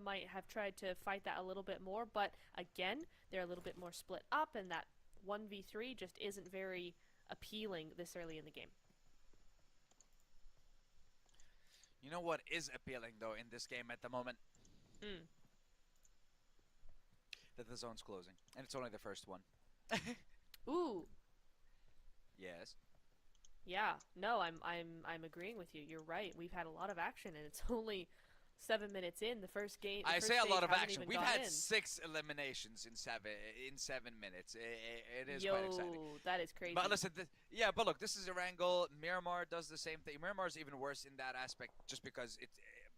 might have tried to fight that a little bit more, but again, they're a little bit more split up, and that 1v3 just isn't very appealing this early in the game. You know what is appealing though in this game at the moment? That the zone's closing, and it's only the first one. Ooh. Yes. Yeah. No, I'm agreeing with you. You're right. We've had a lot of action, and it's only 7 minutes in. The first game. I say a lot of action. We've had in. 6 eliminations in 7 minutes. It is Yo, quite exciting. That is crazy. But listen, yeah, but look, this is Erangel. Miramar does the same thing. Miramar is even worse in that aspect, just because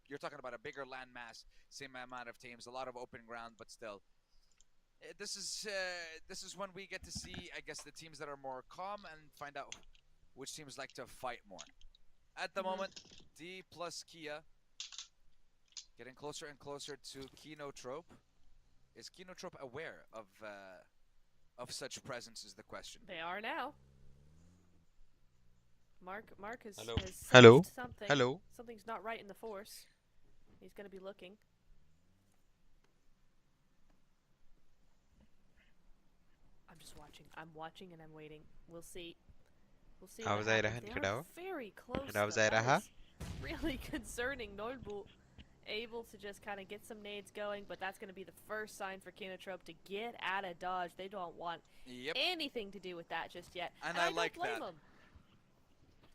you're talking about a bigger land mass, same amount of teams, a lot of open ground, but still. This is when we get to see, I guess, the teams that are more calm and find out which teams like to fight more. At the moment, D plus Kia getting closer and closer to Kinotrope. Is Kinotrope aware of such presence is the question. They are now. Mark has Hello. something. Hello. Something's not right in the force. He's gonna be looking. I'm just watching. I'm watching and I'm waiting. We'll see. We'll see. How was I rahan They're very close. How was though. I That raha? is really concerning. Nordbu able to just kind of get some nades going, but that's going to be the first sign for Kinotrope to get out of dodge. They don't want anything to do with that just yet. And I like don't blame that. them.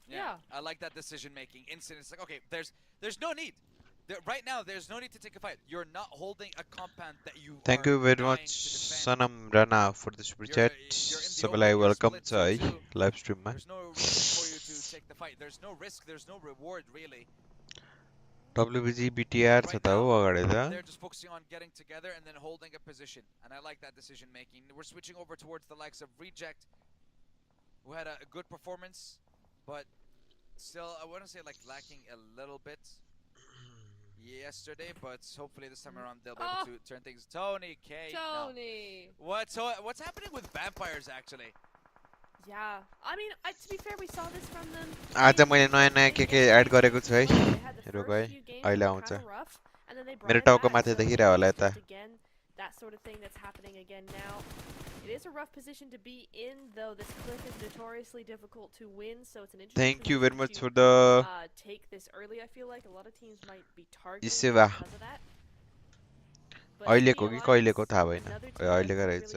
Yeah, I like that decision making. Instant. It's like, okay, there's no need. Right now, there's no need to take a fight. You're not holding a compound that you. Thank you very much, Sanam Rana, for the super chat. Sabalai welcome chai live stream ma. There's no reason for you to take the fight. There's no risk. There's no reward really. WBG BTR छ त हो अगाडि त. They're just focusing on getting together and then holding a position, and I like that decision making. We're switching over towards the likes of Reject, who had a good performance, but still, I want to say like lacking a little bit yesterday, but hopefully this time around they'll be able to turn things. Tony K. Tony. No. What's happening with vampires actually? Yeah, I mean, to be fair, we saw this from them. आज मैले नयाँ नयाँ के add गरेको छु है. हेरो गए. अहिले आउँछ. मेरो टाउको माथि देखिरा होला यता. That sort of thing that's happening again now. It is a rough position to be in, though. This cliff is notoriously difficult to win, so it's an interesting. Thank you very much for the. Take this early. I feel like a lot of teams might be targeting Isiva. because of that. अहिलेको कि कहिलेको थाहा भएन. अहिलेको रहेछ.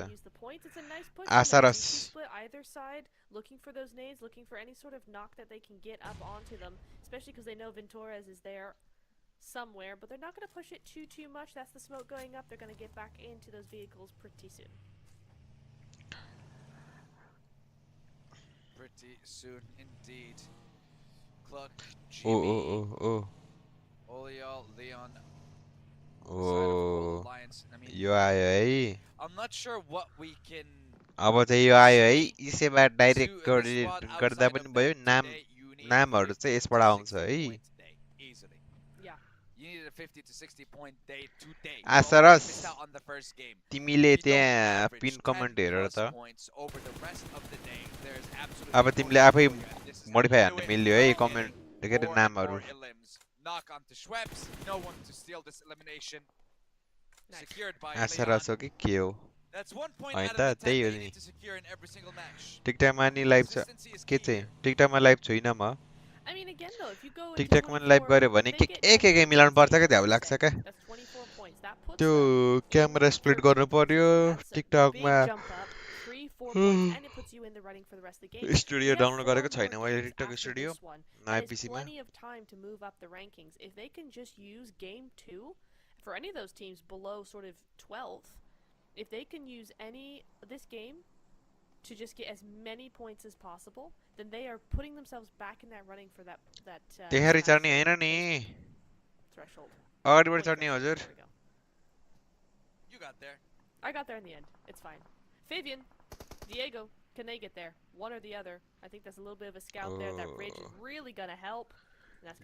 Asaras. Either side, looking for those nades, looking for any sort of knock that they can get up onto them, especially because they know Ventores is there somewhere, but they're not going to push it too much. That's the smoke going up. They're going to get back into those vehicles pretty soon. Pretty soon indeed. Cluck, Oh. Olial, Leon. Oh. I mean, यो आयो है. I'm not sure what we can. अब चाहिँ यो आयो है. इसैमा direct गर्दा पनि भयो. नामहरु चाहिँ यसबाट आउँछ है. You needed a 50 to 60 point day today. Asaras. Missed out on the first game. तिमीले त्यहाँ पिन कमेन्ट हेरेर त. अब तिमीले आफै मोडिफाई हान्नु मिल्यो है कमेन्ट के अरे नामहरु. Knock onto Schweppes. No one to steal this elimination. Secured by Asaras हो कि के हो. That's 1 point हैन out त of the 10 त्यही हो they नि. need to secure in every single match. टिकटकमा नि लाइभ छ. के चाहिँ टिकटकमा लाइभ छैन म. I mean, again, though, if you go टिकटकमा लाइभ गर्यो भने एक मिलाउनु पर्छ के त्यहाँ लाग्छ के. त्यो क्यामेरा स्प्लिट गर्नु पर्यो टिकटकमा. स्टुडियो डाउनलोड गरेको छैन मैले टिकटक स्टुडियो नयाँ पीसीमा. Plenty of time to move up the rankings. If they can just use game 2 for any of those teams below sort of 12th, if they can use this game to just get as many points as possible, then they are putting themselves back in that running for that त्यहाँ चढ्ने हैन नि. threshold. अगाडिबाट चढ्ने हजुर. You got there. I got there in the end. It's fine. Fabian, Diego, can they get there? One or the other. I think there's a little bit of a scout there. That bridge is really gonna help.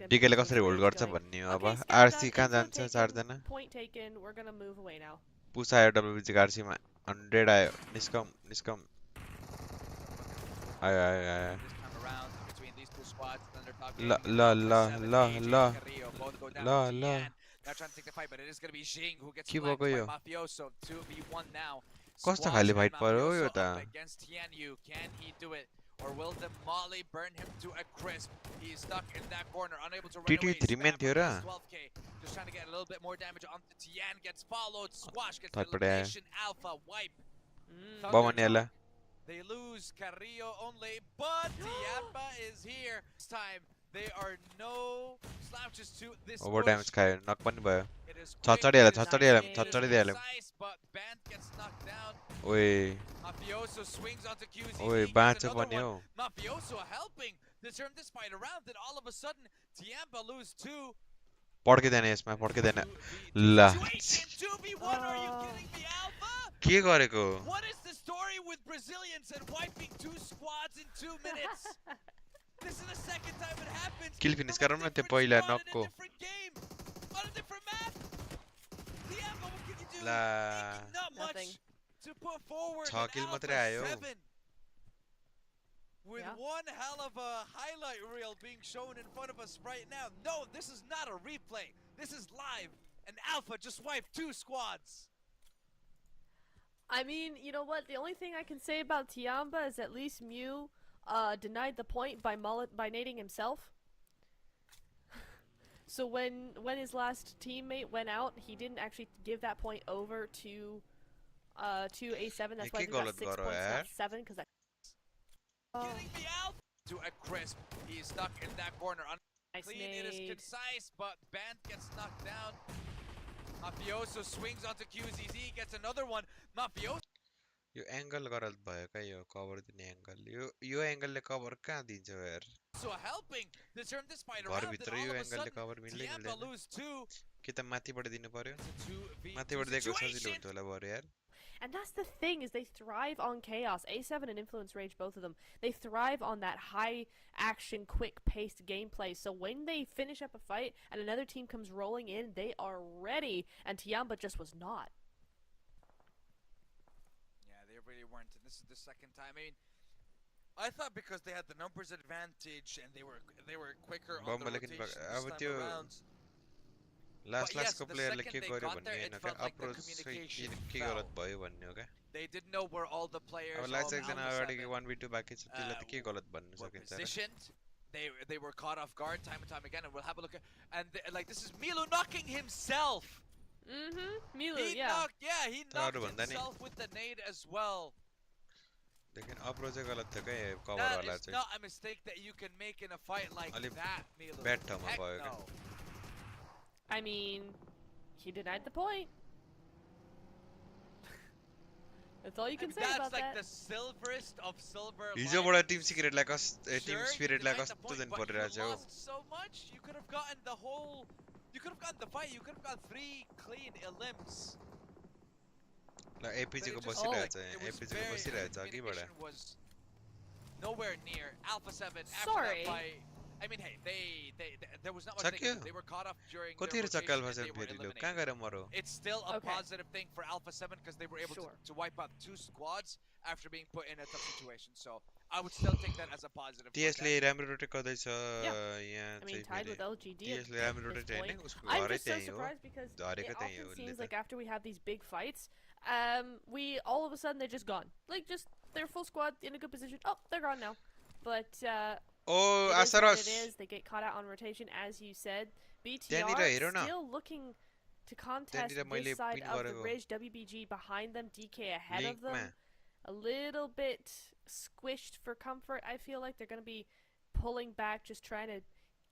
डिकेले कसरी hold गर्छ भन्ने हो अब. RC कहाँ जान्छ चारजना. Point taken. We're gonna move away now. पुस आयो डब्ल्युबीजी को आरसीमा 100 आयो. निस्कम. आयो. ल Now trying to take the fight, but it is going to be Jing who gets के flanked भएको by yo Mafioso. 2v1 now. कस्तो Squash खाले and फाइट पर्यो यो Mafioso त up against Tianyu. Can he do it? Or will the Molly burn him to a crisp? He's stuck in that corner, unable to run away. TT3 man Spam थियो र against 12k. Just trying to get a little bit more damage on the Tian. Gets followed. Squash gets the third पड्या elimination. Alpha wipe. Boman याला They lose Carrillo only, but Tiamba is here. This time, they are no slouches to this over push. Damage खायो नक पनि भयो It is छ quick, चढिहाल्यो it is छ चढिहाल्यो clean, छ it is चढिदिइहाल्यो precise, but Bant gets knocked down. ओए Mafioso swings onto QZ. ओए He gets बाँच्यो another पनि one. How Mafioso helping to turn this fight around, and all of a sudden, Tiamba lose two. पड्किँदैन यसमा पड्किँदैन 2v2 ल situation, 2v1, are you kidding me, Alpha? के गरेको What is the story with Brazilians and wiping 2 squads in 2 minutes? This is the second time it happens. Kill finish गरौँ न त्यो Different पहिला squad in a नकको different game, on a different map. Diego, what can you do? La Not Nothing. much to put forward. 6 किल मात्रै आयो Alpha 7 with one hell of a highlight reel being shown in front of us right now. No, this is not a replay. This is live. And Alpha just wiped 2 squads. I mean, you know what? The only thing I can say about Tiamba is at least Mew denied the point by nading himself. So when his last teammate went out, he didn't actually give that point over to A7. That's why he got 6 points, not 7, because that. Getting me out to a crisp. He's stuck in that corner. Nice Clean, it is nade. concise, but Bant gets knocked down. Mafioso swings onto QZZ, gets another one. Mafioso. Yo angle गलत भयो क्या यो cover दिने angle यो एंगलले cover कहाँ दिन्छ यार So helping to turn this fight घर around. भित्र And यो all of a एंगलले sudden, कभर मिल्दै Tiamba मिल्दैन lose 2. कि त माथिबाट दिनु पर्यो It's a 2v2 माथिबाट दिएको सजिलो situation. हुन्थ्यो होला बरु यार And that's the thing, is they thrive on chaos. A7 and Influence Rage, both of them. They thrive on that high action, quick paced gameplay. So when they finish up a fight and another team comes rolling in, they are ready. And Tiamba just was not. Yeah, they really weren't. And this is the second time. I mean, I thought because they had the numbers advantage and they were quicker on the rotation this time around. Last last को the प्लेयरले second के they गर्यो got भन्ने there, Hahn it क्या felt like the approach communication के fell. गलत भयो भन्ने हो क्या They didn't know where all the players अब लाग्छ of एकजना Alpha अगाडि 7, 1v2 बाकी छ त्यसले त के गलत भन्नु were सकिन्छ र positioned. They were caught off guard time and time again, and we'll have a look at. And like this is Milo knocking himself. Milu, He yeah. knocked himself with the nade as well. लेकिन approach चाहिँ गलत थियो क्या cover That वाला is चाहिँ not a mistake that you can make in a fight like अलि that, Milo. Bad ठाउँमा Heck भयो क्या no. I mean, he denied the point. That's all you can say That's about like that. the silverest of silver. हिजोबाट team सिक्रेटलाई team Sure, स्पिरिटलाई denied the कस्तो point, दिन but परिरहेछ you हौ lost so much. You could have gotten the whole. You could have gotten the fight. You could have got 3 clean elims. ल APG को But it just बसिरहेछ like, it was APG को very- बसिरहेछ the अघिबाट communication was nowhere near Alpha 7 after Sorry. that fight. I mean, hey, there was not much they सक्यो could do. They were caught off during their कतिखेर rotation चक्काल and फसेन they were फेरि लु eliminated. कहाँ गएर मरौ It's still a Okay. positive thing for Alpha 7 because they were able Sure. to wipe out 2 squads after being put in a tough situation. So I would still take that as a positive. for टीएसले them. राम्रो rotate गर्दैछ यहाँ I mean, चाहिँ tied फेरि with LGD at टीएसले राम्रो this rotate Hahn point. उसको I'm घरै just so त्यही हो surprised because झरेको it त्यही हो often उसले seems त like after we have these big fights, we all of a sudden they're just gone. Like just they're full squad in a good position. Oh, they're gone now. But O it is what आसरस it is. They get caught out on rotation, as you said. त्यहाँनिर हेरौ BTR न still looking to contest त्यहाँनिर मैले this side pin of the गरेको ridge. WBG behind them, DK ahead of लिंकमा them. A little bit squished for comfort. I feel like they're going to be pulling back, just trying to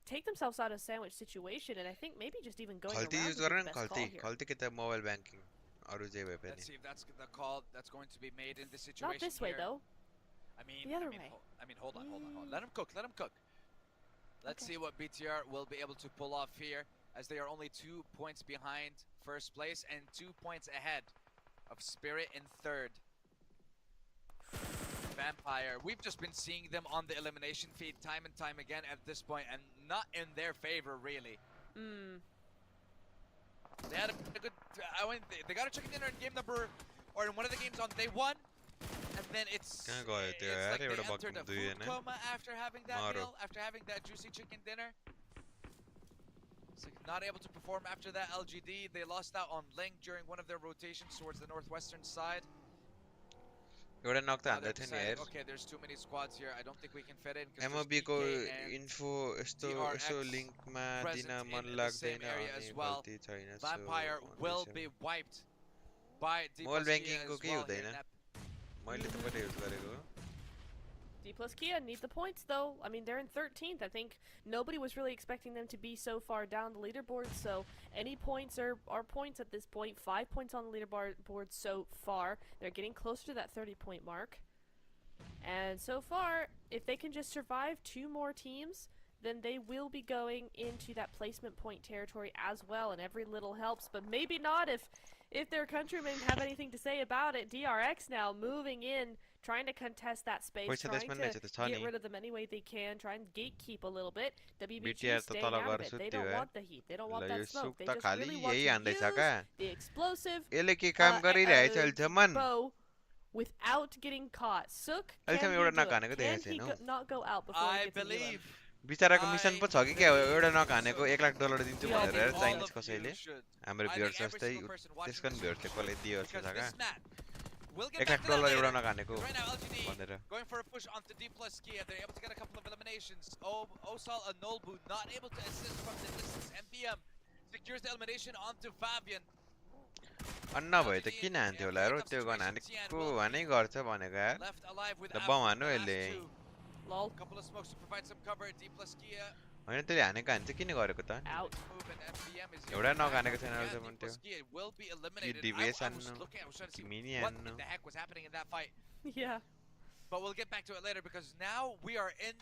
take themselves out of a sandwich situation, and I think maybe just even going around Khalti would use be गर the न best call Khalti here. खल्ती के त mobile banking अरु जे भए Let's पनि see if that's the call that's going to be made in this situation. Not this way here. though. I mean, The other I mean, way. hold on. Let him cook. Let's Okay. see what BTR will be able to pull off here, as they are only 2 points behind first place and 2 points ahead of Spirit in third. Vampire, we've just been seeing them on the elimination feed time and time again at this point, and not in their favor really. They had a good. They got a chicken dinner in game number, or in one of the games on day 1. And then it's कहाँ गयो त्यो like यार they एउटा entered a बक्कम 2 food Hahn coma after having that मारो। meal, after having that juicy chicken dinner. Can I go out there? But yeah, I read a buck from the end. I mean, hold on. Let him cook. Let him cook. Let's see what BTR will be able to pull off here, as they are only 2 points behind first place and 2 points ahead of Spirit in third. Vampire, we've just been seeing them on the elimination feed time and time again at this point, and not in their favor really. कहाँ गयो त्यो यार एउटा बक्कम 2 हैन So not able to perform after that LGD. They lost out on Link during one of their rotations towards the northwestern side. एउटा नक त Now हान्दै they're थियो नि deciding, यार okay, there's too many squads here. I don't think we can fit in because MOB there's को DK and info यस्तो यसो DRX लिङ्कमा दिन present मन in the same लाग्दैन area अनि as well. गल्ती छैन सो Vampire will be wiped by D mobile plus Kia ब्याङ्किङको as केही well here हुँदैन in Nep. मैले त पहिले युज गरेको D plus Kia need the points though. I mean, they're in 13th. I think nobody was really expecting them to be so far down the leaderboard, so any points are points at this point. 5 points on the leaderboard so far. They're getting closer to that 30-point mark. And so far, if they can just survive 2 more teams, then they will be going into that placement point territory as well, and every little helps, but maybe not if their countrymen have anything to say about it. DRX now moving in, trying to contest that space, trying to get rid of them any way they can, trying to gatekeep a little bit. WBG staying out of it. They don't want the heat. They don't want that smoke. They just really want to use the explosive bow without getting caught. Sook, can he not go out before he gets an elim? बिचाराको mission पो छ कि क्या एउटा नक हानेको $1,00,000 दिन्छु भनेर चाइनिज कसैले हाम्रो भ्युअर्स जस्तै त्यसको नि भ्युअर्सले कसले दियो जस्तो छ क्या $1,00,000 एउटा नक हानेको भनेर Going for a push onto D plus Kia. They're able to get a couple of eliminations. Osal and Nolbu not able to assist from the distance. MPM secures the elimination onto Fabian. अन्ना भयो त किन हान्थ्यो होला रो त्यो gun हानेको हानै गर्छ भनेको यार ल बम हान्नु यसले Lol. Couple of smokes to provide some cover. D plus Kia. हैन त्यसले हानेको हान्छ किन गरेको त एउटा नक हानेको छैन अझसम्म त्यो डिभेस हान्नु मिनी What हान्नु the heck was happening in that fight? Yeah. But we'll get back to it later because now we are in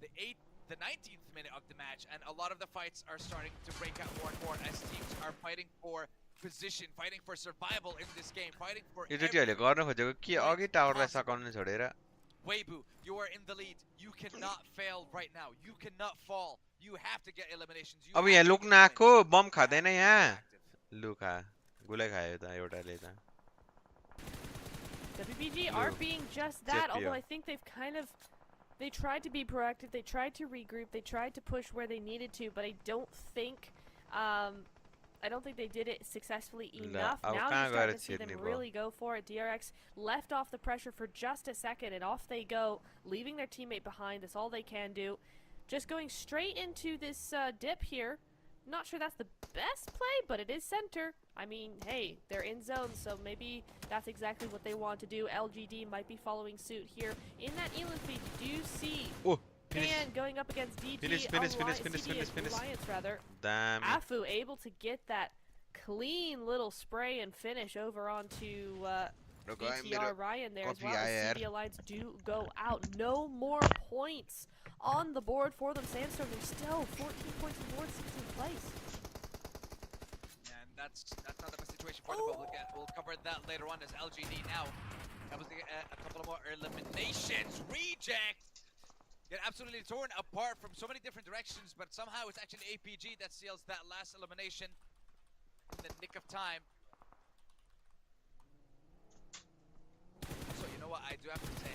the 19th minute of the match, and a lot of the fights are starting to break out more and more as teams are fighting for position, fighting for survival in this game, fighting for यो टिटीहरुले गर्न खोजेको के अघि टावरलाई सकाउनु छोडेर Weibu, you are in the lead. You cannot fail right now. You cannot fall. You have to get eliminations. अब यहाँ लुक्न आको बम खादैन यहाँ लुका गुलै खायो त एउटाले त WBG are being just that, although I think they tried to be proactive, they tried to regroup, they tried to push where they needed to, but I don't think they did it successfully enough. Now you're starting to see them really go for it. DRX left off the pressure for just a second, and off they go, leaving their teammate behind. That's all they can do. Just going straight into this dip here. Not sure that's the best play, but it is center. I mean, hey, they're in zone, so maybe that's exactly what they want to do. LGD might be following suit here. In that elim feed, you do see Pan going up against DT Alliance, rather. Damn. Afu able to get that clean little spray and finish over onto BTR Ryan there as well. The CD Alliance do go out. No more points on the board for them. Sandstorm, they're still 14 points on board, 16th place. And that's not the best situation for them, but we'll cover that later on as LGD now able to get a couple of more eliminations. Reject! Get absolutely torn apart from so many different directions, but somehow it's actually APG that seals that last elimination in the nick of time. Also, you know what, I do have to say,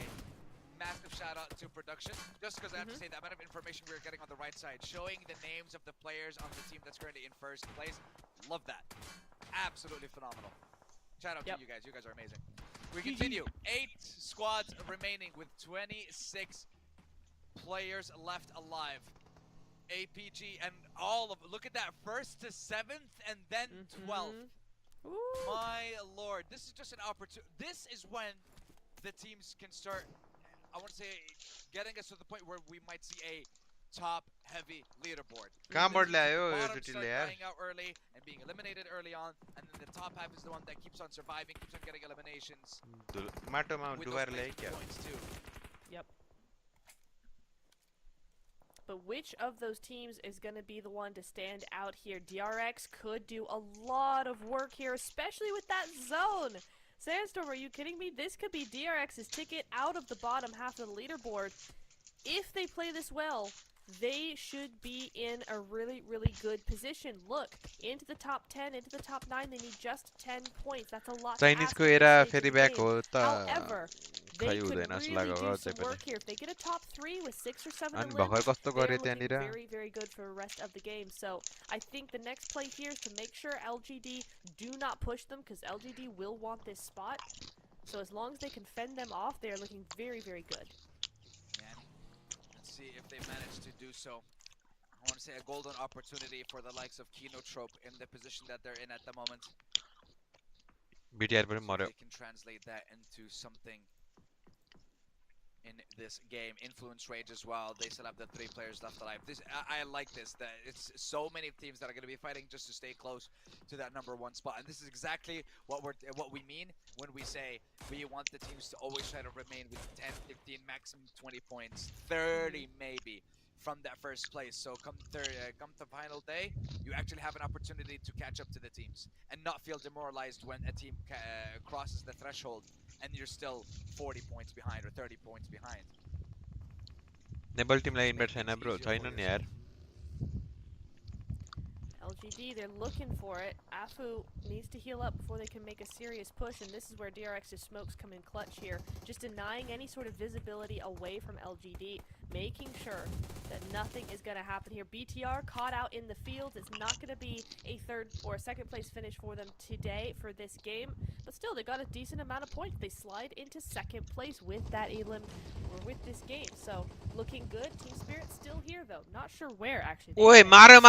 massive shout out to production, just because I have to say the amount of information we're getting on the right side, showing the names of the players on the team that's currently in first place. Love that. Absolutely phenomenal. Shout out to you guys are amazing. We continue. 8 squads remaining with 26 players left alive. APG and all of, look at that, 1st to 7th and then 12th. My lord, this is just an opportunity. This is when the teams can start, I want to say, getting us to the point where we might see a top-heavy leaderboard. Bottom start dying out early and being eliminated early on, and then the top half is the one that keeps on surviving, keeps on getting eliminations. With those points too. Yep. But which of those teams is going to be the one to stand out here? DRX could do a lot of work here, especially with that zone. Sandstorm, are you kidding me? This could be DRX's ticket out of the bottom half of the leaderboard. If they play this well, they should be in a really, really good position. Look, into the top 10, into the top 9, they need just 10 points. That's a lot to ask. However, they could really do some work here. If they get a top 3 with 6 or 7 elims, they're looking very, very good for the rest of the game. So I think the next play here is to make sure LGD do not push them, because LGD will want this spot. So as long as they can fend them off, they are looking very, very good. Man, let's see if they manage to do so. I want to say a golden opportunity for the likes of Kinotrope in the position that they're in at the moment. BTR So they can translate that into something in this game. Influence Rage as well. They still have the 3 players left alive. I like this. That it's so many teams that are going to be fighting just to stay close to that #1 spot. And this is exactly what we mean when we say we want the teams to always try to remain with 10, 15, maximum 20 points, 30 maybe from that first place. So come the final day, you actually have an opportunity to catch up to the teams and not feel demoralized when a team crosses the threshold and you're still 40 points behind or 30 points behind. Nebal team lie invite छैन bro, छैन नि यार. LGD, they're looking for it. Afu needs to heal up before they can make a serious push, and this is where DRX's smokes come in clutch here. Just denying any sort of visibility away from LGD, making sure that nothing is going to happen here. BTR caught out in the field. It's not going to be a 3rd or a 2nd place finish for them today for this game, but still, they got a decent amount of points. They slide into 2nd place with that elim or with this game, so looking good. Team Spirit still here, though. Not sure where, actually. Oi, maru!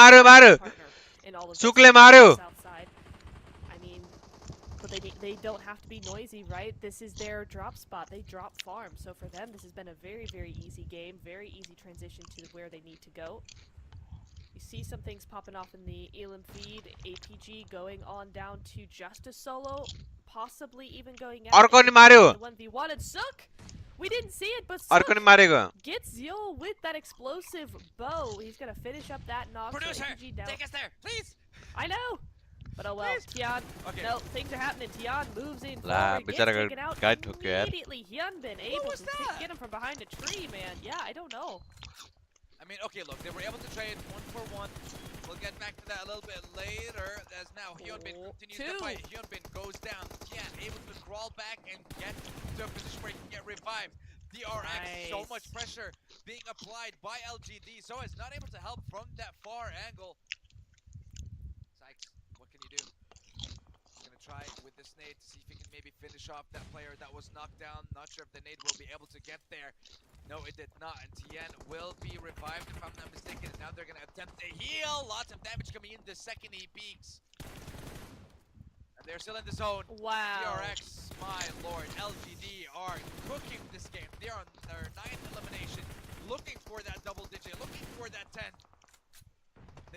Sukle maru! I mean, but they don't have to be noisy, right? This is their drop spot. They drop farm. So for them, this has been a very, very easy game. Very easy transition to where they need to go. You see some things popping off in the elim feed. APG going on down to just a solo. Possibly even going out. Arko ni maru! 1v1 and Sook! We didn't see it, but Sook gets Zio with that explosive bow. He's gonna finish up that knock. Producer, so down. take us there, please! I know! But oh well, Tian. Okay. No, things are happening. Tian moves in forward, gets taken out immediately. Hyunbin able to get him from behind a tree, man. Yeah, I don't know. I mean, okay, look, they were able to trade 1-for-1. We'll get back to that a little bit later, as now Hyunbin continues to fight. Hyunbin goes down. Tian able to crawl back and get to a position where he can get revived. DRX, so much pressure being applied by LGD. So is not able to help from that far angle. Sykes, what can you do? He's gonna try with this nade to see if he can maybe finish off that player that was knocked down. Not sure if the nade will be able to get there. No, it did not, and Tien will be revived if I'm not mistaken. Now they're gonna attempt to heal. Lots of damage coming in the second he peeks. And they're still in the zone. Wow. DRX, my lord, LGD are cooking this game. They are on their 9th elimination, looking for that double digit, looking for that 10.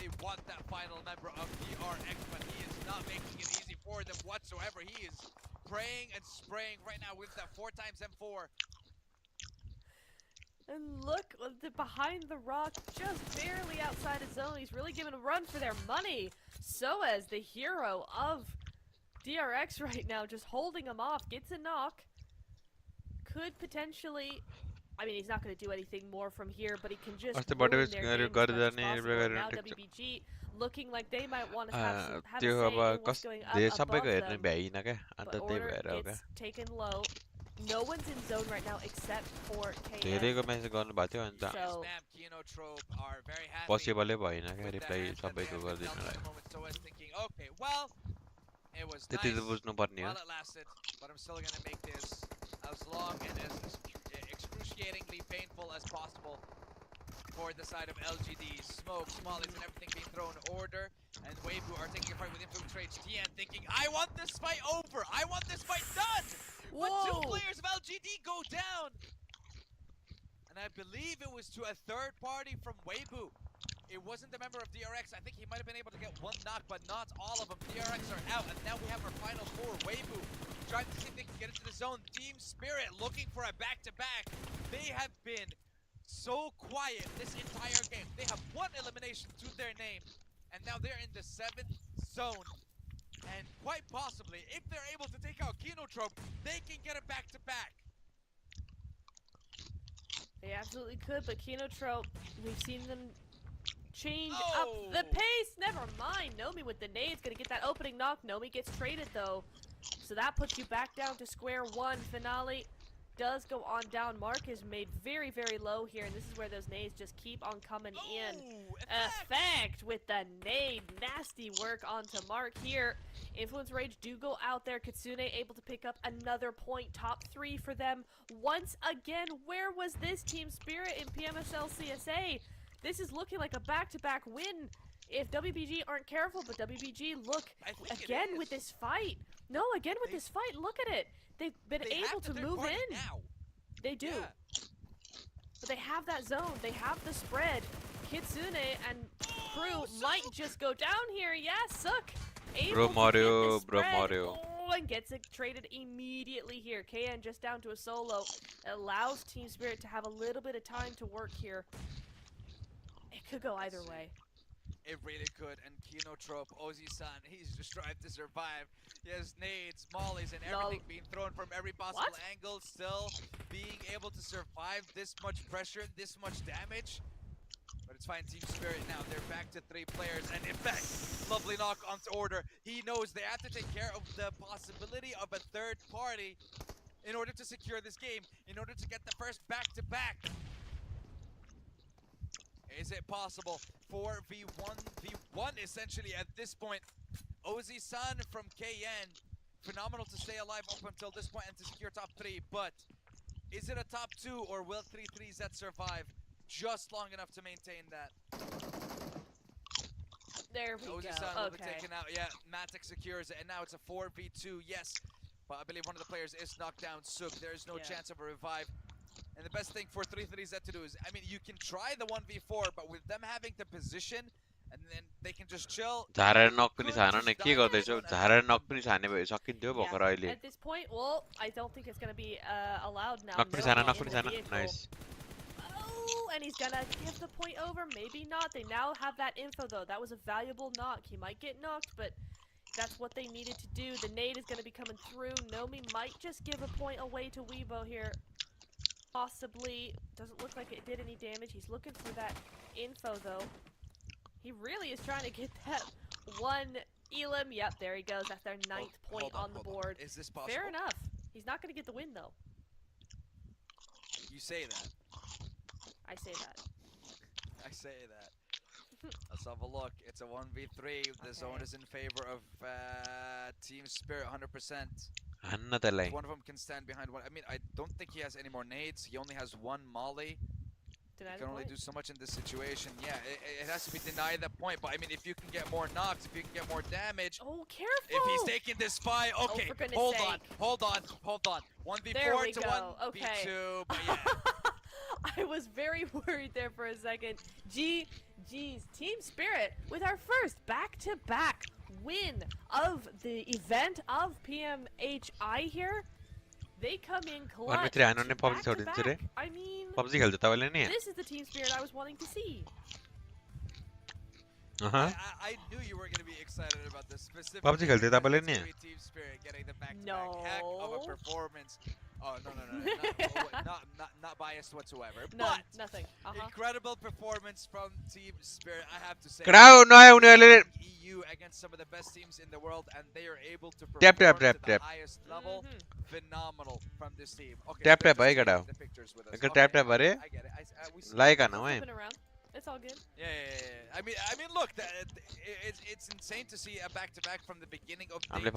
They want that final member of DRX, but he is not making it easy for them whatsoever. He is praying and spraying right now with that 4x M4. And look, behind the rock, just barely outside his zone. He's really giving a run for their money. So as the hero of DRX right now, just holding him off, gets a knock. Could potentially, I mean, he's not going to do anything more from here, but he can just ruin their game as much as possible. Now WBG looking like they might want to have a say in what's going up above them. But order gets taken low. No one's in zone right now except for KM. So, are very happy possible with that thinking, okay, well, it was nice while it lasted, but I'm still gonna make this as long and as excruciatingly painful as possible for the side of LGD. Smoke, Smollies, and everything being thrown order, and Weibo are taking a fight with Influence Rage. Tian thinking, I want this fight over! I want this fight done! But 2 players of LGD go down! And I believe it was to a 3rd party from Weibo. It wasn't a member of DRX. I think he might have been able to get 1 knock, but not all of them. DRX are out, and now we have our final 4. Weibo trying to see if they can get into the zone. Team Spirit looking for a back-to-back. They have been so quiet this entire game. They have 1 elimination to their name, and now they're in the 7th zone. And quite possibly, if they're able to take out Kinotrope, they can get a back-to-back. They absolutely could, but Kinotrope, we've seen them change up the pace. Never mind. Nomi with the nade's gonna get that opening knock. Nomi gets traded though, so that puts you back down to square one. Finale does go on down. Mark is made very, very low here, and this is where those nades just keep on coming in. Effect with the nade. Nasty work onto Mark here. Influence Rage do go out there. Kitsune able to pick up another point. Top 3 for them. Once again, where was this team spirit in PMSL CSA? This is looking like a back-to-back win if WBG aren't careful, but WBG, look, again with this fight. No, again with this fight, look at it. They've been able to move in. Now. They do. Yeah. But they have that zone. They have the spread. Kitsune and crew might just go down here. Yeah, Sook. Bro Mario. Oh, and gets it traded immediately here. KN just down to a solo. Allows Team Spirit to have a little bit of time to work here. It could go either way. It really could, and Kinotrope, Ozzy-san, he's just trying to survive. He has nades, mollies, and everything being thrown from every possible angle, still being able to survive this much pressure, this much damage. But it's fine, Team Spirit now, they're back to 3 players, and in fact, lovely knock onto order. He knows they have to take care of the possibility of a third party in order to secure this game, in order to get the first back-to-back. Is it possible? 4v1v1 essentially at this point. Ozzy-san from KN, phenomenal to stay alive up until this point and to secure top 3, but is it a top 2 or will 3-3z survive just long enough to maintain that? There we go. Ozzy-san will be taken out. Yeah, Matic secures it, and now it's a 4v2, yes. But I believe one of the players is knocked down, Sook. There is no chance of a revive. And the best thing for 3-3z to do is, I mean, you can try the 1v4, but with them having the position, and then they can just chill. At this point, well, I don't think it's going to be allowed now. Nice. Oh, and he's going to give the point over. Maybe not. They now have that info, though. That was a valuable knock. He might get knocked, but that's what they needed to do. The nade is going to be coming through. Nomi might just give a point away to Weibo here. Possibly. Doesn't look like it did any damage. He's looking for that info, though. He really is trying to get that one Elim. Yep, there he goes. That's their 9th point on the board. Is this possible? Fair enough. He's not going to get the win, though. You say that. I say that. I say that. Let's have a look. It's a 1v3. The zone is in favor of Team Spirit 100%. One of them can stand behind one. I mean, I don't think he has any more nades. He only has 1 molly. He can only do so much in this situation. Yeah, it has to be denied that point. But I mean, if you can get more knocks, if you can get more damage. Oh, careful! If he's taking this fight, okay. Oh, hold on. 1v4 to 1v2. But yeah. I was very worried there for a second. GG's Team Spirit with our first back-to-back win of the event of PMHI here. They come in clutch. I mean, this is the Team Spirit I was wanting to see. I knew you were going to be excited about this specifically. Team Spirit getting the back-to-back. Heck of a performance. Oh, no. Not biased whatsoever. No, but nothing. Incredible performance from Team Spirit, I have to say. EU against some of the best teams in the world, and they are able to perform to the highest level. Phenomenal from this team. Okay, the pictures with us. I get it. Like It's all good. Yeah. I mean, look, it's insane to see a back-to-back from the beginning of day 2.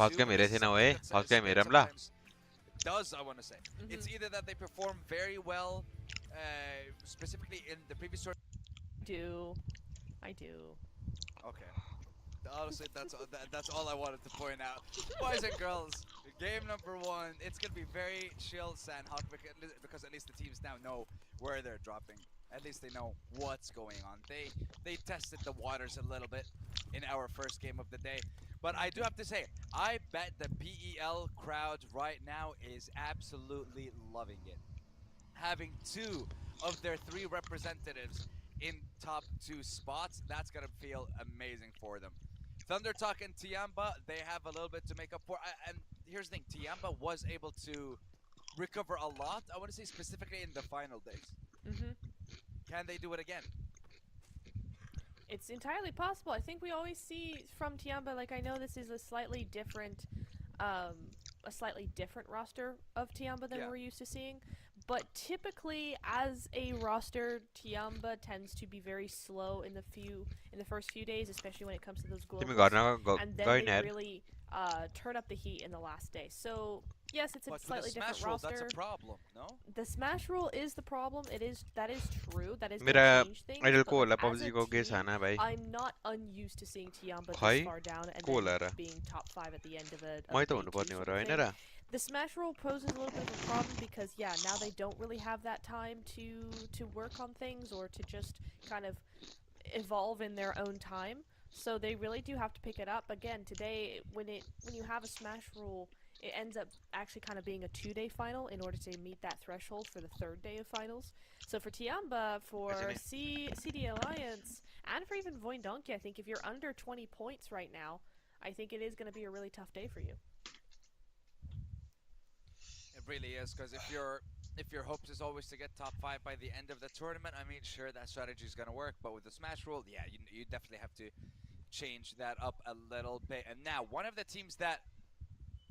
Does I want to say it's either that they perform very well, specifically in the previous story. I do. Okay. Honestly, that's all I wanted to point out. Boys and girls, game number 1. It's gonna be very chill, Sandhawk, because at least the teams now know where they're dropping. At least they know what's going on. They tested the waters a little bit in our first game of the day. But I do have to say, I bet the PEL crowd right now is absolutely loving it. Having 2 of their 3 representatives in top 2 spots, that's gonna feel amazing for them. ThunderTalk and Tiamba, they have a little bit to make up for. And here's the thing, Tiamba was able to recover a lot, I want to say specifically in the final days. Can they do it again? It's entirely possible. I think we always see from Tiamba, like, I know this is a slightly different a slightly different roster of Tiamba than Yeah. we're used to seeing. But typically, as a roster, Tiamba tends to be very slow in the first few days, especially when it comes to those तिमी globals, गर्न and then गइन they यार really turn up the heat in the last day. So yes, it's a But with the slightly different smash roll, that's roster. a problem, no? The smash rule is the problem. That is true. That is going मेरा to change things. आइडल But को like होला as a PUBG को के team, छैन भाइ I'm not unused to seeing Tiamba खै this far down and को then होला र being top 5 at the end of a मै त day हुनु 2 पर्ने हो sort raw of Hahn thing. Raw The smash roll poses a little bit of a problem because yeah, now they don't really have that time to work on things or to just kind of evolve in their own time. So they really do have to pick it up. Again, today when you have a smash rule, it ends up actually kind of being a 2-day final in order to meet that threshold for the 3rd day of finals. So for Tiamba, for CD Alliance, and for even Voindonkey, I think if you're under 20 points right now, I think it is going to be a really tough day for you. It really is, because if your hopes is always to get top 5 by the end of the tournament, I mean, sure, that strategy is going to work, but with the smash rule, yeah, you definitely have to change that up a little bit. And now, one of the teams that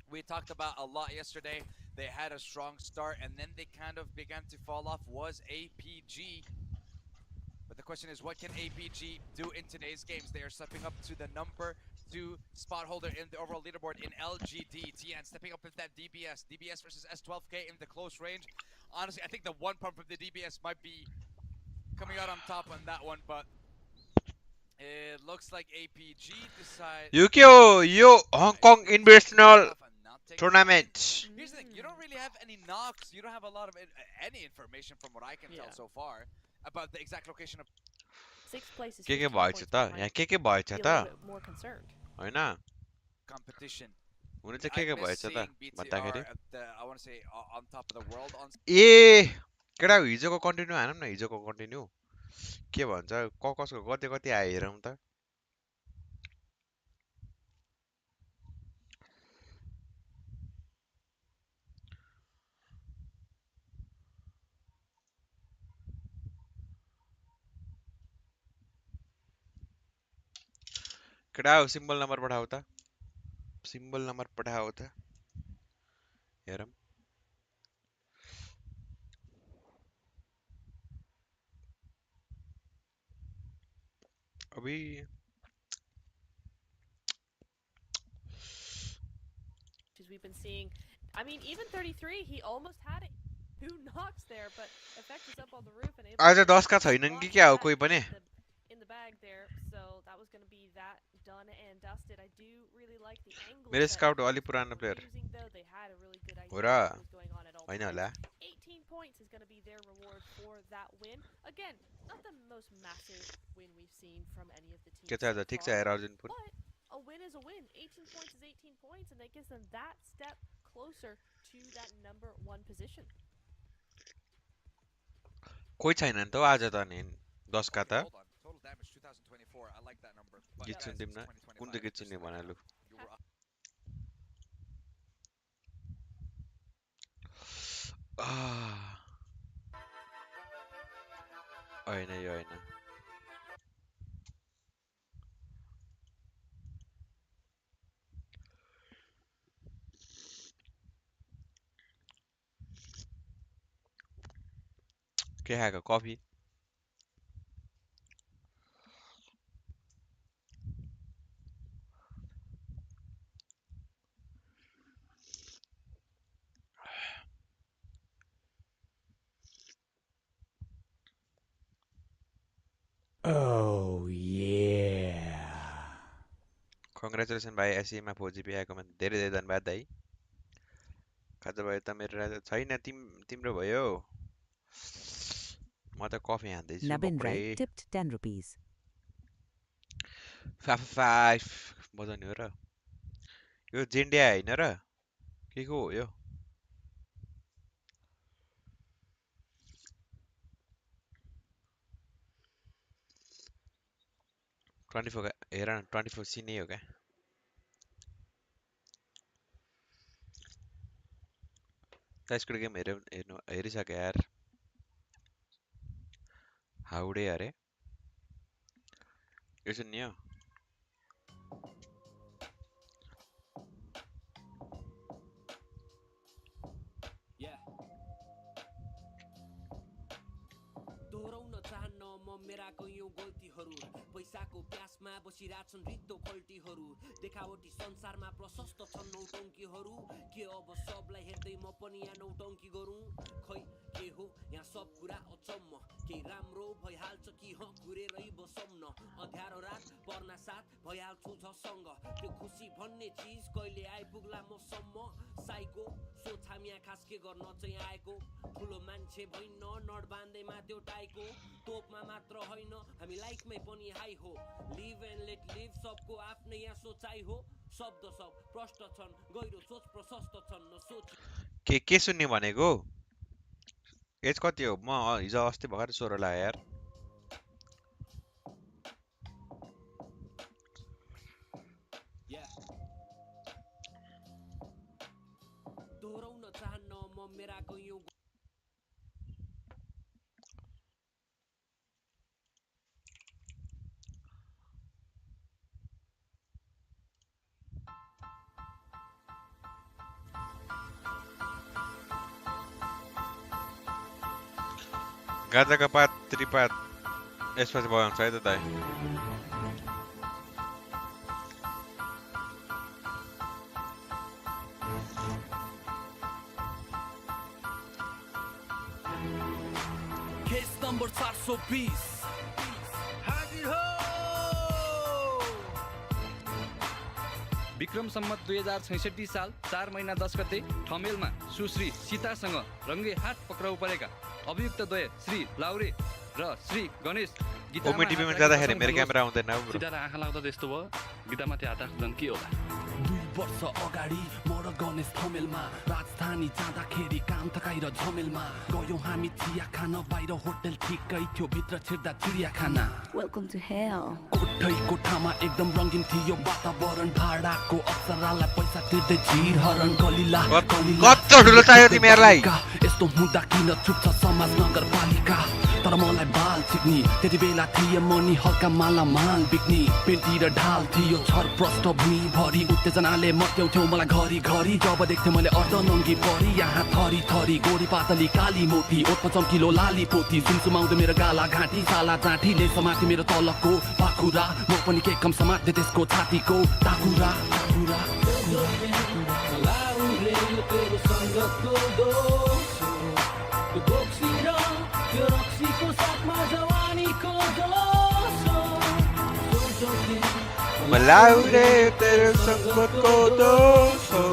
we talked about a lot yesterday, they had a strong start, and then they kind of began to fall off, was APG. But the question is, what can APG do in today's games? They are stepping up to the number 2 spot holder in the overall leaderboard in LGD. TN stepping up with that DBS. DBS versus S12K in the close range. Honestly, I think the one pump of the DBS might be coming out on top on that one, but it looks like APG decide. Yo Hong Kong Invitational Tournament. Here's the thing, you don't really have any knocks. You don't have a lot of any information from what I can tell so far about the exact location of 6th place is के भएछ त यहाँ के भएछ त more concerned. हैन competition. हुन चाहिँ के भएछ त भन्दाखेरि I want to say on top of the world on ए केटा हिजोको कन्टिन्यू हानौँ न हिजोको कन्टिन्यू के भन्छ कसको कति कति आयो हेरौँ त केटा सिम्बल नम्बर पठाऊ त सिम्बल नम्बर पठाऊ त हेरौँ अभी We've been seeing, I mean, even 33, he almost had it. 2 knocks there, but Effect is up on the roof and able आज to 10 का छैनन् कि क्या हो कोही पनि in the bag there. So that was going to be that done and dusted. I do really like the angle. मेरो scout अलि पुरानो player They had a really good हो idea र what was going on at all हैन times. होला 18 points is going to be their reward for that win. Again, not the most massive win we've seen from any of the teams. के छ आज ठीक छ हेर Arjunpur But a win is a win. 18 points is 18 points, and that gives them that step closer to that number 1 position. कोही छैनन् त आज त नि 10 का त total damage 2024. I like that number. गीत सुन्दिम न कुन चाहिँ गीत सुन्ने भन लु हैन यो हैन के खाएको कफी Oh yeah. कङ्ग्रेचुलेसन भाइ एसईमा 4GB आएकोमा धेरै धेरै धन्यवाद दाइ खाजा भयो त मेरो राजा छैन तिम्रो भयो म त coffee हान्दैछु Nabin Rai tipped 10 rupees. 5 बजाउने हो र यो जेन्डिया हैन र के को हो यो 24 हेर न 24 सी नै हो क्या स्क्विड गेम हेरिसके यार हाउडे अरे यो सुन्ने हो दोहोऱ्याउन चाहन्न म मेरा कैयौं गल्तीहरू पैसाको प्यासमा बसिरहेछन् रित्तो खल्टीहरू देखावटी संसारमा प्रशस्त छन् नौटङ्कीहरू के अब सबलाई हेर्दै म पनि यहाँ नौटङ्की गरौँ खै के हो यहाँ सब कुरा अचम्म केही राम्रो भइहाल्छ कि घुरेरै बसम्न अँध्यारो रात पर्ना साथ भइहाल्छु झसँग त्यो खुसी भन्ने चिज कहिले आइपुग्ला मसम्म साइको सोच हामी यहाँ खास के गर्न चाहिँ आएको ठुलो मान्छे भइन्न नड बाँध्दैमा त्यो टाइको तोपमा मात्र होइन हामी लाइफमै पनि हाई हो लिभ एन्ड लेट लिभ सबको आफ्नै यहाँ सोचाइ हो शब्द सब प्रष्ट छन् गहिरो सोच प्रशस्त छन् नसोच के सुन्ने भनेको एज कति हो म हिजो अस्ति भर्खर 16 लाग्यो यार दोहोऱ्याउन चाहन्न म मेरा कैयौं गाजाको पात त्रिपात यसपछि बगाउँछ है त दाइ केस नम्बर 420 हाजिर हो विक्रम सम्मत 2066 साल 4 महिना 10 गते ठमेलमा सुश्री सीतासँग रङ्गे हात पक्राउ परेका अभियुक्त द्वय श्री लाउरे र श्री गणेश ओमिटिभीमा जाँदाखेरि मेरो क्यामेरा आउँदैन सीता आँखा लाग्दा त्यस्तो भयो गीतामाथि हात राख्दैन के होला 2 वर्ष अगाडि म र गणेश ठमेलमा राजधानी जाँदाखेरि काम थकाएर झमेलमा गयौँ हामी चिया खान बाहिर होटल ठिकै थियो भित्र छिर्दा चिडियाखाना Welcome to hell. कोठै कोठामा एकदम रङ्गिन थियो वातावरण भाडाको अप्सरालाई पैसा तिर्दै झिरहरण गलिला कत्रो ठुलो चाहियो तिमीहरूलाई यस्तो हुँदा किन चुप छ समाज नगरपालिका तर मलाई बाल चिक्नी त्यति बेला थिए मनी हल्का माला माल बिक्नी पेन्टी र ढाल थियो छर प्रष्ट भुइँ भरि उत्तेजनाले मत्याउँथ्यो मलाई घरि घरि जब देख्थेँ मैले अर्ध नङ्गी परी यहाँ थरी थरी गोरी पातली काली मोटी ओठमा चम्किलो लाली पोती सुमसुमाउँदै मेरो गाला घाँटी साला जाँटीले समाति मेरो तलको पाखुरा म पनि के कम समात्दै त्यसको छातीको टाकुरा मलाउरे तेरो सङ्गतको दोष हो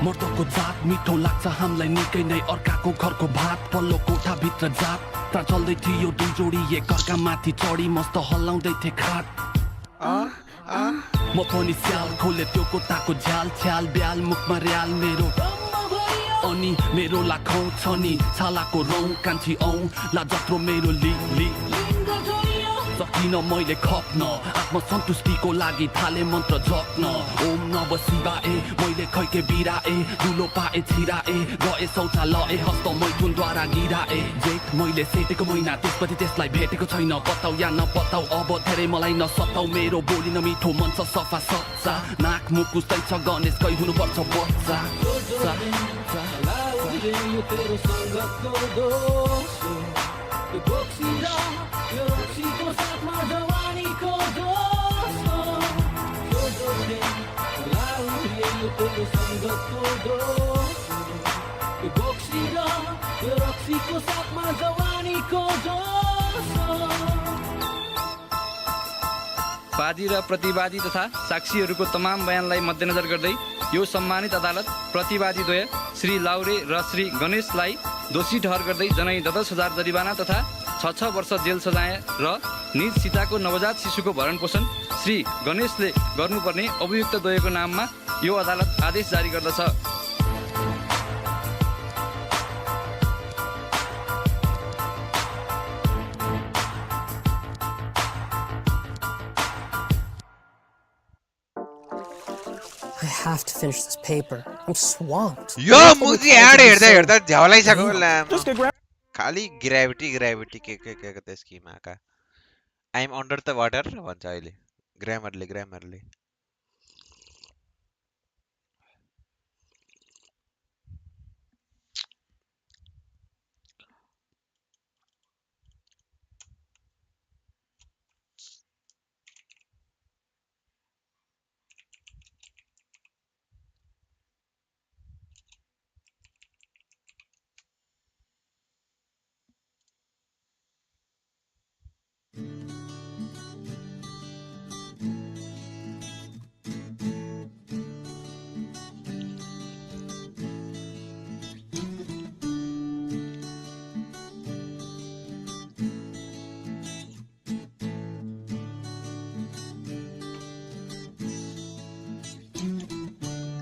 मर्दको जात मिठो लाग्छ हामीलाई निकै नै अर्काको घरको भात पल्लो कोठा भित्र जात तर चल्दै थियो 2 जोडी एक अर्का माथि चढी मस्त हल्लाउँदै थिए खाट म पनि स्याल खोले त्यो कोठाको झ्याल छ्याल ब्याल मुखमा र्याल मेरो अनि मेरो लाखौँ छ नि छालाको रौँ कान्छी औँ ला जत्रो मेरो लि सकिन मैले खप्न आत्मसन्तुष्टिको लागि थाले मन्त्र जप्न ओम नव शिवाए मैले खैके बिराए दुलो पाए छिराए गए शौचालय हस्त मैथुनद्वारा गिराए जेठ मैले सेटेको महिना त्यसपछि त्यसलाई भेटेको छैन बताउ या नपताउ अब धेरै मलाई नसताउ मेरो बोली नमिठो मन छ सफा सच्चा नाक मुख कुस्दै छ गणेश कै हुनुपर्छ बच्चा वादी र प्रतिवादी तथा साक्षीहरूको तमाम बयानलाई मध्यनजर गर्दै यो सम्मानित अदालत प्रतिवादी द्वय श्री लाउरे र श्री गणेशलाई दोषी ठहर गर्दै जनै 10,000 जरिवाना तथा 6 वर्ष जेल सजाय र निज सीताको नवजात शिशुको भरण पोषण श्री गणेशले गर्नुपर्ने अभियुक्त द्वयको नाममा यो अदालत आदेश जारी गर्दछ। I have to finish this paper. I'm swamped. यो मुजी एड हेर्दा झ्याउलाइसक्यो खाली ग्राभिटी के त स्किम आका I am under the water भन्छ अहिले ग्रामरले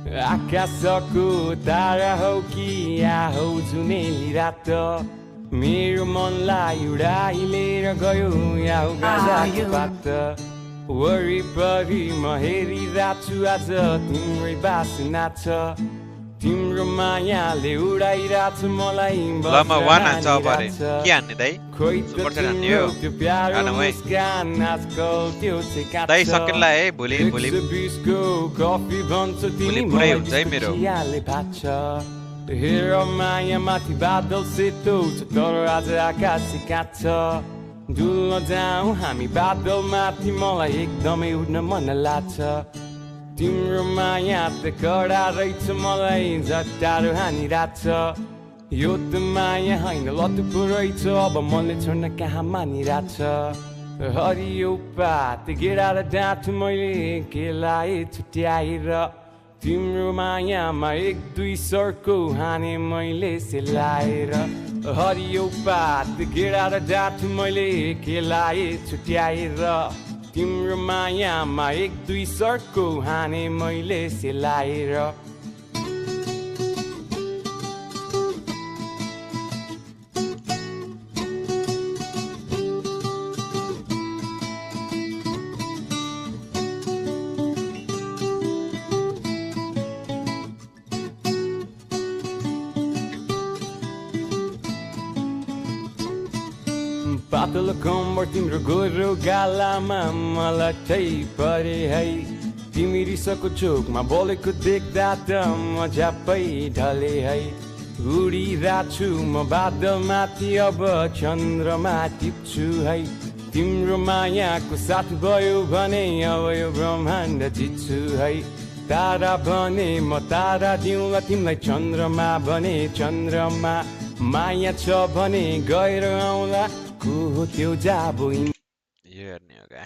आकाशको तारा हौ कि या हौ जुनेली रात मेरो मनलाई उडाइ लिएर गयो या हौ गाजाको पात वरिपरि म हेरिरहेको छु आज तिम्रै बासना छ तिम्रो मायाले उडाइरहेछ मलाई लमा वान हान्छ अब अरे के हान्ने दाइ सुपर सेट हान्ने हो गाना भाइ दाइ सकिन्ला है भोलि भोलि भोलि पुरै हुन्छ है मेरो हेर माया माथि बादल सेतो छ तर आज आकाश काट्छ डुल्न जाउँ हामी बादल माथि मलाई एकदमै उड्न मन लाग्छ तिम्रो माया त कडा रहेछ मलाई झट्टारो हानिरहेछ यो त माया होइन लतुको रहेछ अब मनले छोड्न कहाँ मानिरहेछ हरियो पात गेडा र डाँठ मैले केलाई छुट्याएर तिम्रो मायामा एक दुई सर्को हाने मैले सेलाएर हरियो पात गेडा र डाँठ मैले केलाई छुट्याएर तिम्रो मायामा एक दुई सर्को हाने मैले सेलाएर पातलो कम्बर तिम्रो गोरो गालामा मलाई ठै परे है तिमी रिसको चोकमा बोलेको देख्दा त म झ्याप्पै ढले है उडिरहेको छु म बादलमाथि अब चन्द्रमा टिप्छु है तिम्रो मायाको साथ भयो भने अब यो ब्रह्माण्ड जित्छु है तारा भने म तारा दिउँला तिमीलाई चन्द्रमा भने चन्द्रमा माया छ भने गएर आउँला को त्यो जाबो यो हेर्ने हो क्या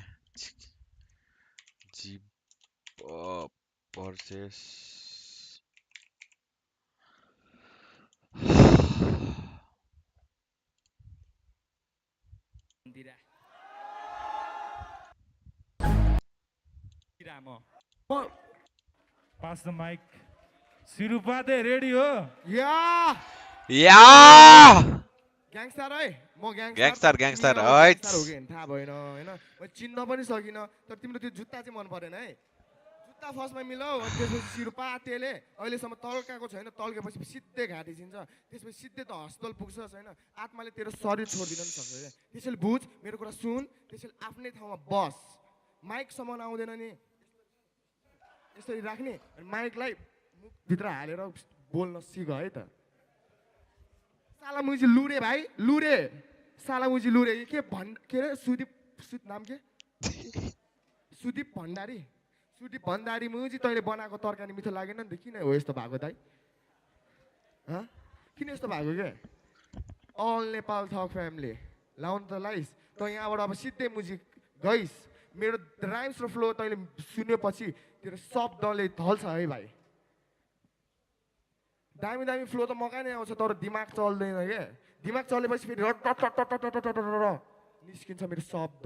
jeep purses Pass the mic. Sirupate ready ho? Yeah. Gangster है म ग्याङस्टर ग्याङस्टर राइट हो कि थाहा भएन हैन म चिन्न पनि सकिन तर तिम्रो त्यो जुत्ता चाहिँ मन परेन है जुत्ता फर्स्टमा मिलाऊ अनि त्यसपछि सिरुपातेले अहिलेसम्म तल्काको छैन तल्केपछि सिधै घाँटी छिन्छ त्यसपछि सिधै त हस्पिटल पुग्छस् हैन आत्माले तेरो शरीर छोडिदिन पनि सक्छ त्यसैले बुझ मेरो कुरा सुन त्यसैले आफ्नै ठाउँमा बस माइकसम्म आउँदैन नि यसरी राख्ने माइकलाई मुखभित्र हालेर बोल्न सिक है त साला मुजी लुरे भाइ लुरे साला मुजी लुरे के रे सुदीप नाम के सुदीप भण्डारी मुजी तैँले बनाएको तरकारी मिठो लागेन नि त किन हो यस्तो भएको दाइ किन यस्तो भएको के अल नेपाल थक फ्यामिली लाउन त लाइस त यहाँबाट अब सिधै मुजी गइस मेरो राइम्स र फ्लो तैँले सुनेपछि तेरो शब्दले ढल्छ है भाइ दामी दामी फ्लो त मकै नै आउँछ तर दिमाग चल्दैन के दिमाग चलेपछि फेरि निस्किन्छ मेरो शब्द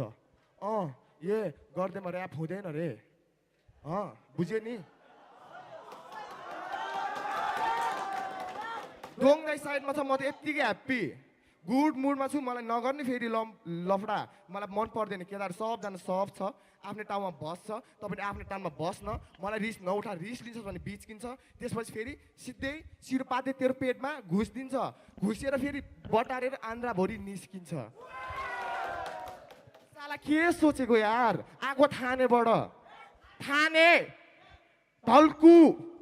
ए गर्दैमा ऱ्याप हुँदैन रे बुझ्यो नि दोङ्गाई साइडमा छ म त यत्तिकै ह्याप्पी गुड मुडमा छु मलाई नगर्ने फेरि लफडा मलाई मन पर्दैन केदार सबजना सब छ आफ्नै ठाउँमा बस्छ तपाईँले आफ्नै ठाउँमा बस्न मलाई रिस नउठा रिस लिन्छ भने बिचकिन्छ त्यसपछि फेरि सिधै सिरुपाते तेरो पेटमा घुस दिन्छ घुसेर फेरि बटारेर आन्द्राभरि निस्किन्छ साला के सोचेको यार आगो थानेबाट थाने ढल्कु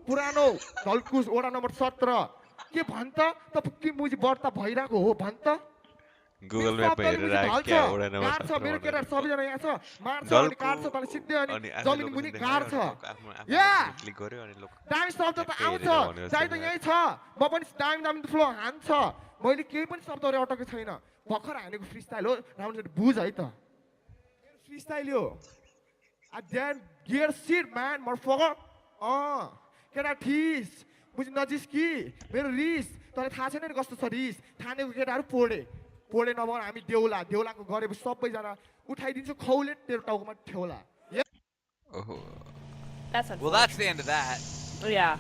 पुरानो ढल्कु वडा नम्बर 17 के भन्छ त के मुजी बढ्ता भइरहेको हो भन्छ गुगल म्याप हेरेर के वडा नम्बर 17 छ मेरो केटा सबैजना यहाँ छ मार्छ अनि काट्छ तले सिधै अनि जमिन मुनि गाड्छ या क्लिक गर्यो अनि लोक दामी शब्द त आउँछ जाइ त यही छ म पनि दामी फ्लो हान्छ मैले केही पनि शब्दहरु अटकेको छैन भर्खर हानेको फ्री स्टाइल हो राउन्ड सेट बुझ है त फ्री स्टाइल हो I then gear shit man motherfucker केटा ठिस बुझ नजिस्की मेरो रिस तँलाई थाहा छैन नि कस्तो छ रिस थानेको केटाहरू पोडे नभएर हामी देउलाको गरेपछि सबैजना उठाइदिन्छु खौले तेरो टाउकोमा ठेउला Well, that's the end of that. Yeah.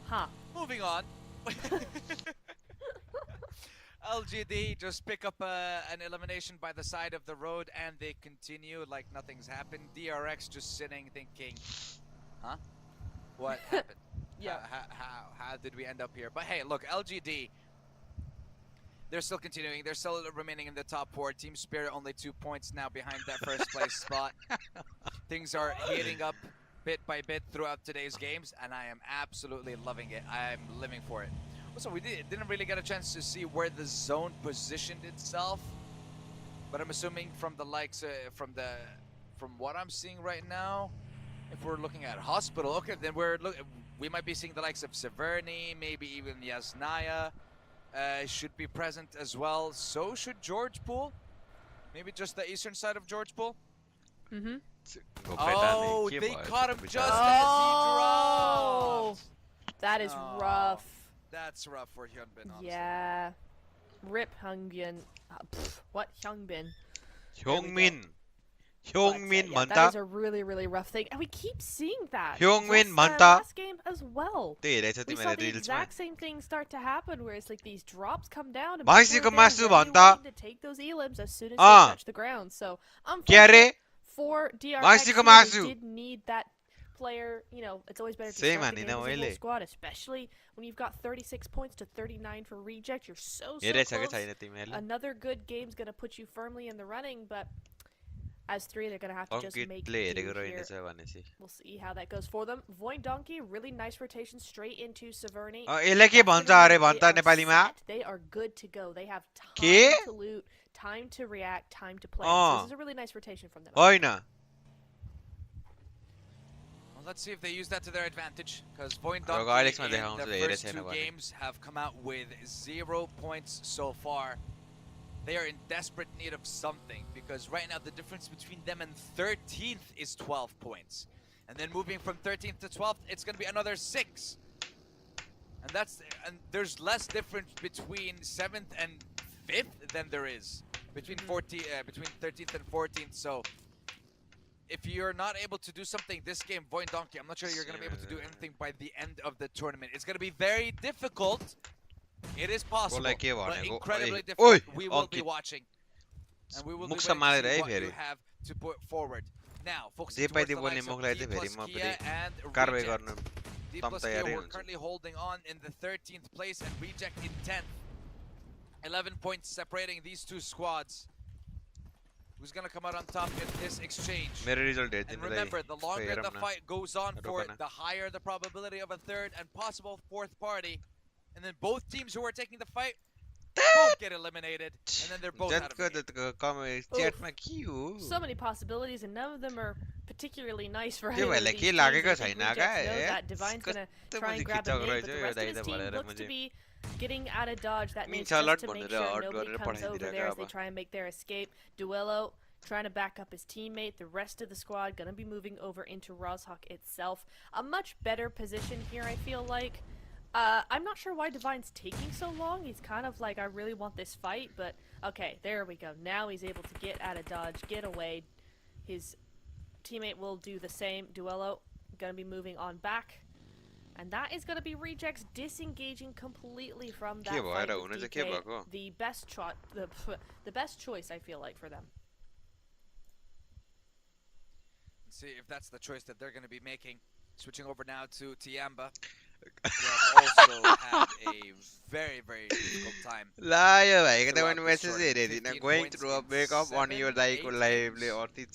Huh. Moving on. LGD just pick up an elimination by the side of the road and they continue like nothing's happened. DRX just sitting thinking, huh? What happened? Yeah. How did we end up here? But hey, look, LGD, they're still continuing. They're still remaining in the top 4. Team Spirit only 2 points now behind that first place spot. Things are heating up bit by bit throughout today's games, and I am absolutely loving it. I'm living for it. Also, we didn't really get a chance to see where the zone positioned itself, but I'm assuming from the likes from what I'm seeing right now, if we're looking at Hospital, okay, then we might be seeing the likes of Severny, maybe even Yasnaya should be present as well. So should George Pool, maybe just the eastern side of George Pool. Mm-hmm. Oh, they caught him just as he dropped. That is rough. That's rough for Hyunbin, honestly. Yeah. Rip Hyunbin. What? Hyunbin. Hyungmin. Hyungmin Manta. That is a really, really rough thing. And we keep seeing that. Hyungmin Manta. Last game as well. We saw the exact same thing start to happen where it's like these drops come down and people are waiting to take those elims as soon as they touch the ground. So, unfortunately, for DRX, they did need that player, you know, it's always better to start the game as a whole squad, especially when you've got 36 points to 39 for reject. You're so close. Another good game's going to put you firmly in the running, but as 3, they're going to have to just make do here. We'll see how that goes for them. Void Donkey, really nice rotation straight into Severny. They are good to go. They have time to loot, time to react, time to play. So this is a really nice rotation from them. Let's see if they use that to their advantage, because Void Donkey in the first 2 games have come out with 0 points so far. They are in desperate need of something, because right now the difference between them and 13th is 12 points. And then moving from 13th to 12th, it's going to be another 6. And there's less difference between 7th and 5th than there is between 13th and 14th. So if you're not able to do something this game, Void Donkey, I'm not sure you're going to be able to do anything by the end of the tournament. It's going to be very difficult. It is possible, but incredibly difficult. We will be watching. And we will be waiting to see what you have to put forward. Now, focusing towards the likes of D plus Kia and Reject. D plus Kia, we're currently holding on in the 13th place and Reject in 10th. 11 points separating these 2 squads. Who's gonna come out on top in this exchange? And remember, the longer the fight goes on for it, the higher the probability of a 3rd and possible 4th party. And then both teams who are taking the fight both get eliminated, and then they're both out of it. So many possibilities, and none of them are particularly nice for anyone of these teams. That Divine's gonna try and grab a nade, but the rest of his team looks to be getting out of dodge. That means just to make sure nobody comes over there as they try and make their escape. Duello trying to back up his teammate. The rest of the squad gonna be moving over into Rozhawk itself. A much better position here, I feel like. I'm not sure why Divine's taking so long. He's kind of like, I really want this fight, but okay, there we go. Now he's able to get out of dodge, get away. His teammate will do the same. Duello gonna be moving on back. And that is gonna be Rejects disengaging completely from that fight with DK. The best choice, I feel like, for them. Let's see if that's the choice that they're gonna be making. Switching over now to Tiamba. We have also had a very, very difficult time. Going through a breakup on your live or the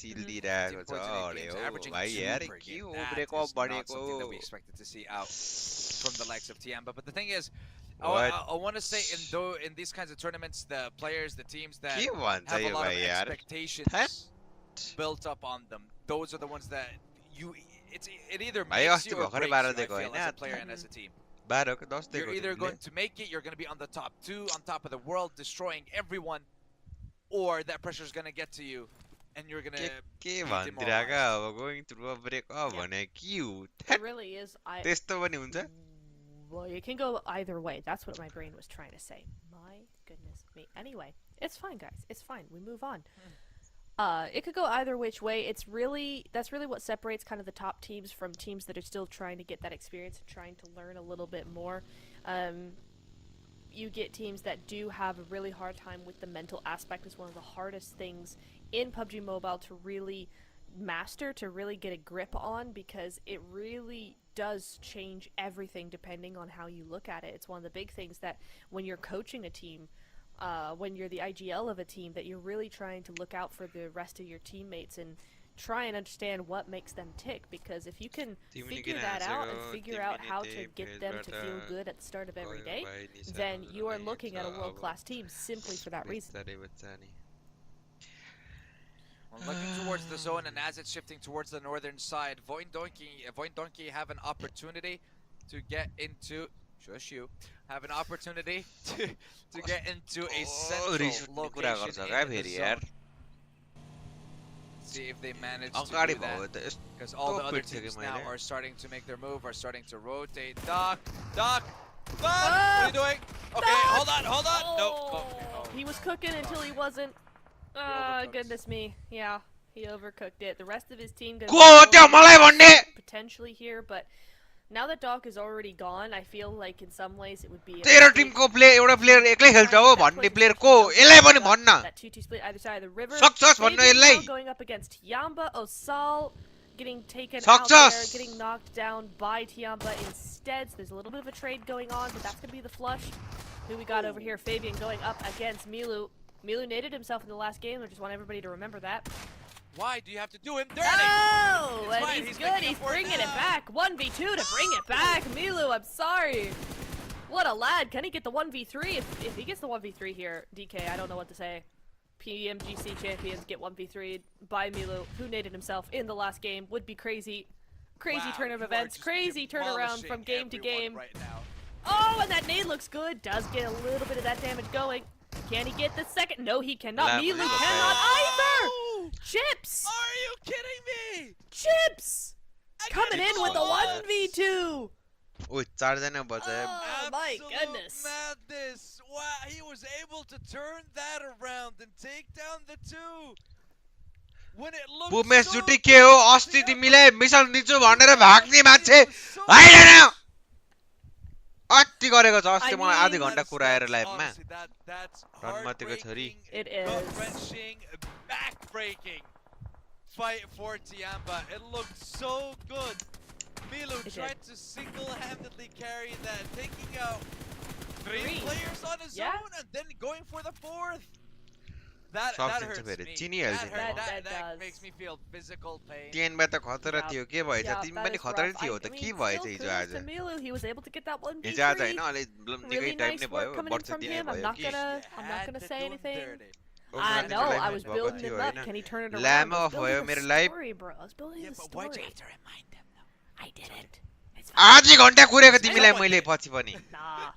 something that we expected to see out from the likes of Tiamba. But the thing is, I want to say in these kinds of tournaments, the players, the teams that have a lot of expectations built up on them, those are the ones that it either makes you or breaks you, I feel, as a player and as a team. You're either going to make it, you're going to be on the top 2, on top of the world, destroying everyone, or that pressure is going to get to you, and you're going to be demoralized. Going through a breakup on a queue. It really is. Well, you can go either way. That's what my brain was trying to say. My goodness me. Anyway, it's fine, guys. It's fine. We move on. It could go either which way. That's really what separates kind of the top teams from teams that are still trying to get that experience and trying to learn a little bit more. You get teams that do have a really hard time with the mental aspect. Is one of the hardest things in PUBG Mobile to really master, to really get a grip on, because it really does change everything depending on how you look at it. It's one of the big things that when you're coaching a team, when you're the IGL of a team, that you're really trying to look out for the rest of your teammates and try and understand what makes them tick, because if you can figure that out and figure out how to get them to feel good at the start of every day, then you are looking at a world-class team simply for that reason. Well, looking towards the zone, and as it's shifting towards the northern side, Voindonkey have an opportunity to get into have an opportunity to get into a central location in the zone. See if they manage to do that, because all the other teams now are starting to make their move, are starting to rotate. Doc, what are you doing? Okay, hold on. No. He was cooking until he wasn't. Goodness me. Yeah, he overcooked it. The rest of his team potentially here, but now that Doc is already gone, I feel like in some ways it would be that 2-2 split either side of the river. Now Going up against Tiamba, Osal getting taken out there, getting knocked down by Tiamba instead. So there's a little bit of a trade going on, but that's going to be the flush. Who we got over here? Fabian going up against Milu. Milu naded himself in the last game. I just want everybody to remember that. Why do you have to do him dirty? Oh, and he's good. He's bringing it back. 1v2 to bring it back. Milu, I'm sorry. What a lad. Can he get the 1v3? If he gets the 1v3 here, DK, I don't know what to say. PMGC champions get 1v3 by Milu, who naded himself in the last game. Would be crazy. Crazy turn of events. Crazy turnaround from game to game. Right now. Oh, and that nade looks good. Does get a little bit of that damage going. Can he get the second? No, he cannot. Milu cannot either. Chips! Are you kidding me? Chips! Coming in with a 1v2! Oh my goodness. Madness! Wow, he was able to turn that around and take down the two. When it looked so good, अस्ति तिमीले mission दिन्छु भनेर भाग्ने मान्छे हैन अति गरेको छ अस्ति मलाई आधी घण्टा कुराएर लाइभमा रनमतीको छोरी It is gut-wrenching, back-breaking fight for Tiamba. It looked so good. Milu tried to single-handedly carry that, taking out three players on his own and then going for the fourth. That hurts me. That makes me feel physical pain. 10 मा त खतरा थियो के भएछ तिमी पनि खतरा थियो त के भएछ हिजो आज He was able to get that 1v3. हिजो आज हैन अलि निकै टाइम नै भयो वर्ष from दिने him. भयो I'm not gonna say anything. I know, I was building him up. Can he turn it around? Lama भयो मेरो live I was building the story. Why'd you have to remind them though? I didn't. आधी घण्टा कुरेको तिमीलाई मैले पछि पनि Nah.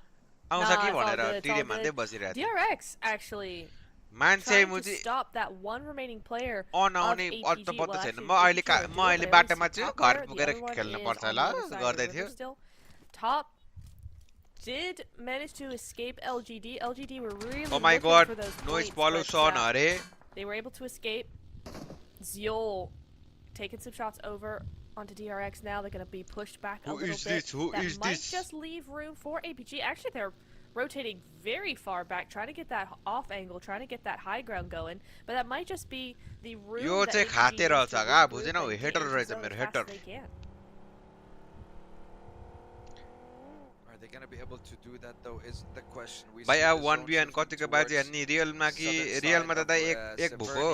आउँछ कि भनेर टिडी मान्दै बसिरहेको DRX actually मान्छे trying to मुजी stop that one remaining player अनाउने अत्त पत्तो छैन म अहिले बाटोमा छु घर पुगेर खेल्न पर्छ ल गर्दै थियो Top did manage to escape LGD. LGD were really Oh my looking god, for those noise points, pollution but, hare. They were able to escape. Ziol taking some shots over onto DRX now. They're going to be pushed back a little bit. That might just leave room for APG. Actually, they're rotating very far back, trying to get that off angle, trying to get that high ground going. But that might just be the room यो चाहिँ खाते रहेछ का बुझेनौ hater रहेछ मेरो hater Are they going to be able to do that though is the question. We भाइ अब 1v1 कतिको बाजी हान्ने रियलमा कि रियलमा त एक भुको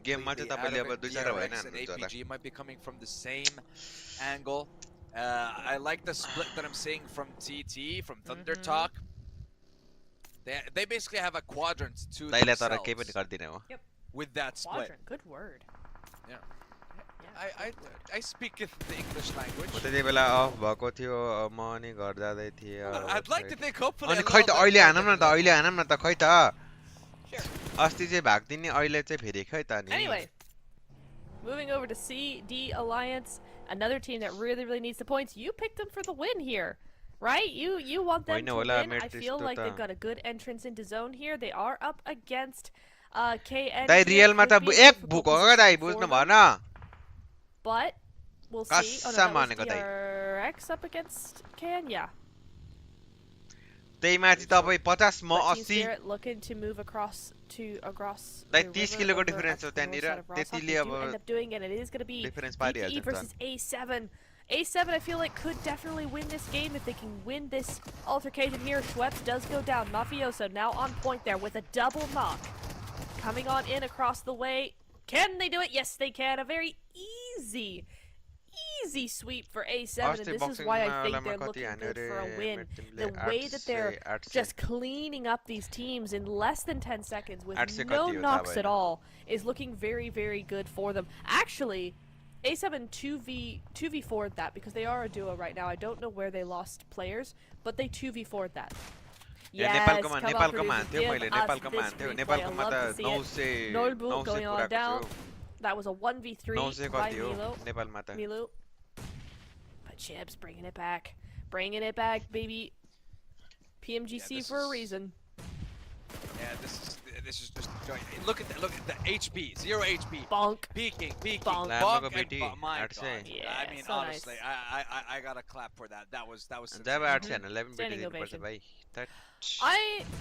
गेममा चाहिँ तपाईले अब दुई चार भएन APG might be coming from the same angle. I like the split that I'm seeing from TT, from Thunder Talk. They basically have a quadrant to themselves Yep. with that split. Quadrant, good word. Yeah. I speak the English language. त्यति बेला of भएको थियो म अनि घर जादै थिए I'd like to think hopefully अनि खै त अहिले हानम न त खै त अस्ति चाहिँ भाग्दिने अहिले चाहिँ फेरि खै त नि Anyway, moving over to CD Alliance, another team that really needs the points. You picked them for the win here, right? You want them to win. I feel like they've got a good entrance into zone here. They are up against KN Dai here रियलमा could त be a एक difficult भुक हो position Dai for बुझ्नु them, भएन But we'll see. Oh no, that कसम was भनेको दाइ DRX up against KN, yeah. त्यही माथि तपाईँ 50 म But Team 80 Spirit looking to move across Dai the 30 river किलोको over डिफरेन्स हो at the north त्यहाँनिर side of Rossock. त्यतिले They अब do end up doing it, and it is going to be difference DPE पारिहाल्छ versus A7. A7, I feel like, could definitely win this game if they can win this altercation here. Schweppes does go down. Mafioso now on point there with a double knock. Coming on in across the way. Can they do it? Yes, they can. A very easy sweep for A7, and this is why I think they're looking good for a win. The way that they're just cleaning up these teams in less than 10 seconds with no knocks at all is looking very, very good for them. Actually, A7 2v4'd that because they are a duo right now. I don't know where they lost players, but they 2v4'd that. Yes, नेपालको मान्थ्यो मैले नेपालको मान्थ्यो नेपालकोमा त 900 Norbu going on down. That was a 1v3 by Milu. But Chibs bringing it back. Bringing it back, baby. PMGC for a reason. Yeah, this is just look at the HP, 0 HP. Bonk. Peeking. Bonk. Bonk and my God. Yeah, I mean, so honestly, nice. I gotta clap for that. That was Standing ovation.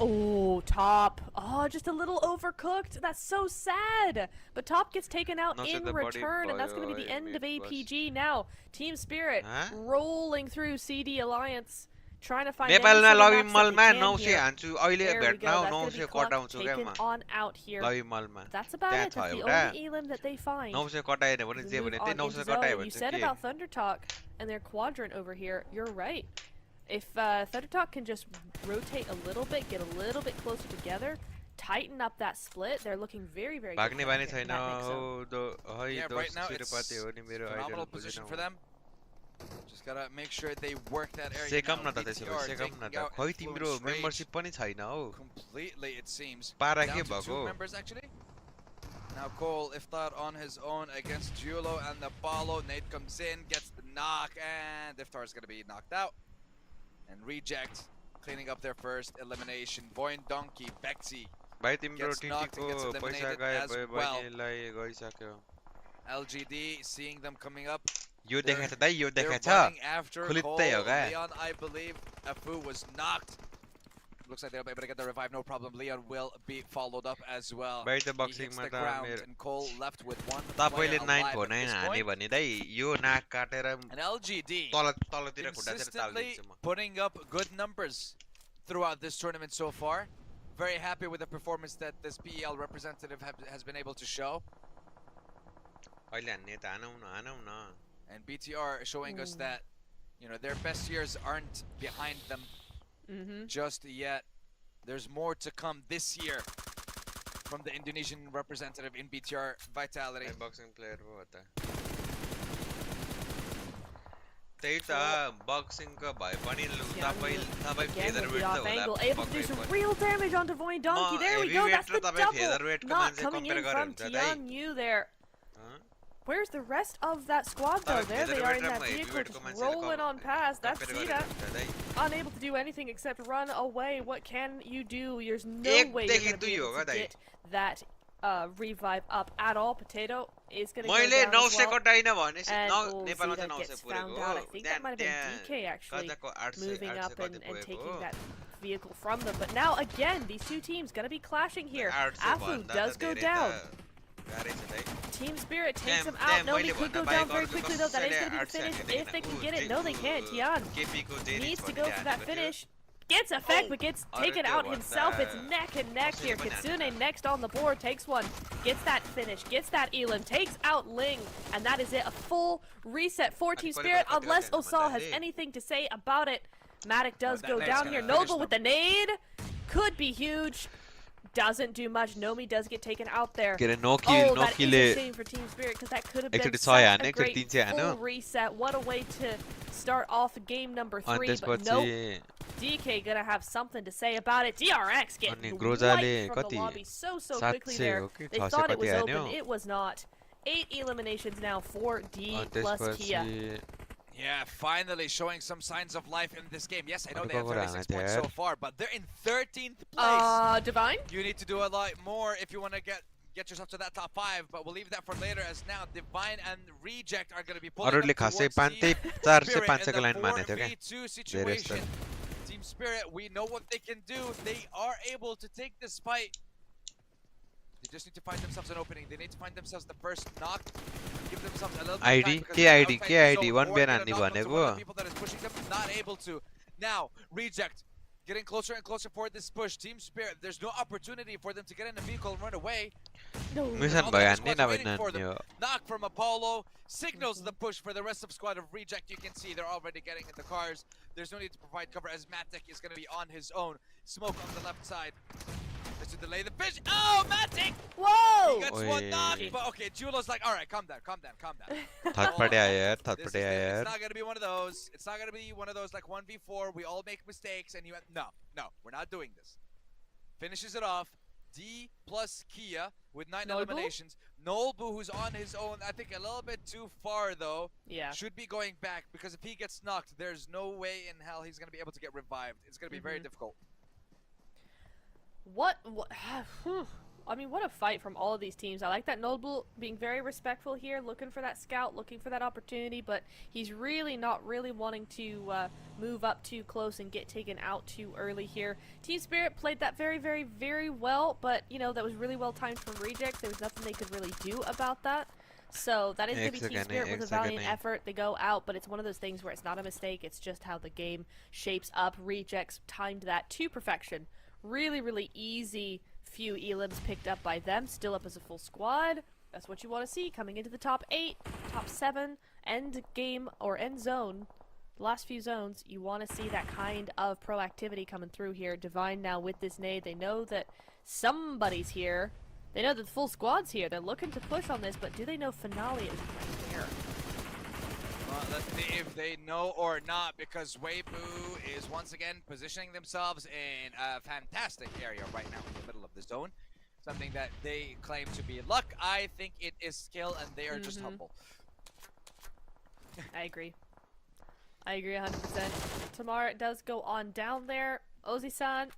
Oh, Top. Oh, just a little overcooked. That's so sad. But Top gets taken out in return, and that's going to be the end of APG now. Team Spirit rolling through CD Alliance, trying to find नेपालमा लबी any मलमा sort of 900 हान्छु अहिले भेट्न 900 कटाउँछु taken गेममा on out here. लबी मलमा That's about it. That's the only elim that they find. 900 कटाएन भने जे भने त्यही 900 कटाए भने You said about Thunder Talk and their quadrant over here. You're right. If Thunder Talk can just rotate a little bit, get a little bit closer together, tighten up that split, they're looking very, very good. भाग्ने बानी छैन right now it's phenomenal position for them. Just gotta make sure they work that area. Caecum न त त्यसो भए caecum न त खै तिम्रो मेम्बरशिप पनि छैन हौ Completely, it seems. पारा Down के to भएको 2 members actually. Now Cole, if not on his own against Julo and the Apollo, Nate comes in, gets the knock, and Iftar is gonna be knocked out. And Reject cleaning up their first elimination. Boyne Donkey, Bexy भाइ तिम्रो gets knocked and gets टिटीको पैसा eliminated गए as भयो well. बहिनीलाई गइसक्यो LGD seeing them coming up. यो देखाछ दाइ यो They're देखाछ running after Cole. खुलित्तै हो क्या Leon, I believe, Afu was knocked. Looks like they'll be able to get the revive, no problem. Leon will be followed up as well. भाइ त He बक्सिङमा hits the त ground मेरो and Cole left with one तपाईले player 9 alive phone at this हाने point. भने दाइ यो नाक काटेर And LGD तलतिर खुट्टा चाहिँ consistently तालिदिन्छु म putting up good numbers throughout this tournament so far. Very happy with the performance that this PEL representative has been able to show. अहिले हान्ने त हानौ न And BTR showing us that, you know, their best years aren't behind them just yet. There's more to come this year from the Indonesian representative in BTR Vitality. Boxing player हो त त्यही त बक्सिङको भए पनि तपाईं फेदरवेट त होला able to do some real damage onto Void Donkey. There we go. That's the double not coming in from Tian Yu there. Where's the rest of that squad though? There they are in that vehicle just rolling on past. That's Sita. Unable to do anything except run away. What can you do? There's no way you're going to be able to get that revive up at all. Potato is going to go down as well. And Sita gets found out. I think that might have been DK actually moving up and taking that vehicle from them. But now again, these two teams going to be clashing here. Afu does go down. Team Spirit takes him out. Nomi could go down very quickly though. That is going to be the finish if they can get it. No, they can't. Tian needs to go for that finish. Gets effect, but gets taken out himself. It's neck and neck here. Kitsune next on the board, takes one. Gets that finish, gets that Elim, takes out Ling. And that is it. A full reset for Team Spirit, unless Osal has anything to say about it. Matic does go down here. Noble with the nade. Could be huge. Doesn't do much. Nomi does get taken out there. That is a shame for Team Spirit because that could have been such a great full reset. What a way to start off game number 3. But nope. DK gonna have something to say about it. DRX getting wiped from the lobby so quickly there. They thought it was open. It was not. 8 eliminations now for D plus Kia. Yeah, finally showing some signs of life in this game. Yes, I know they have 36 points so far, but they're in 13th place. Divine? You need to do a lot more if you want to get yourself to that top 5, but we'll leave that for later, as now Divine and Reject are going to be pulling up towards Team Spirit in the 4v2 situation. Team Spirit, we know what they can do. They are able to take this fight. They just need to find themselves an opening. They need to find themselves the first knock. Give themselves a little bit of time, KID, one bear and people that is pushing them, not able to. Now, Reject getting closer and closer for this push. Team Spirit, there's no opportunity for them to get in a vehicle and run away. Knock from Apollo signals the push for the rest of squad of Reject. You can see they're already getting in the cars. There's no need to provide cover as Matic is going to be on his own. Smoke on the left side. Just to delay the fish. Oh, Matic! Whoa! He gets one knock, but okay, Julo's like, alright, calm down. Third party It's not gonna be one of those. It's not gonna be one of those like 1v4. We all make mistakes, and no, we're not doing this. Finishes it off. D plus Kia with 9 eliminations. Nolbu, who's on his own, I think a little bit too far though. Yeah. Should be going back, because if he gets knocked, there's no way in hell he's gonna be able to get revived. It's gonna be very difficult. What I mean, what a fight from all of these teams. I like that Nolbu being very respectful here, looking for that scout, looking for that opportunity, but he's really not wanting to move up too close and get taken out too early here. Team Spirit played that very well, but, you know, that was really well timed from Reject. There was nothing they could really do about that. So that is going to be Team Spirit with a valiant effort. They go out, but it's one of those things where it's not a mistake. It's just how the game shapes up. Rejects timed that to perfection. Really easy few elims picked up by them, still up as a full squad. That's what you want to see coming into the top 8, top 7, end game or end zone. The last few zones, you want to see that kind of proactivity coming through here. Divine now with this nade, they know that somebody's here. They know that the full squad's here. They're looking to push on this, but do they know Finale is right there? Well, let's see if they know or not, because Weibo is once again positioning themselves in a fantastic area right now in the middle of the zone. Something that they claim to be luck. I think it is skill, and they are just humble. I agree 100%. Tamara does go on down there. Ozzy-san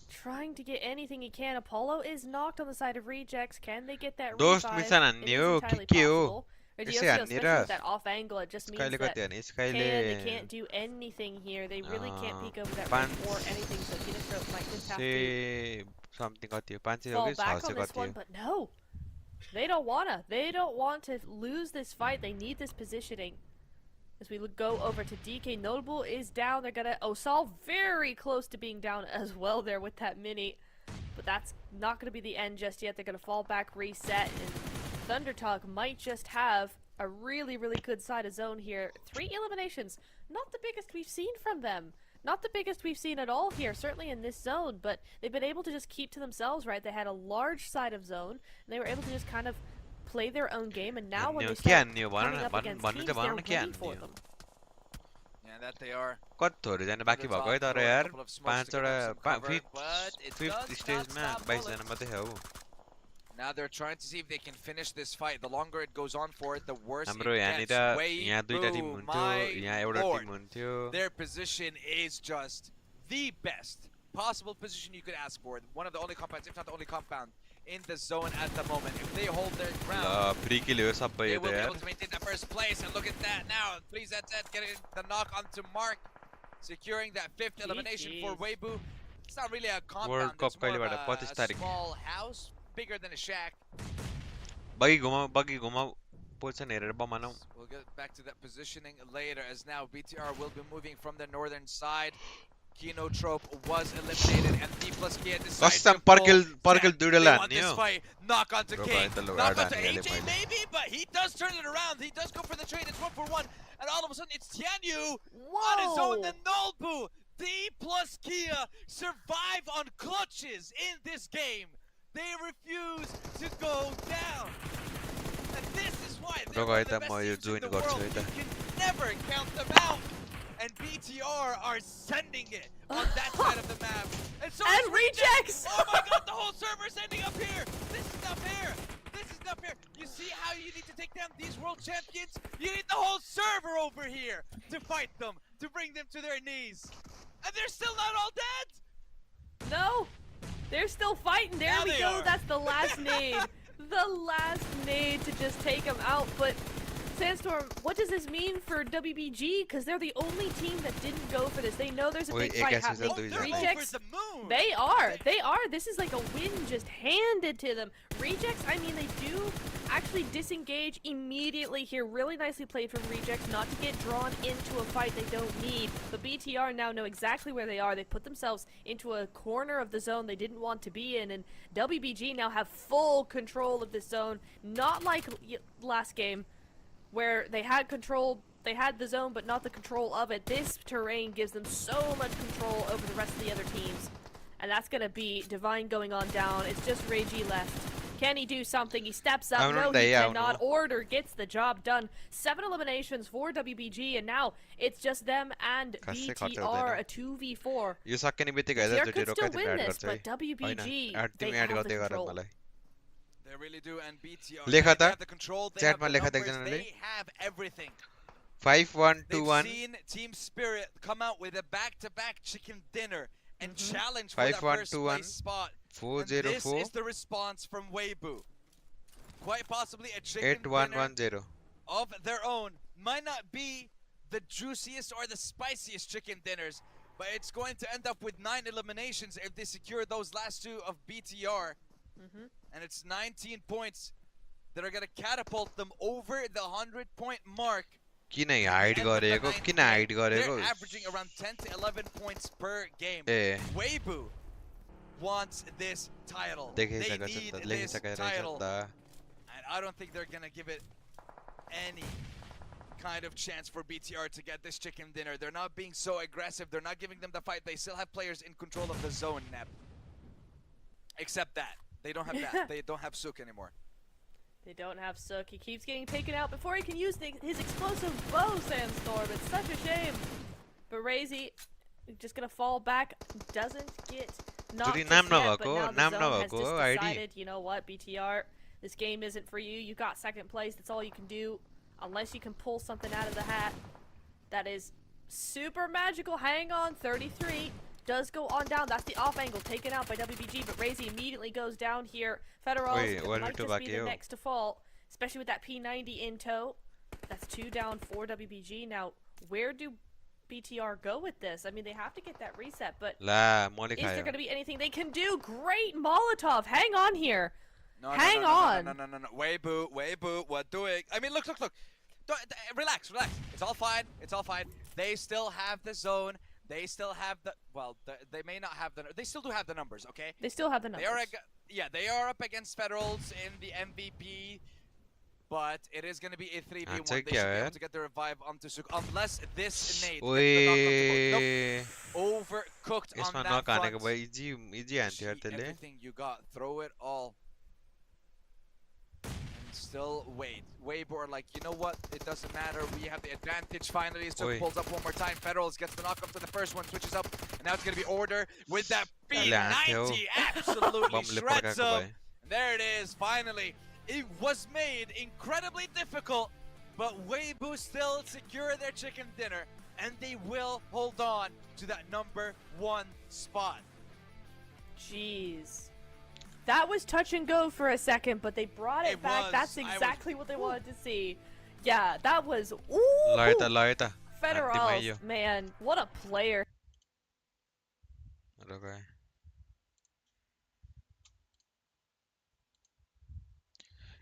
trying to get anything he can. Apollo is knocked on the side of Rejects. Can they get that revive? It is entirely possible. Especially with that off angle, it just means that they can't do anything here. They really can't peek over that rim or anything, so Kinestro might just have to fall back on this one, but no! They don't wanna. They don't want to lose this fight. They need this positioning. As we go over to DK, Notable is down. They're gonna... Osal very close to being down as well there with that mini. But that's not gonna be the end just yet. They're gonna fall back, reset, and Thundertalk might just have a really good side of zone here. 3 eliminations. Not the biggest we've seen from them. Not the biggest we've seen at all here, certainly in this zone, but they've been able to just keep to themselves, right? They had a large side of zone, and they were able to just kind of play their own game, and now when they start coming up against teams, they're ready for them. Yeah, that they are. कत्तोहरु जाने बाँकी भएको है तर यार 5th स्टेजमा 22 जना मात्रै छ हौ. Now they're trying to see if they can finish this fight. The longer it goes on for it, the worse it हाम्रो gets. यहाँ दुईटा टिम हुन्थ्यो, यहाँ एउटा टिम हुन्थ्यो. Their position is just the best possible position you could ask for. One of the only compounds, if not the only compound, in the zone at the moment. If they hold their ground, they will be able to maintain that first place. And look at that now. Please, that's it. Getting the knock onto Mark, securing that 5th elimination for Weibo. It's not really a compound. It's more of a small house, bigger than a shack. Buggy Guma puts an error bomb. We'll get back to that positioning later, as now BTR will be moving from the northern side. Kino Trope was eliminated, and D plus Kia decides to pull this fight. Knock onto King, knock onto AJ maybe, but he does turn it around. He does go for the trade. It's 1-for-1, and all of a sudden it's Tianyu on his own. Then Nolbu, D plus Kia survive on clutches in this game. They refuse to go down, and this is why they're one of the best teams in the world. You can never count them out. And BTR are sending it on that side of the map. And so Rejects! Oh my god, the whole server's ending up here! This is not fair! This is not fair! You see how you need to take down these world champions, you need the whole server over here to fight them, to bring them to their knees. And they're still not all dead? No! They're still fighting. There Now we they go. are. That's the last nade. The last nade to just take them out. But Sandstorm, what does this mean for WBG? Because they're the only team that didn't go for this. They know there's a big fight happening. Rejects, the moon. they are. This is like a win just handed to them. Rejects, I mean, they do actually disengage immediately here. Really nicely played from Rejects not to get drawn into a fight they don't need. But BTR now know exactly where they are. They put themselves into a corner of the zone they didn't want to be in. And WBG now have full control of this zone. Not like last game, where they had control, they had the zone, but not the control of it. This terrain gives them so much control over the rest of the other teams. And that's going to be Divine going on down. It's just Reiji left. Can he do something? He steps up. No, he cannot. Order gets the job done. 7 eliminations for WBG, and now it's just them and BTR, a 2v4. You suck any bit BTR could still win this, but WBG, they have the control. They really do, and BTR, they have the control, they have the numbers, they have everything. 5-1-2-1. They've seen Team Spirit come out with a back-to-back chicken dinner and challenge for that first place spot. 4-0-4. This is the response from Weibo. Quite possibly a chicken 8-1-1-0 of their own. Might not be the juiciest or the spiciest chicken dinners, but it's going to end up with 9 eliminations if they secure those last 2 of BTR. And it's 19 points that are going to catapult them over the 100-point mark. They're averaging around 10 to 11 points per game. Weibo wants this title. They need this title. And I don't think they're going to give it any kind of chance for BTR to get this chicken dinner. They're not being so aggressive. They're not giving them the fight. They still have players in control of the zone, Nep. Except that. They don't have that. They don't have Sook anymore. They don't have Sook. He keeps getting taken out before he can use his explosive bow, Sandstorm. It's such a shame. But Razy just gonna fall back. Doesn't get knocked yet, but now the zone has just decided, you know what, BTR, this game isn't for you. You got second place. That's all you can do. Unless you can pull something out of the hat that is super magical. Hang on, 33. Does go on down. That's the off angle taken out by WBG, but Razy immediately goes down here. Federals might just be the next to fall, especially with that P90 in tow. That's 2 down for WBG. Now, where do BTR go with this? I mean, they have to get that reset, but is there going to be anything they can do? Great Molotov. Hang on here. Hang on. No. Weibo, what doing? I mean, look. Relax. It's all fine. They still have the zone. They still have the, well, they may not have the, they still do have the numbers, okay? They still have the numbers. They are up against Federals in the MVP, but it is going to be a 3v1. They should be able to get the revive onto Sook, unless this nade overcooked on that front. Everything you got, throw it all. Still Weibo are like, you know what, it doesn't matter, we have the advantage finally. Sook pulls up one more time, Federals gets the knock up to the first one, switches up, and now it's going to be Order with that P90, absolutely shreds him. There it is, finally. It was made incredibly difficult, but Weibo still secure their chicken dinner, and they will hold on to that #1 spot. Jeez. That was touch and go for a second, but they brought it back. That's exactly what they wanted to see. Yeah, that was Federals, man, what a player.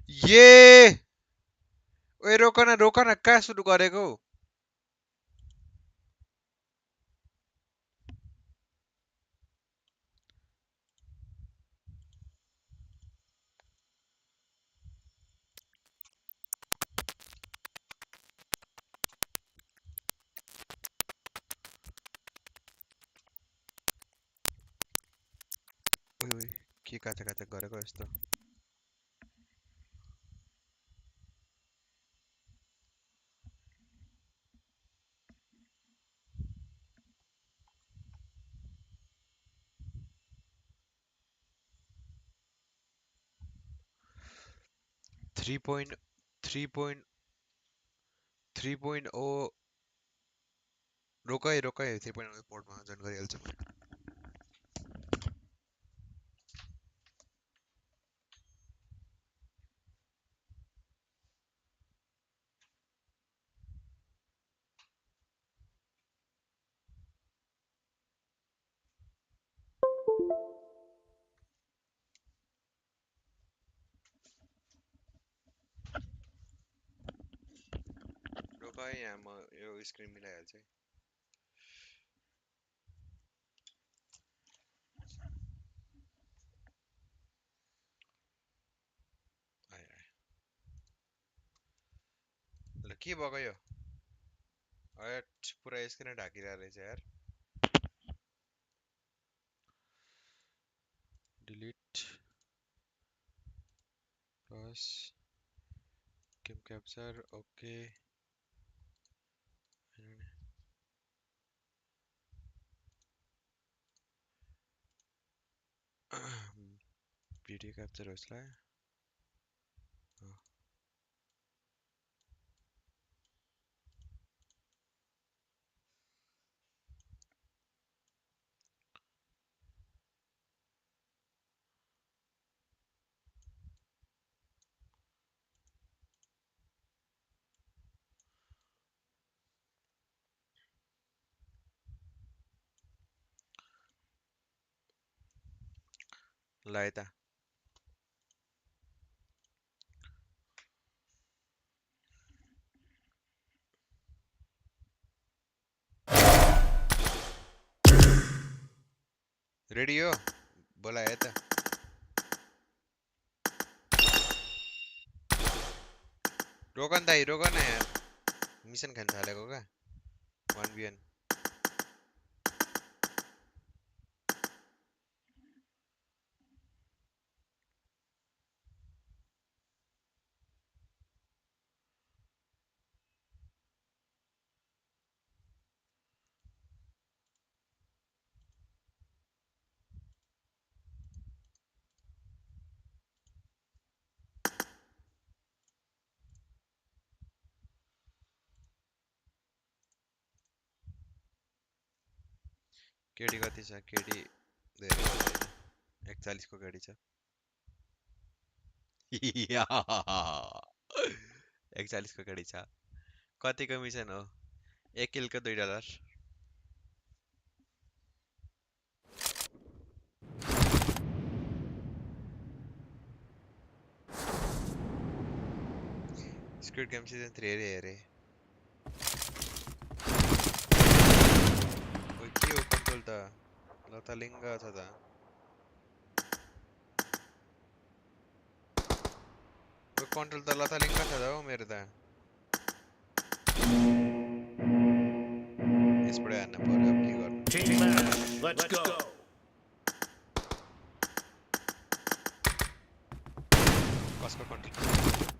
Yeah! Wait, रोका ना कहाँ सुरु गरेको? के काचा गरेको यस्तो 3.3 3.0 रोकै 3.0 पोर्टमा जोइन गरिहाल्छु म रोकै यहाँ म यो स्क्रिन मिलाइहाल्छु है ल के भएको यो हट पुरा स्क्रिन ढाकिरहेको रहेछ यार delete plus game capture okay video capture होस् ल ल यता रेडी हो बोला यता रोक न दाइ रोक न यार मिसन खान थालेको का 1v1 केडी कति छ केडी धेरै 41 को केडी छ 41 को केडी छ कतिको मिसन हो 1 किल को $2 स्क्विड गेम सीजन 3 हेरे ओइ के हो कन्ट्रोल त लतालिङ्ग छ त ओ कन्ट्रोल त लतालिङ्ग छ त हो मेरो त यसबाट हान्न पर्यो अब के गर्नु Let's go. कसको कन्ट्रोल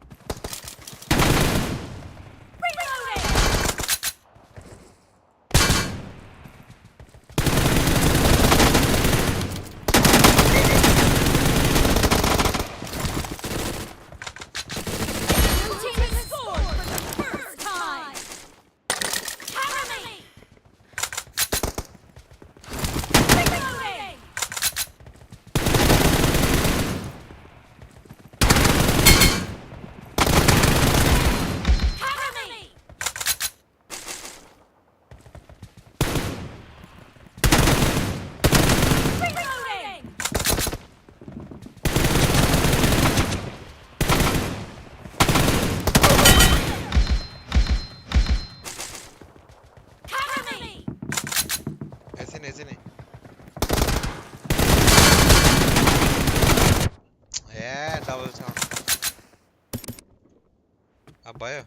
ऐसे नहीं डबल साउन्ड अब भयो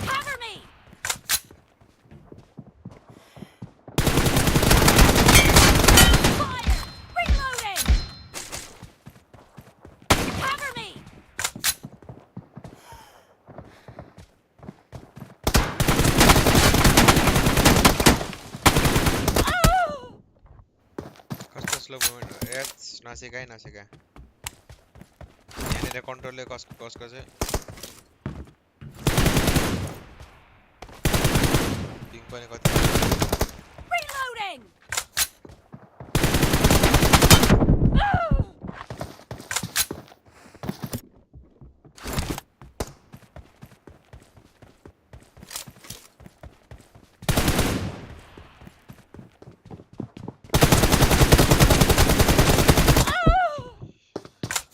Cover me! स्लो मुभमेन्ट नसेका यहाँनिर कन्ट्रोलले कसको चाहिँ पिङ पनि कति Reloading!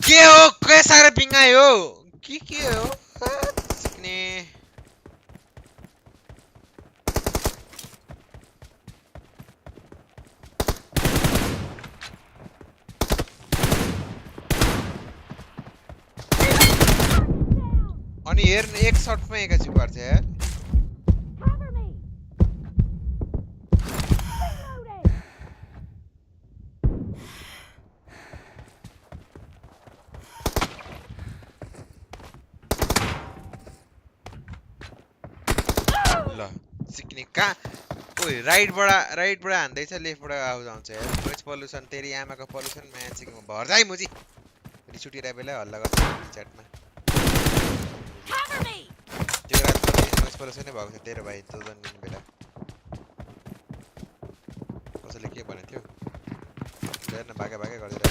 के हो के साह्रो पिङ आयो के हो सिक्ने अनि हेर्न एक शटमा एकैछिन पर्छ यार Cover me! Reloading! ल सिक्ने कहाँ ओइ राइटबाट हान्दैछ लेफ्टबाट आउँछ आउँछ यार नोइज पोल्युसन तेरी आमाको पोल्युसन म्यान सिक्नु भर जाइ मुजी रिस उठिरहेको बेला हल्ला गर्छ च्याटमा Cover me! त्यो रात नोइज पोल्युसनै भएको थियो तेरो भाइ तँ जन्मिने बेला कसैले के भनेको थियो हेर्न भागे गर्दै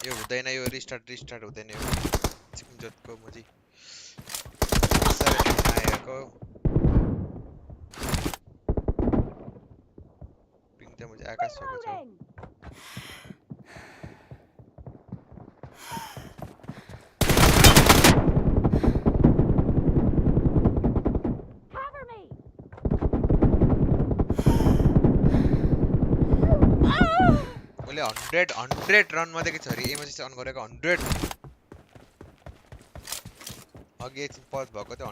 यो हुँदैन यो रिस्टार्ट हुँदैन यो सिक्किम जोतको मुजी आएको पिङ त मुझे आकाश भएको छ Reloading! Cover me! मैले 100 रन मात्रै छ अरे इमर्जेन्सी अन गरेको 100 अघि एकछिन पज भएको थियो 100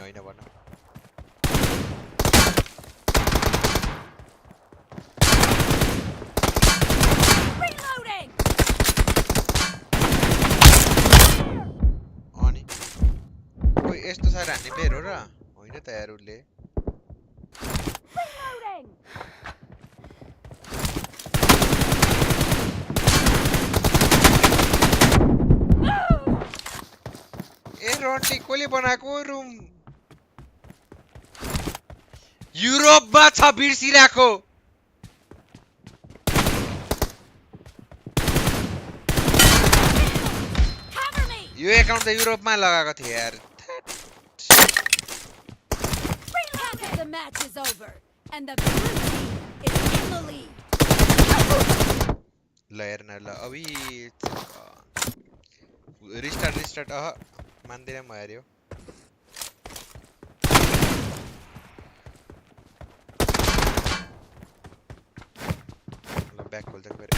होइन भन Reloading! अनि ओइ यस्तो साह्रो हान्ने प्लेयर हो र होइन त यार उसले Reloading! ए रन्टी कसले बनाएको रुम युरोपमा छ बिर्सिरहेको Cover me! यो एकाउन्ट त युरोपमा लगाएको थियो यार Half of the match is over, and the blue team is in the lead. ल हेर्न ल अबि रिस्टार्ट मान्दैन म हेर्यो ल ब्याक खोल्छ फेरि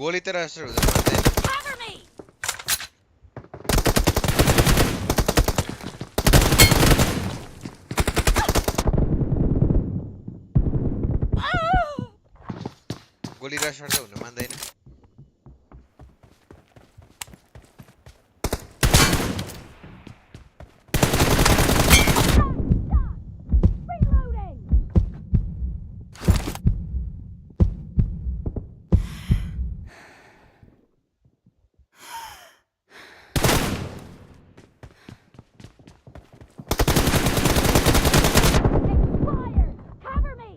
गोली त रजिस्टर हुँदैन मान्दैन Cover me! गोली रजिस्टर त हुनु मान्दैन Reloading! Expired! Cover me!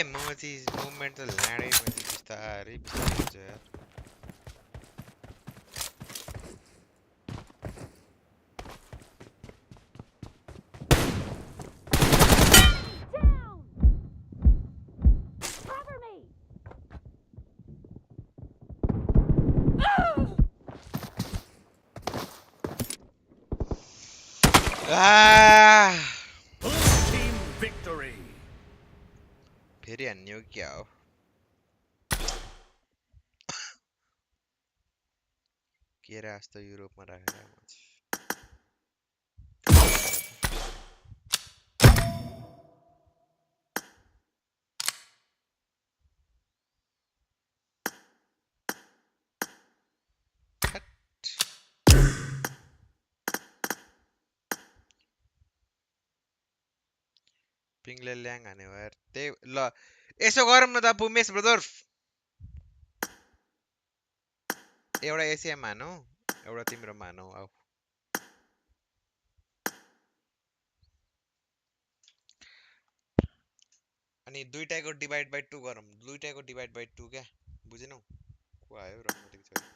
म चाहिँ मुभमेन्ट त ल्याडै म चाहिँ बिस्तारै बिस्तारै हुन्छ यार Team victory. फेरि हान्ने हो क्या हो केरा जस्तो युरोपमा राखेर म चाहिँ पिङले ल्याङ हाने हो यार त्यही ल यसो गरौँ न त पुमेश ब्रदर एउटा एसिएम हानौ एउटा तिम्रो मानौ आऊ अनि दुईटाको डिभाइड बाइ 2 गरौँ दुईटाको डिभाइड बाइ 2 क्या बुझेनौ को आयो रन्नदेखि छोरी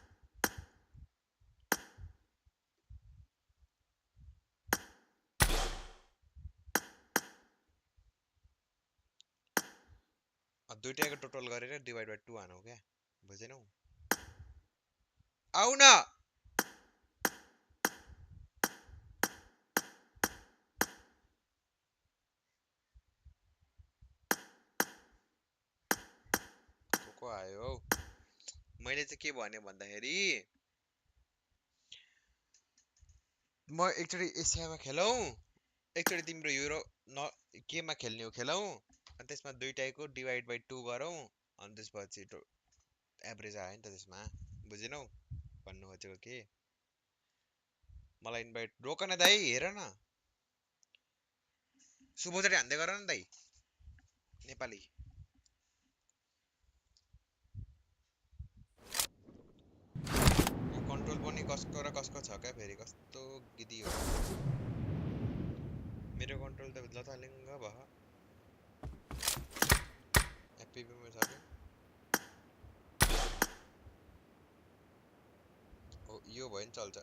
दुईटाको टोटल गरेर डिभाइड बाइ 2 हानौ क्या बुझेनौ आउ न को आयो हौ मैले चाहिँ के भने भन्दाखेरि म एकचोटी एसियामा खेलौ एकचोटी तिम्रो युरो न केमा खेल्ने हो खेलौ अनि त्यसमा दुईटाको डिभाइड बाइ 2 गरौ अनि त्यसपछि एभरेज आयो नि त त्यसमा बुझेनौ भन्नु खोजेको के मलाई इन्भाइट रोक न दाइ हेर न सुबोधले हान्दै गर न दाइ नेपाली कन्ट्रोल पनि कसको र कसको छ क्या फेरि कस्तो गिदी हो मेरो कन्ट्रोल त लथालिङ्ग भयो एफपीपीमा छ के हो यो भयो नि चल्छ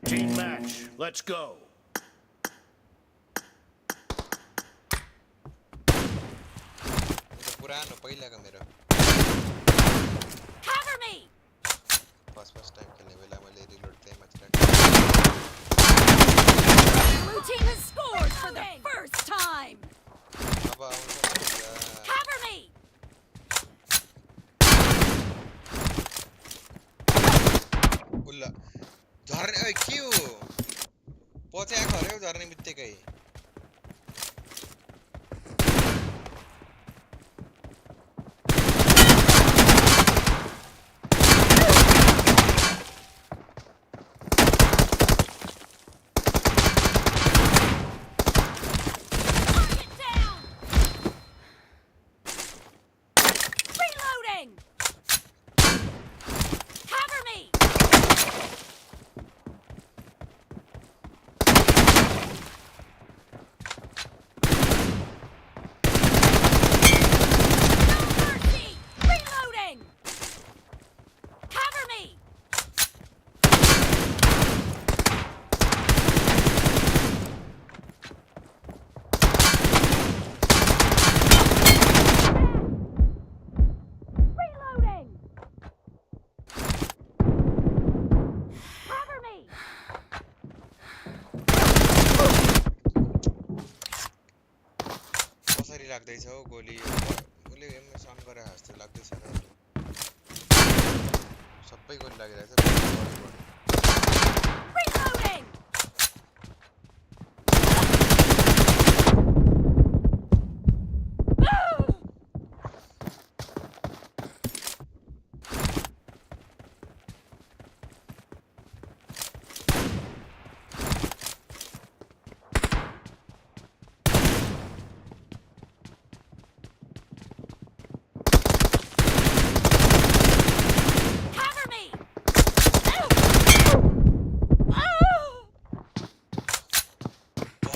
Team match. Let's go. पुरानो पहिलाको मेरो Cover me. फर्स्ट टाइम खेल्ने बेला मैले रिलोड त्यही माथि Blue team has scored for the first time. अब आउँछ Cover me. उल्ला झर्ने ओइ के हो पछि आएको अरे झर्ने बित्तिकै लाग्दैछ हौ गोली गोली एमएस अन गरे जस्तो लाग्दैछ र सबै गोली लागिरहेछ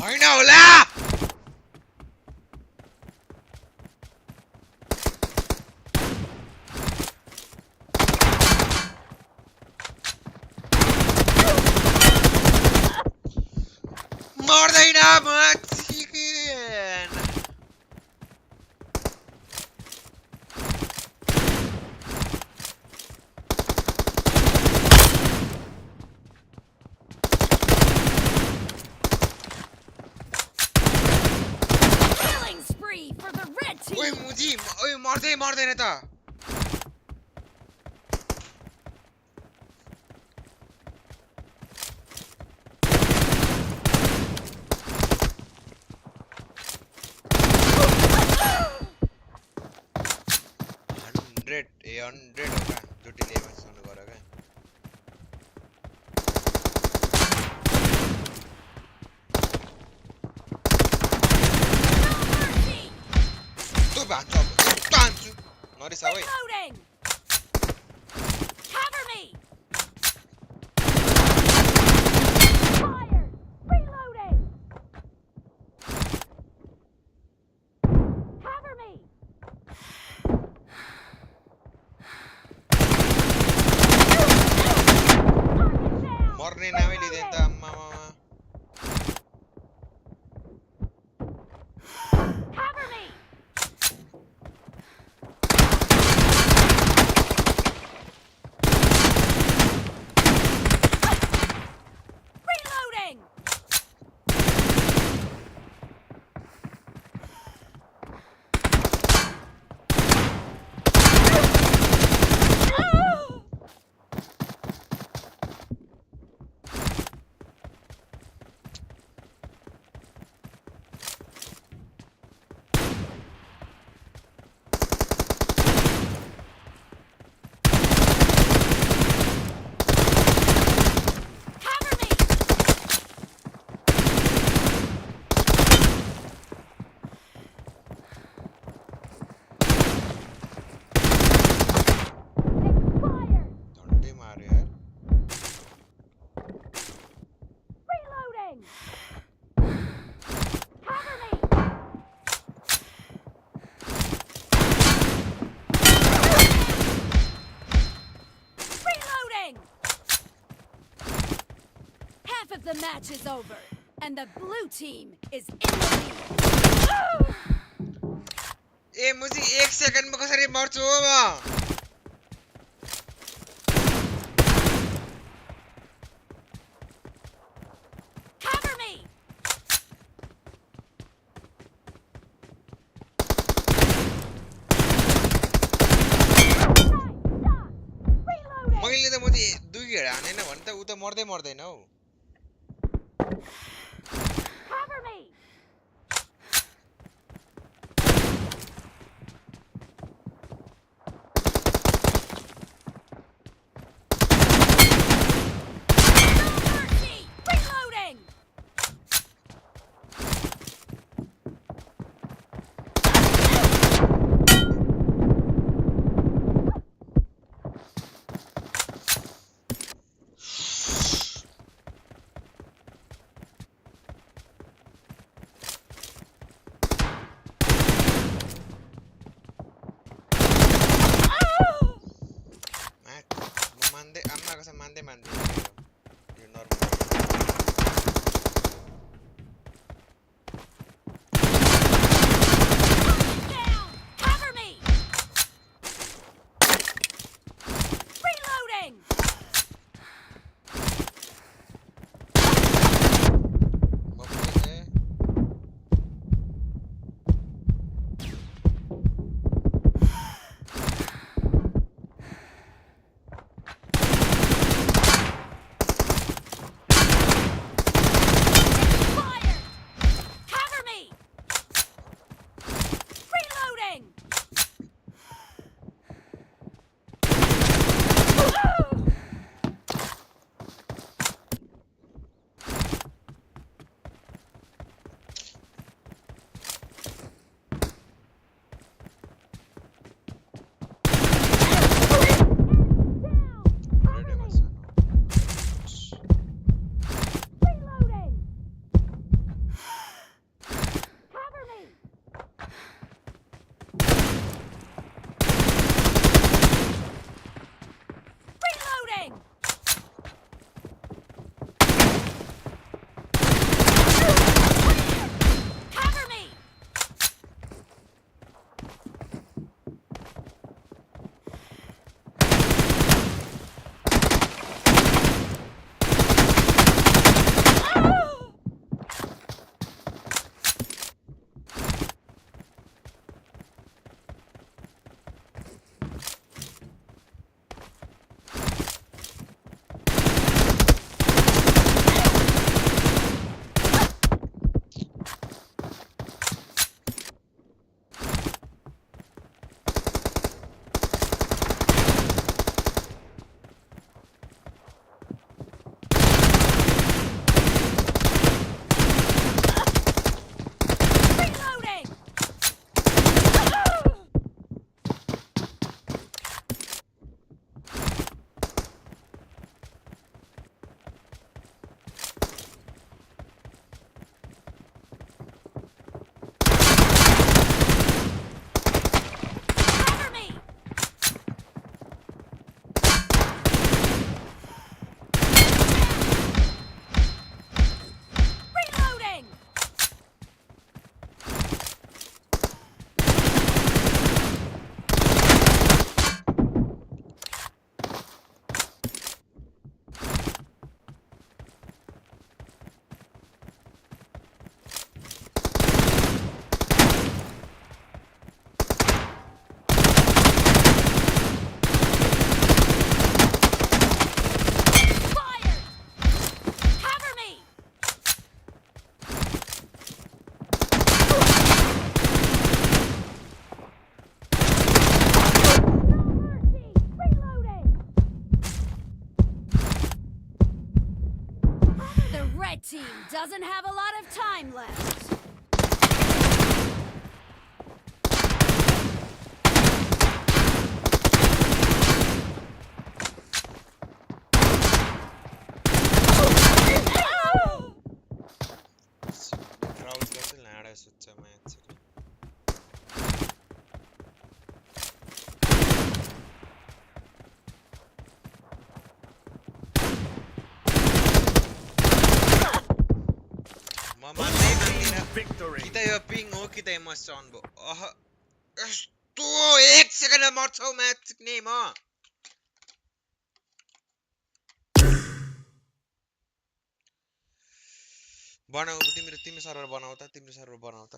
होइन होला मर्दैन म chicken Killing spree for the red team. ओइ मुजी ओइ मर्दैन त ए 100 होगा जो डिले सुन्नु गरे के तू भान्छु नरिसा ओइ Reloading. Cover me. Fire. Reloading. Cover me. मर्ने नामै लिँदैन त अम्मा मामा Cover me. Reloading. Cover me. Expired. झन्डै मार्यो यार Reloading. Cover me. Reloading. Half of the match is over, and the blue team is in the lead. ए मुजी 1 सेकेन्डमा कसरी मर्छु हो म Cover me. Reloading. मैले त मुजी 2 घेरा हानेन भने त उ त मर्दैन हौ Cover me. Mercy. Reloading. Red team doesn't have a lot of time left. Crowds गर्छ लाडा सुत्छ म्याच Victory. कि त यो पिङ हो कि त मस्ट अन भो अह यस्तो 1 सेकेन्डमा मर्छौ म्याच सिक्ने म बनाऊ तिम्रो सर्भर बनाऊ त तिम्रो सर्भर बनाऊ त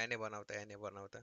एने बनाऊ त एने बनाऊ त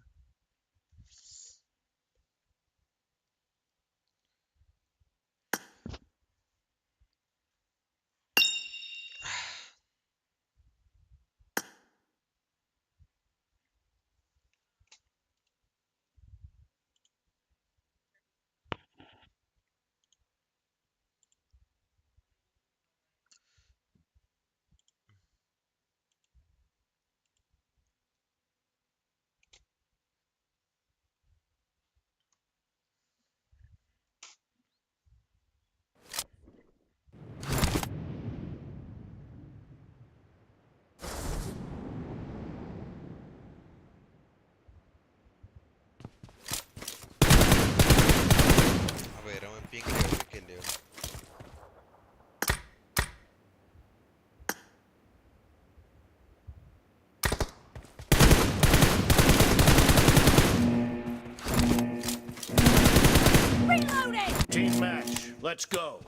Team match. Let's go.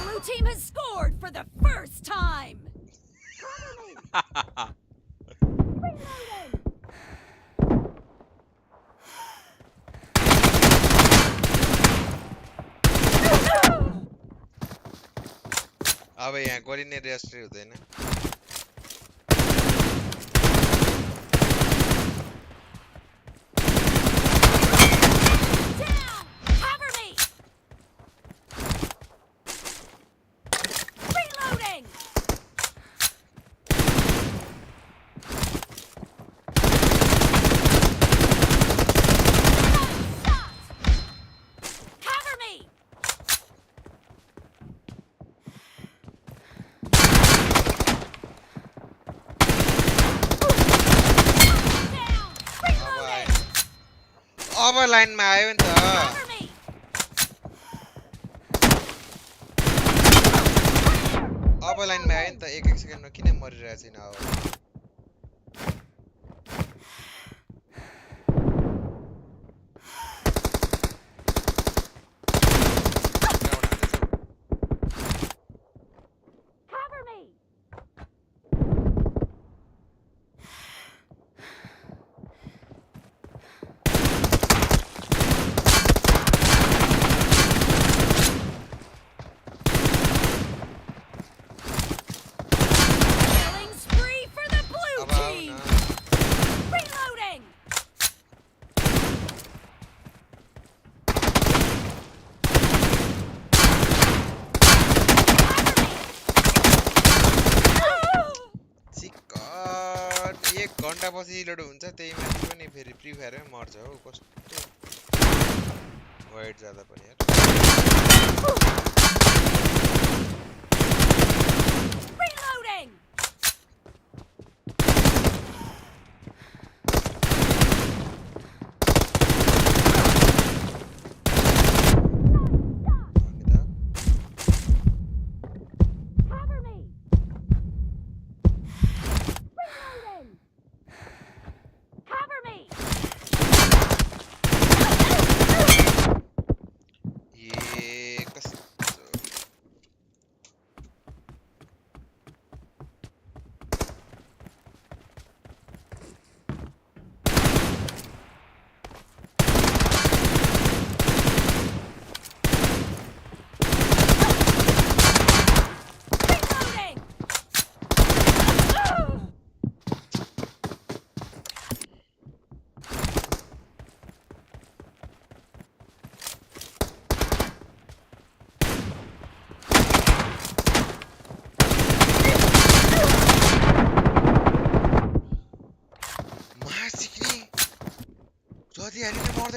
Blue team has scored for the first time. अब यहाँ गरिने रेस्ट्री हुँदैन अब लाइनमा आयो नि त अब लाइनमा आयो नि त 1 सेकेन्डमा किन मरिरहेछ नि अब पछि रिलोड हुन्छ त्यही माथि पनि फेरि फ्री फायरमै मर्छ हो कस्तो वाइड ज्यादा पनि यार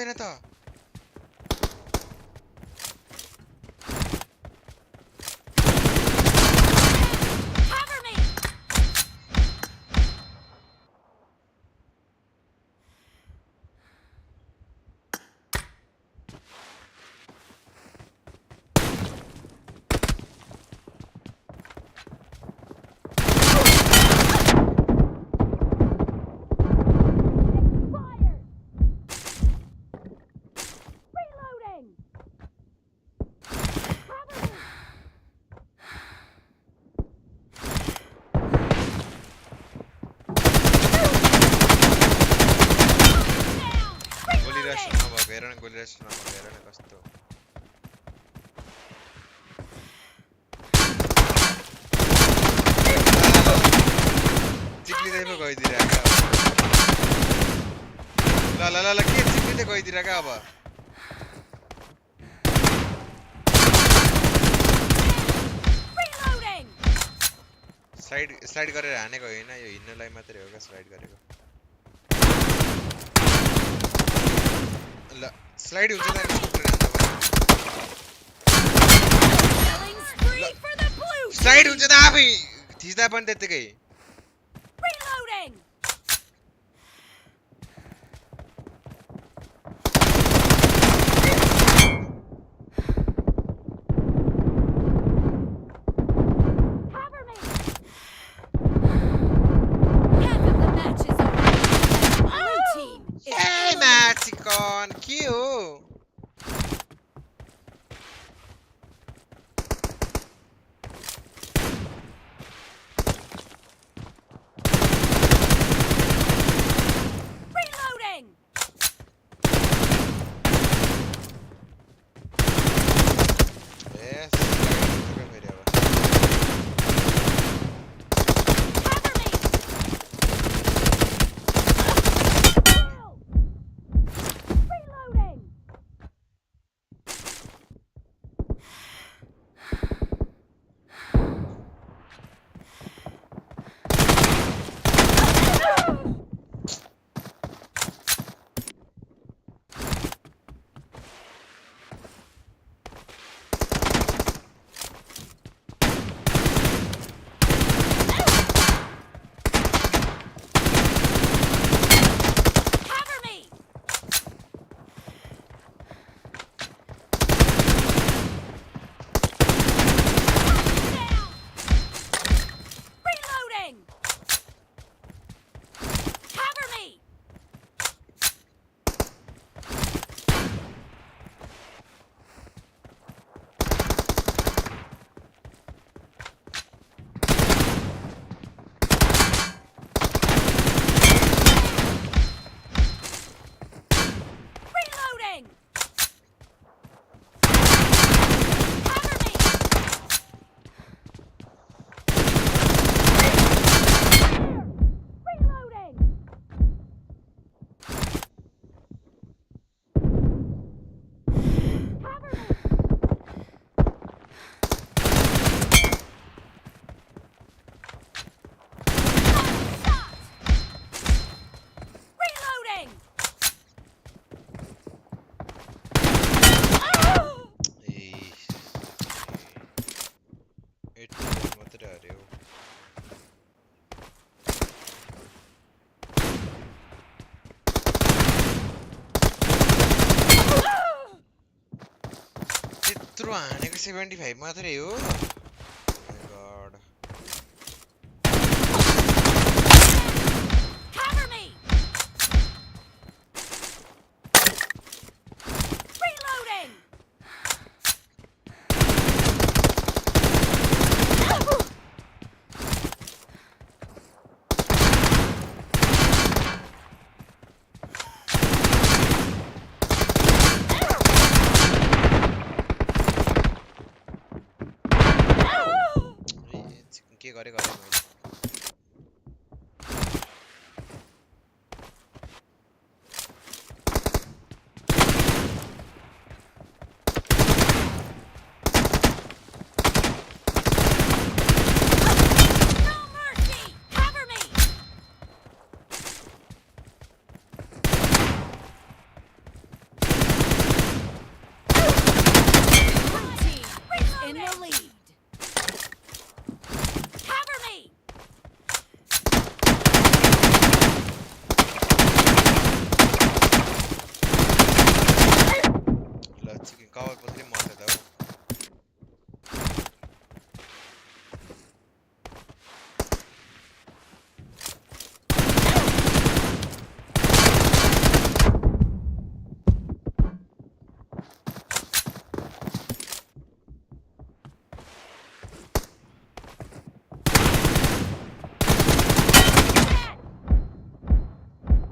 पर्दैन त ल के चिप्लिँदै गइदिरहेका अब स्लाइड गरेर हानेको होइन यो हिड्नलाई मात्रै हो क्या स्लाइड गरेको ल स्लाइड हुन्छ त स्लाइड हुन्छ त आफै थिच्दा पनि त्यतिकै त्यत्रो हानेको 75 मात्रै हो lead. Cover me. Let's see. Cover for 3 months though.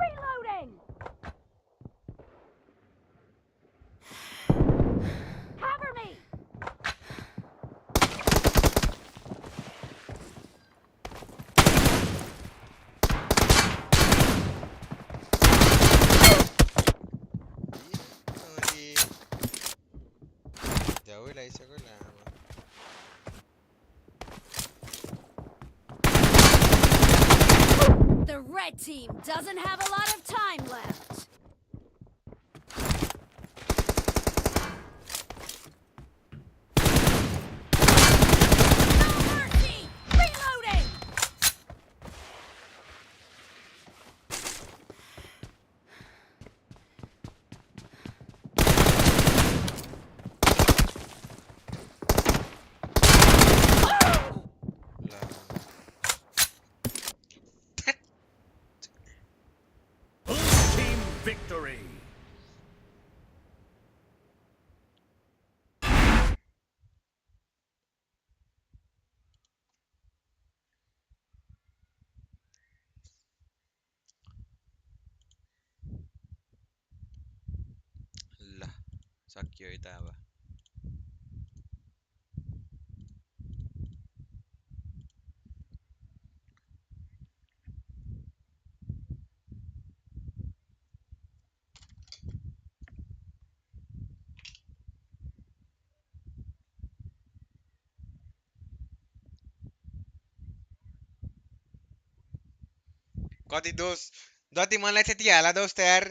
Reloading. Cover me. Jauh lah isako lah. The red team doesn't have a lot of time left. No mercy! Reloading! Blue team victory. ल सकियो है त अब कति दोष जति मनलाई त्यति हाला दोस्त यार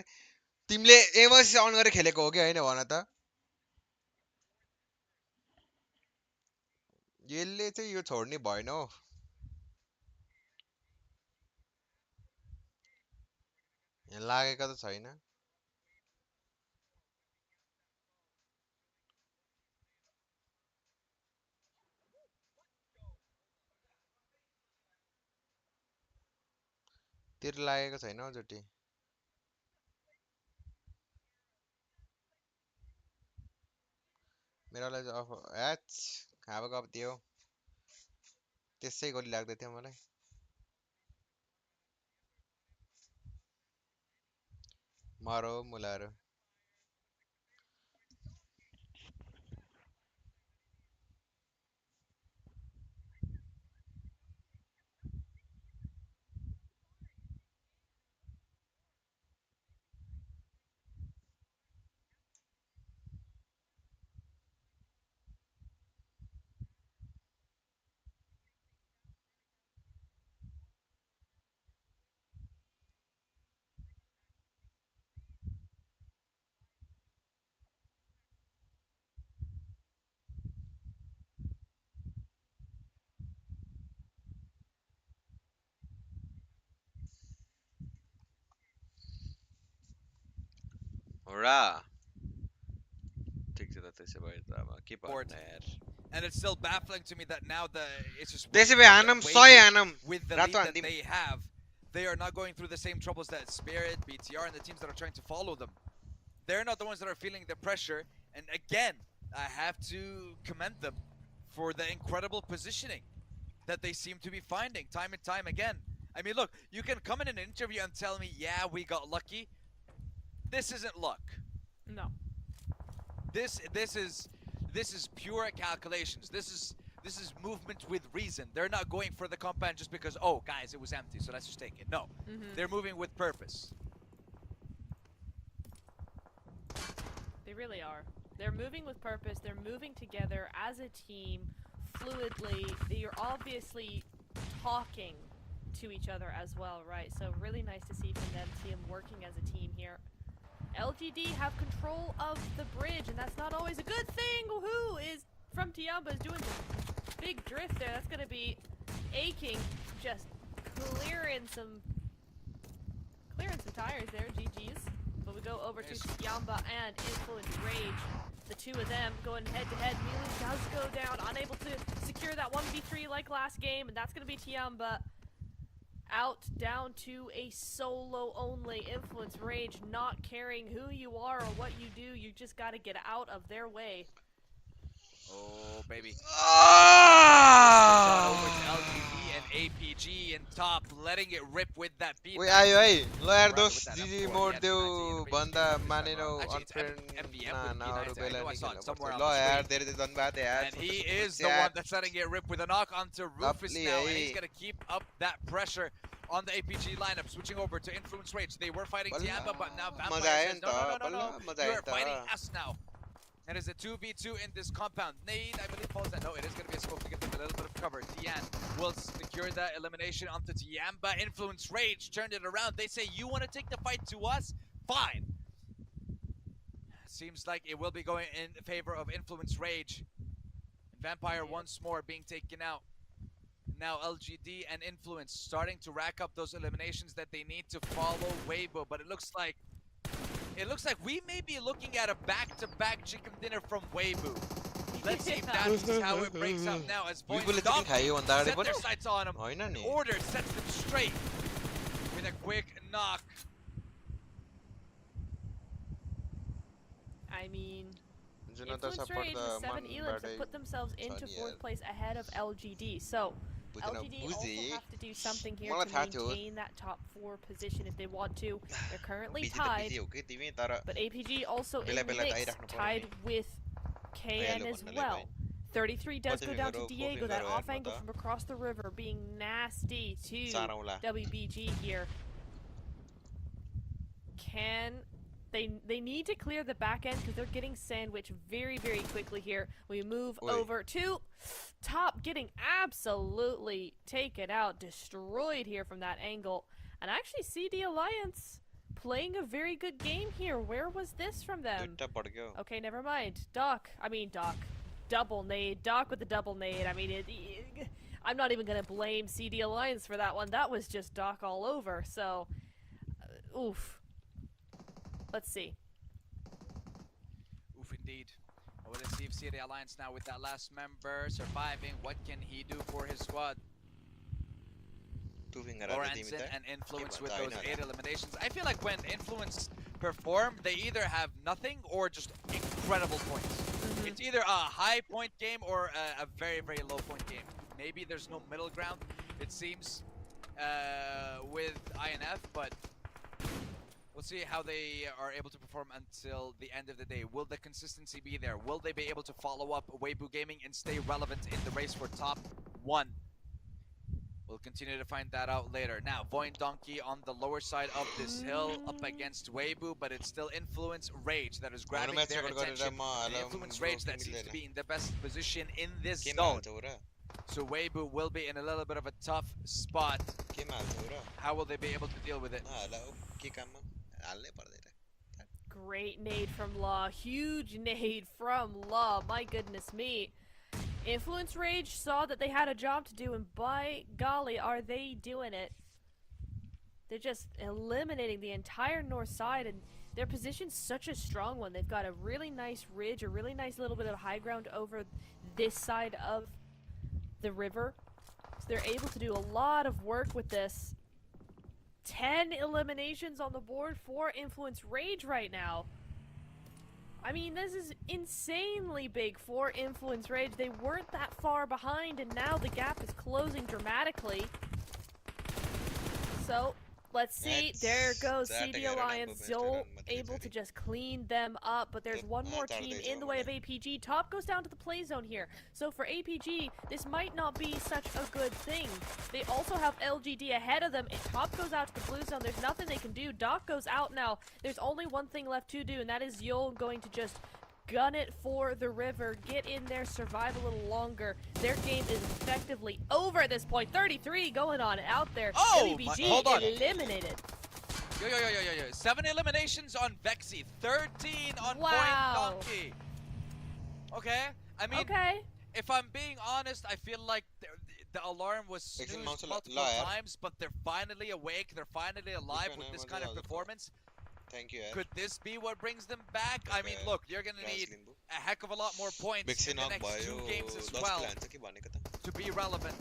तिमीले एमएस अन गरेर खेलेको हो कि हैन भन त यसले चाहिँ यो छोड्ने भएन हो यहाँ लागेको त छैन तिर लागेको छैन हौ जोटी मेरोलाई चाहिँ अफ एच खाएको अब त्यो त्यसै गरी लाग्दै थियो मलाई मारो मुलारो Hurrah! And it's still baffling to me that now it's just त्यसै भए हानम 100 हानम with the lead that they have, they are not going through the same troubles that Spirit, BTR, and the teams that are trying to follow them. They're not the ones that are feeling the pressure. And again, I have to commend them for the incredible positioning that they seem to be finding time and time again. I mean, look, you can come in an interview and tell me, yeah, we got lucky. This isn't luck. No. This is pure calculations. This is movement with reason. They're not going for the compound just because, oh, guys, it was empty, so let's just take it. No, they're moving with purpose. They really are. They're moving with purpose. They're moving together as a team, fluidly. You're obviously talking to each other as well, right? So really nice to see from them, see them working as a team here. LGD have control of the bridge, and that's not always a good thing. Woohoo! Is from Tiamba is doing the big drift there. That's gonna be aching, just clearing some tires there. GG's. But we go over to Tiamba and Influence Rage. The two of them going head to head. Mealy does go down, unable to secure that 1v3 like last game, and that's gonna be Tiamba out down to a solo only. Influence Rage not caring who you are or what you do, you just gotta get out of their way. Oh baby. Ah! Over to LGD and APG in top, letting it rip with that beat. Wait, ayo, lo यार दोस्त जीजी mode देऊ बंदा माने no unfriend ना और बेला निकलना पड़ता लो यार तेरे से बंद बात है यार. And he is the one that's letting it rip with a knock onto Rufus now, and he's gonna keep up that pressure on the APG lineup. Switching over to Influence Rage. They were fighting Tiamba, but now Vampire says no. You're fighting us now. And it's a 2v2 in this compound. Nade, I believe, falls that. No, it is going to be a smoke to give them a little bit of cover. Tian will secure that elimination onto Tiamba. Influence Rage turned it around. They say, you want to take the fight to us? Fine. Seems like it will be going in favor of Influence Rage. Vampire once more being taken out. Now LGD and Influence starting to rack up those eliminations that they need to follow Weibo. But it looks like we may be looking at a back-to-back chicken dinner from Weibo. Let's see if that's how it breaks out now as Boy set their sights on him. Order sets them straight with a quick knock. I mean, Influence Rage with 7 elims have put themselves into 4th place ahead of LGD. So LGD also have to do something here to maintain that top 4 position if they want to. They're currently tied, but APG also in the mix, tied with KN as well. 33 does go down to Diego, that off angle from across the river, being nasty to WBG here. They need to clear the back end because they're getting sandwiched very, very quickly here. We move over to top, getting absolutely taken out, destroyed here from that angle. And actually CD Alliance playing a very good game here. Where was this from them? Okay, never mind. Doc. Double nade. Doc with the double nade. I mean, I'm not even going to blame CD Alliance for that one. That was just Doc all over. So, oof. Let's see. Oof, indeed. Well, let's see if CD Alliance now with that last member surviving. What can he do for his squad? Lorenzen and Influence with those 8 eliminations. I feel like when Influence perform, they either have nothing or just incredible points. It's either a high point game or a very, very low point game. Maybe there's no middle ground, it seems, with INF, but we'll see how they are able to perform until the end of the day. Will the consistency be there? Will they be able to follow up Weibo Gaming and stay relevant in the race for top 1? We'll continue to find that out later. Now, Voin Donkey on the lower side of this hill up against Weibo, but it's still Influence Rage that is grabbing their attention. Influence Rage that seems to be in the best position in this zone. So Weibo will be in a little bit of a tough spot. How will they be able to deal with it? Great nade from Law. Huge nade from Law. My goodness me. Influence Rage saw that they had a job to do, and by golly, are they doing it. They're just eliminating the entire north side, and their position's such a strong one. They've got a really nice ridge, a really nice little bit of high ground over this side of the river. So they're able to do a lot of work with this. 10 eliminations on the board for Influence Rage right now. I mean, this is insanely big for Influence Rage. They weren't that far behind, and now the gap is closing dramatically. So, let's see. There goes CD Alliance. Zol able to just clean them up, but there's one more team in the way of APG. Top goes down to the play zone here. So for APG, this might not be such a good thing. They also have LGD ahead of them. If Top goes out to the blue zone, there's nothing they can do. Doc goes out now. There's only one thing left to do, and that is Yol going to just gun it for the river, get in there, survive a little longer. Their game is effectively over at this point. 33 going on out there. WBG hold on. eliminated. Yo. 7 eliminations on Vexy, 13 on Voin Donkey. Okay, I mean, okay. If I'm being honest, I feel like the alarm was snoozed multiple times, but they're finally awake. They're finally alive with this kind of performance. Thank you. Could this be what brings them back? I mean, look, you're gonna need a heck of a lot more points in the next 2 games as well to be relevant.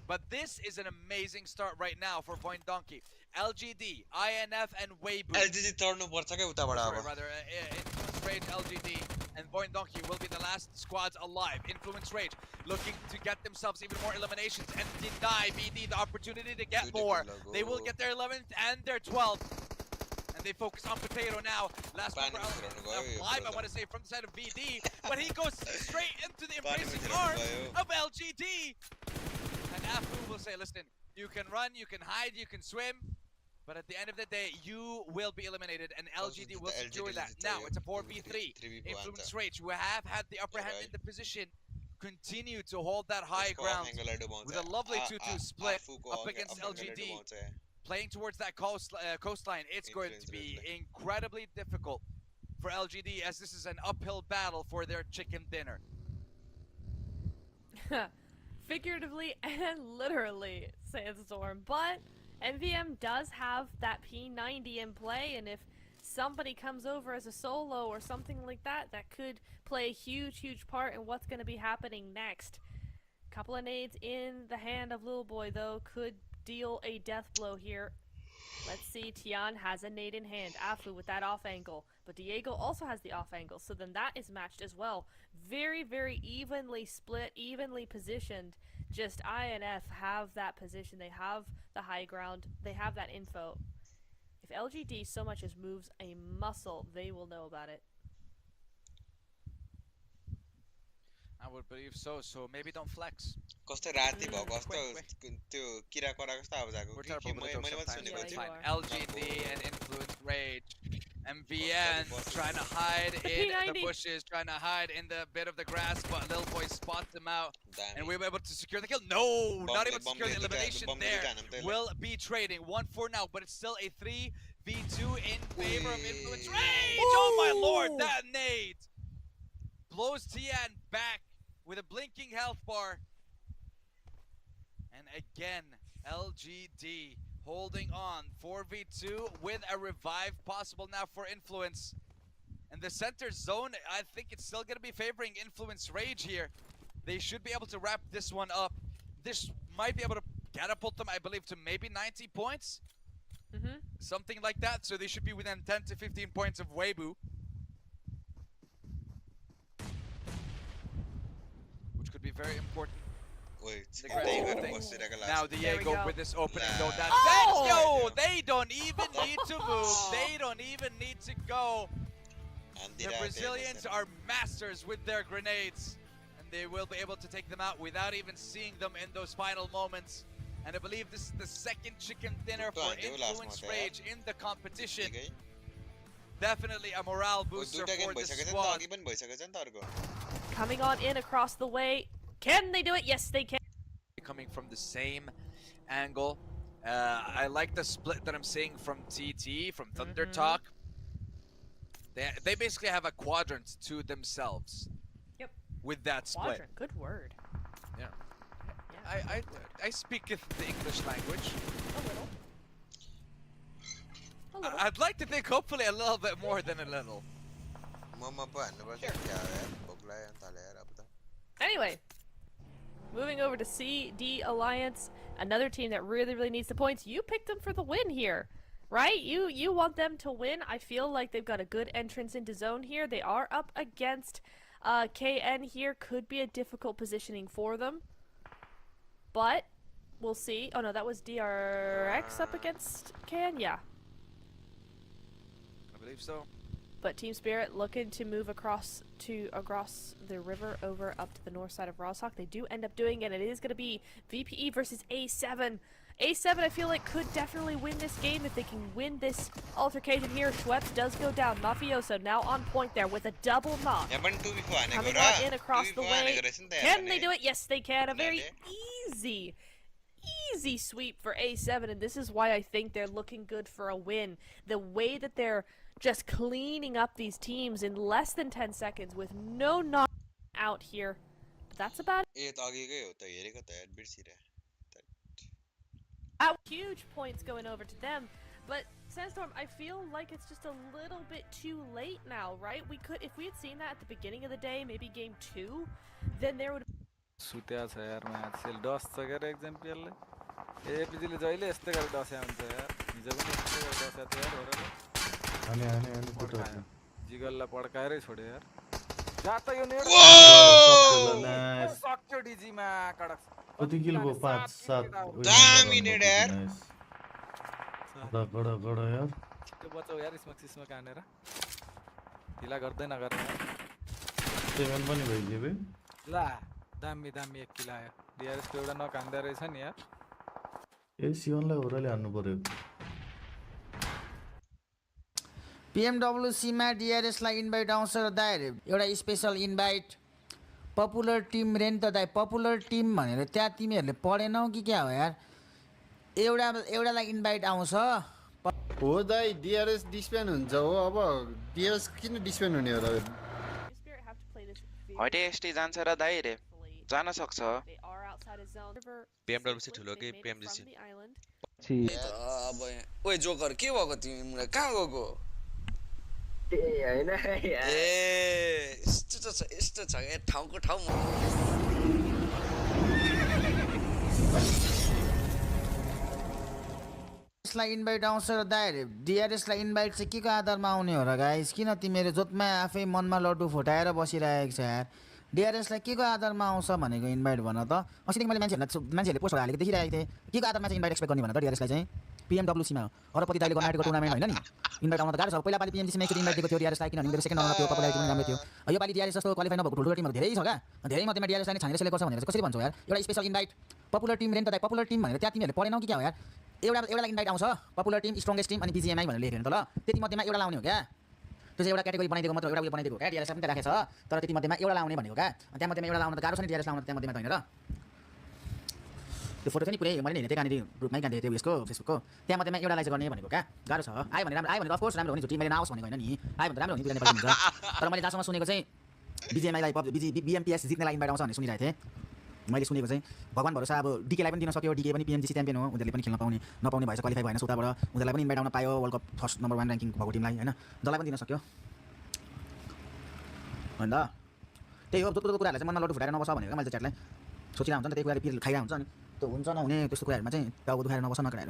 But this is an amazing start right now for Void Donkey. LGD, INF, and Weibo. LGD तोड्नुपर्छ के उताबाट अब. Rather, Influence Rage, LGD, and Void Donkey will be the last squads alive. Influence Rage looking to get themselves even more eliminations and deny BD the opportunity to get more. They will get their 11th and their 12th. And they focus on Potato now. Last one for live, I want to say, from the side of BD. But he goes straight into the embracing arms of LGD. And Afu will say, listen, you can run, you can hide, you can swim. But at the end of the day, you will be eliminated, and LGD will secure that. Now, it's a 4v3. Influence Rage, who have had the upper hand in the position, continue to hold that high ground with a lovely 2-2 split up against LGD. Playing towards that coastline, it's going to be incredibly difficult for LGD, as this is an uphill battle for their chicken dinner. Figuratively and literally, Sandstorm, but NVM does have that P90 in play, and if somebody comes over as a solo or something like that, that could play a huge part in what's going to be happening next. Couple of nades in the hand of Lil Boy, though, could deal a death blow here. Let's see, Tian has a nade in hand. Afu with that off angle, but Diego also has the off angle, so then that is matched as well. Very evenly split, evenly positioned. Just INF have that position, they have the high ground, they have that info. If LGD so much as moves a muscle, they will know about it. I would believe so, so maybe don't flex. कस्तो राति भयो कस्तो त्यो किरा करा कस्तो आवाज आको मैले मात्र सुनेको थिएँ. LGD and Influence Rage. MVN trying to hide in the bushes, trying to hide in the bit of the grass, but Lil Boy spots him out. And we were able to secure the kill. No, not able to secure the elimination there. Will be trading 1-4 now, but it's still a 3v2 in favor of Influence Rage. Oh my lord, that nade blows Tian back with a blinking health bar. And again, LGD holding on. 4v2 with a revive possible now for Influence. And the center zone, I think it's still going to be favoring Influence Rage here. They should be able to wrap this one up. This might be able to catapult them, I believe, to maybe 90 points. Something like that. So they should be within 10 to 15 points of Weibo. Which could be very important. Now Diego with this opening though. Yo, they don't even need to move. They don't even need to go. The Brazilians are masters with their grenades, and they will be able to take them out without even seeing them in those final moments. And I believe this is the second chicken dinner for Influence Rage in the competition. Definitely a morale booster for the squad. Coming on in across the way. Can they do it? Yes, they can. Coming from the same angle. I like the split that I'm seeing from TT, from Thunder Talk. They basically have a quadrant to themselves. Yep. With that split. Quadrant, good word. Yeah. I speak the English language. A little. I'd like to think hopefully a little bit more than a little. Anyway, moving over to CD Alliance, another team that really needs the points. You picked them for the win here, right? You want them to win. I feel like they've got a good entrance into zone here. They are up against KN here. Could be a difficult positioning for them, but we'll see. Oh no, that was DRX up against KN, yeah. I believe so. But Team Spirit looking to move across the river over up to the north side of Rosshawk. They do end up doing it, and it is going to be VPE versus A7. A7, I feel like, could definitely win this game if they can win this altercation here. Schweppes does go down. Mafioso now on point there with a double knock. Coming on in across the way. Can they do it? Yes, they can. A very easy sweep for A7, and this is why I think they're looking good for a win. The way that they're just cleaning up these teams in less than 10 seconds with no knock out here. that's about it. ए त अघिकै हो त हेरेको त यार बिर्सिरे Huge points going over to them, but Sandstorm, I feel like it's just a little bit too late now, right? We could, if we had seen that at the beginning of the day, maybe game 2, then there would. सुत्या छ यार match cell डस छ के एक्जाम्पलले एपिजीले जहिले यस्तै गरी डस्या हुन्छ यार हिजो पनि यस्तै गरी डस्या थियो यार होरले अनि पड्कायो जिगललाई पड्काएरै छोड्यो यार जा त यो नेट सक्यो डिजीमा कडक कति किल भयो 5 7 डामिनेट यार गड यार त्यो बचाउ यार स्मक्सिसमा कानेर ढिला गर्दै नगर्ने यार 7 पनि भइदियो बे ला दामी दामी एक किल आयो डिआरएस को एउटा नक हान्दै रहेछ नि यार ए सिवनलाई होरले हान्नु पर्यो PMWC मा DRS लाई इन्भाइट आउँछ र दाइ एउटा स्पेशल इन्भाइट पपुलर टिम रेन त दाइ पपुलर टिम भनेर त्यहाँ तिमीहरुले पढेनौ कि क्या हो यार एउटालाई इन्भाइट आउँछ हो दाइ DRS डिस्पेन हुन्छ हो अब DRS किन डिस्पेन हुने हो र हैटे एसटी जान्छ र दाइ रे जान सक्छ PMWC ठुलो कि PMGC अब ओइ जोकर के भएको तिमीलाई कहाँ गएको ए हैन यार ए यस्तो छ ए ठाउँको ठाउँ लाई इन्भाइट आउँछ र दाइ DRS लाई इन्भाइट चाहिँ के को आधारमा आउने हो र गाइस किन तिमीहरु जोतमा आफै मनमा लड्डु फुटाएर बसिरहेको छ यार DRS लाई के को आधारमा आउँछ भनेको इन्भाइट भन त अस्तिदेखि मैले मान्छेहरुले पोस्ट हालेको देखिरहेको थिएँ के को आधारमा चाहिँ इन्भाइट एक्सपेक्ट गर्ने भन त DRS लाई चाहिँ PMWC मा अरबपति दाइले गर्नाटेको टुर्नामेन्ट हैन नि इन्भाइट आउन त गाह्रो छ पहिला पाली PMGC मा एकचोटी इन्भाइट दिएको थियो DRS लाई किनभने मेरो सेकेन्ड राउन्डमा थियो पपुलारिटी पनि राम्रो थियो यो पाली DRS जस्तो क्वालिफाई नभएको ठुल्ठुलो टिमहरु धेरै छ का धेरै मध्येमा DRS लाई छानेर सेलेक्ट गर्छ भनेर कसरी भन्छौ यार एउटा स्पेशल इन्भाइट पपुलर टिम रेन त दाइ पपुलर टिम भनेर त्यहाँ तिमीहरुले पढेनौ कि क्या हो यार एउटालाई इन्भाइट आउँछ पपुलर टिम स्ट्रङगेस्ट टिम अनि BGMI भनेर लेखेर त ल त्यति मध्येमा एउटा लाउने हो क्या त्यो चाहिँ एउटा क्याटेगोरी बनाइदिएको मात्र एउटा बनाइदिएको हो क्या DRS पनि त राखेछ तर त्यति मध्येमा एउटा लाउने भनेको क्या त्यहाँ मध्येमा एउटा लाउन त गाह्रो छ नि DRS लाउन त त्यहाँ मध्येमा त हैन र त्यो फोटो चाहिँ नि पुरै मैले हेरेँ त्यहाँनिर ग्रुपमै गान्दै थियो यसको फेसबुकको त्यहाँ मध्येमा एउटालाई चाहिँ गर्ने भनेको क्या गाह्रो छ आयो भने राम्रो आयो भने अफकोर्स राम्रो हो नि झुटी मैले नआओस् भनेको हैन नि आयो भने त राम्रो हो नि नेपाली हुन्छ तर मैले जहाँसम्म सुनेको चाहिँ BGMI लाई BMPS जित्नेलाई इन्भाइट आउँछ भनेर सुनिरहेको थिएँ मैले सुनेको चाहिँ भगवान भरोसा अब डीकेलाई पनि दिन सक्यो डीके पनि PMGC च्याम्पियन हो उनीहरूले पनि खेल्न नपाउने भएछ क्वालिफाई भएन सुताबाट उनीहरूलाई पनि इन्भाइट आउन पायो world cup first number 1 ranking भएको टिमलाई हैन जसलाई पनि दिन सक्यो हैन त्यही हो जस्तो कुराहरुलाई चाहिँ मनमा लड्डु फुटाएर नबस भनेको मैले च्याटलाई सोचिरा हुन्छ नि त्यही कुराले पिर खाइरा हुन्छ नि त्यो हुन्छ नहुने त्यस्तो कुराहरुमा चाहिँ टाउको दुखाएर नबस नकराएर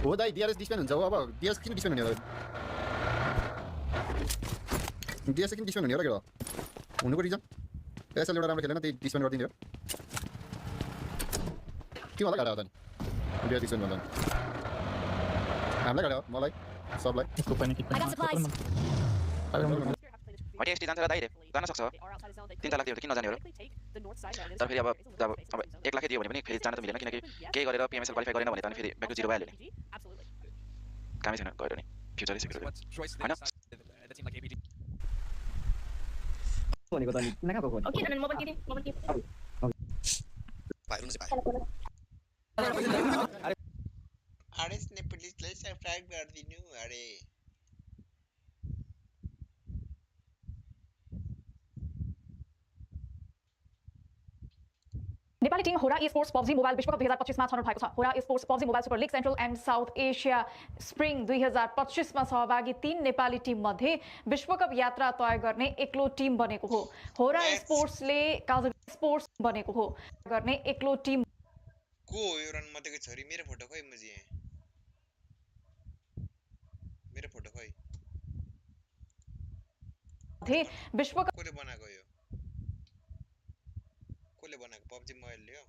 हो दाइ DRS डिस्पेन हुन्छ हो अब DRS किन डिस्पेन हुने हो DRS किन डिस्पेन हुने हो र के हो हुनुको रिजन एसएल एउटा राम्रो खेलेन त्यही डिस्पेन गरिदिन्छ के होला गाडा हो त नि DRS डिस्पेन भन्दा हामीलाई गाडा हो मलाई सबलाई हैटे एसटी जान्छ र दाइ रे जान सक्छ 3 लाख दियो किन नजाने हो तर फेरि अब 1 लाख दियो भने पनि फेरि जान त मिलेन किनकि केही गरेर PMSL क्वालिफाई गरेन भने त अनि फेरि ब्याक टु जिरो भइहाल्यो नि कामै छैन गएर नि फ्युचरै सिक्योर हैन भनेको त नि किन कहाँ गएको ओके अनि म पनि अरे स्नेपलिस्टलाई सब्स्क्राइब गरिदिनु अरे Nepali team Hora sports PUBG mobile विश्वकप 2025 मा छनौट भएको छ Hora sports PUBG mobile super league Central and South Asia spring 2025 मा सहभागी 3 नेपाली टिम मध्ये विश्वकप यात्रा तय गर्ने एक्लो टिम बनेको हो होरा स्पोर्ट्सले काजाखस्तान स्पोर्ट्स बनेको हो गर्ने एक्लो टिम को हो यो रन मतेको छोरी मेरो फोटो खोइ मुजी मेरो फोटो खोइ थे विश्वकप कोले बनाएको यो कोले बनाएको PUBG मोबाइल ल्यायो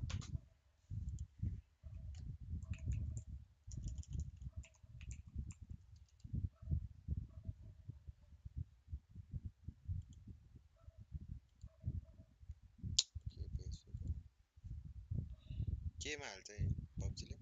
केमा हाल्छ PUBG ले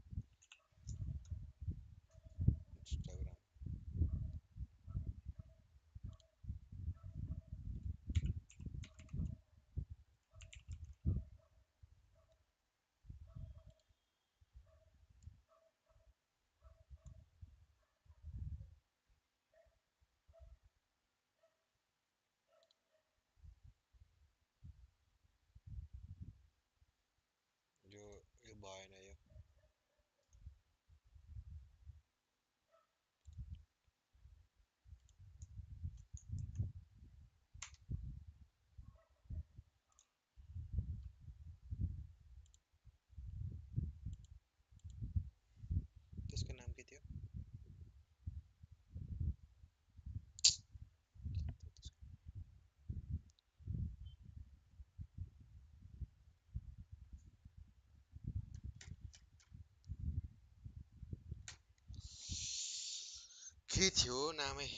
के थियो नामै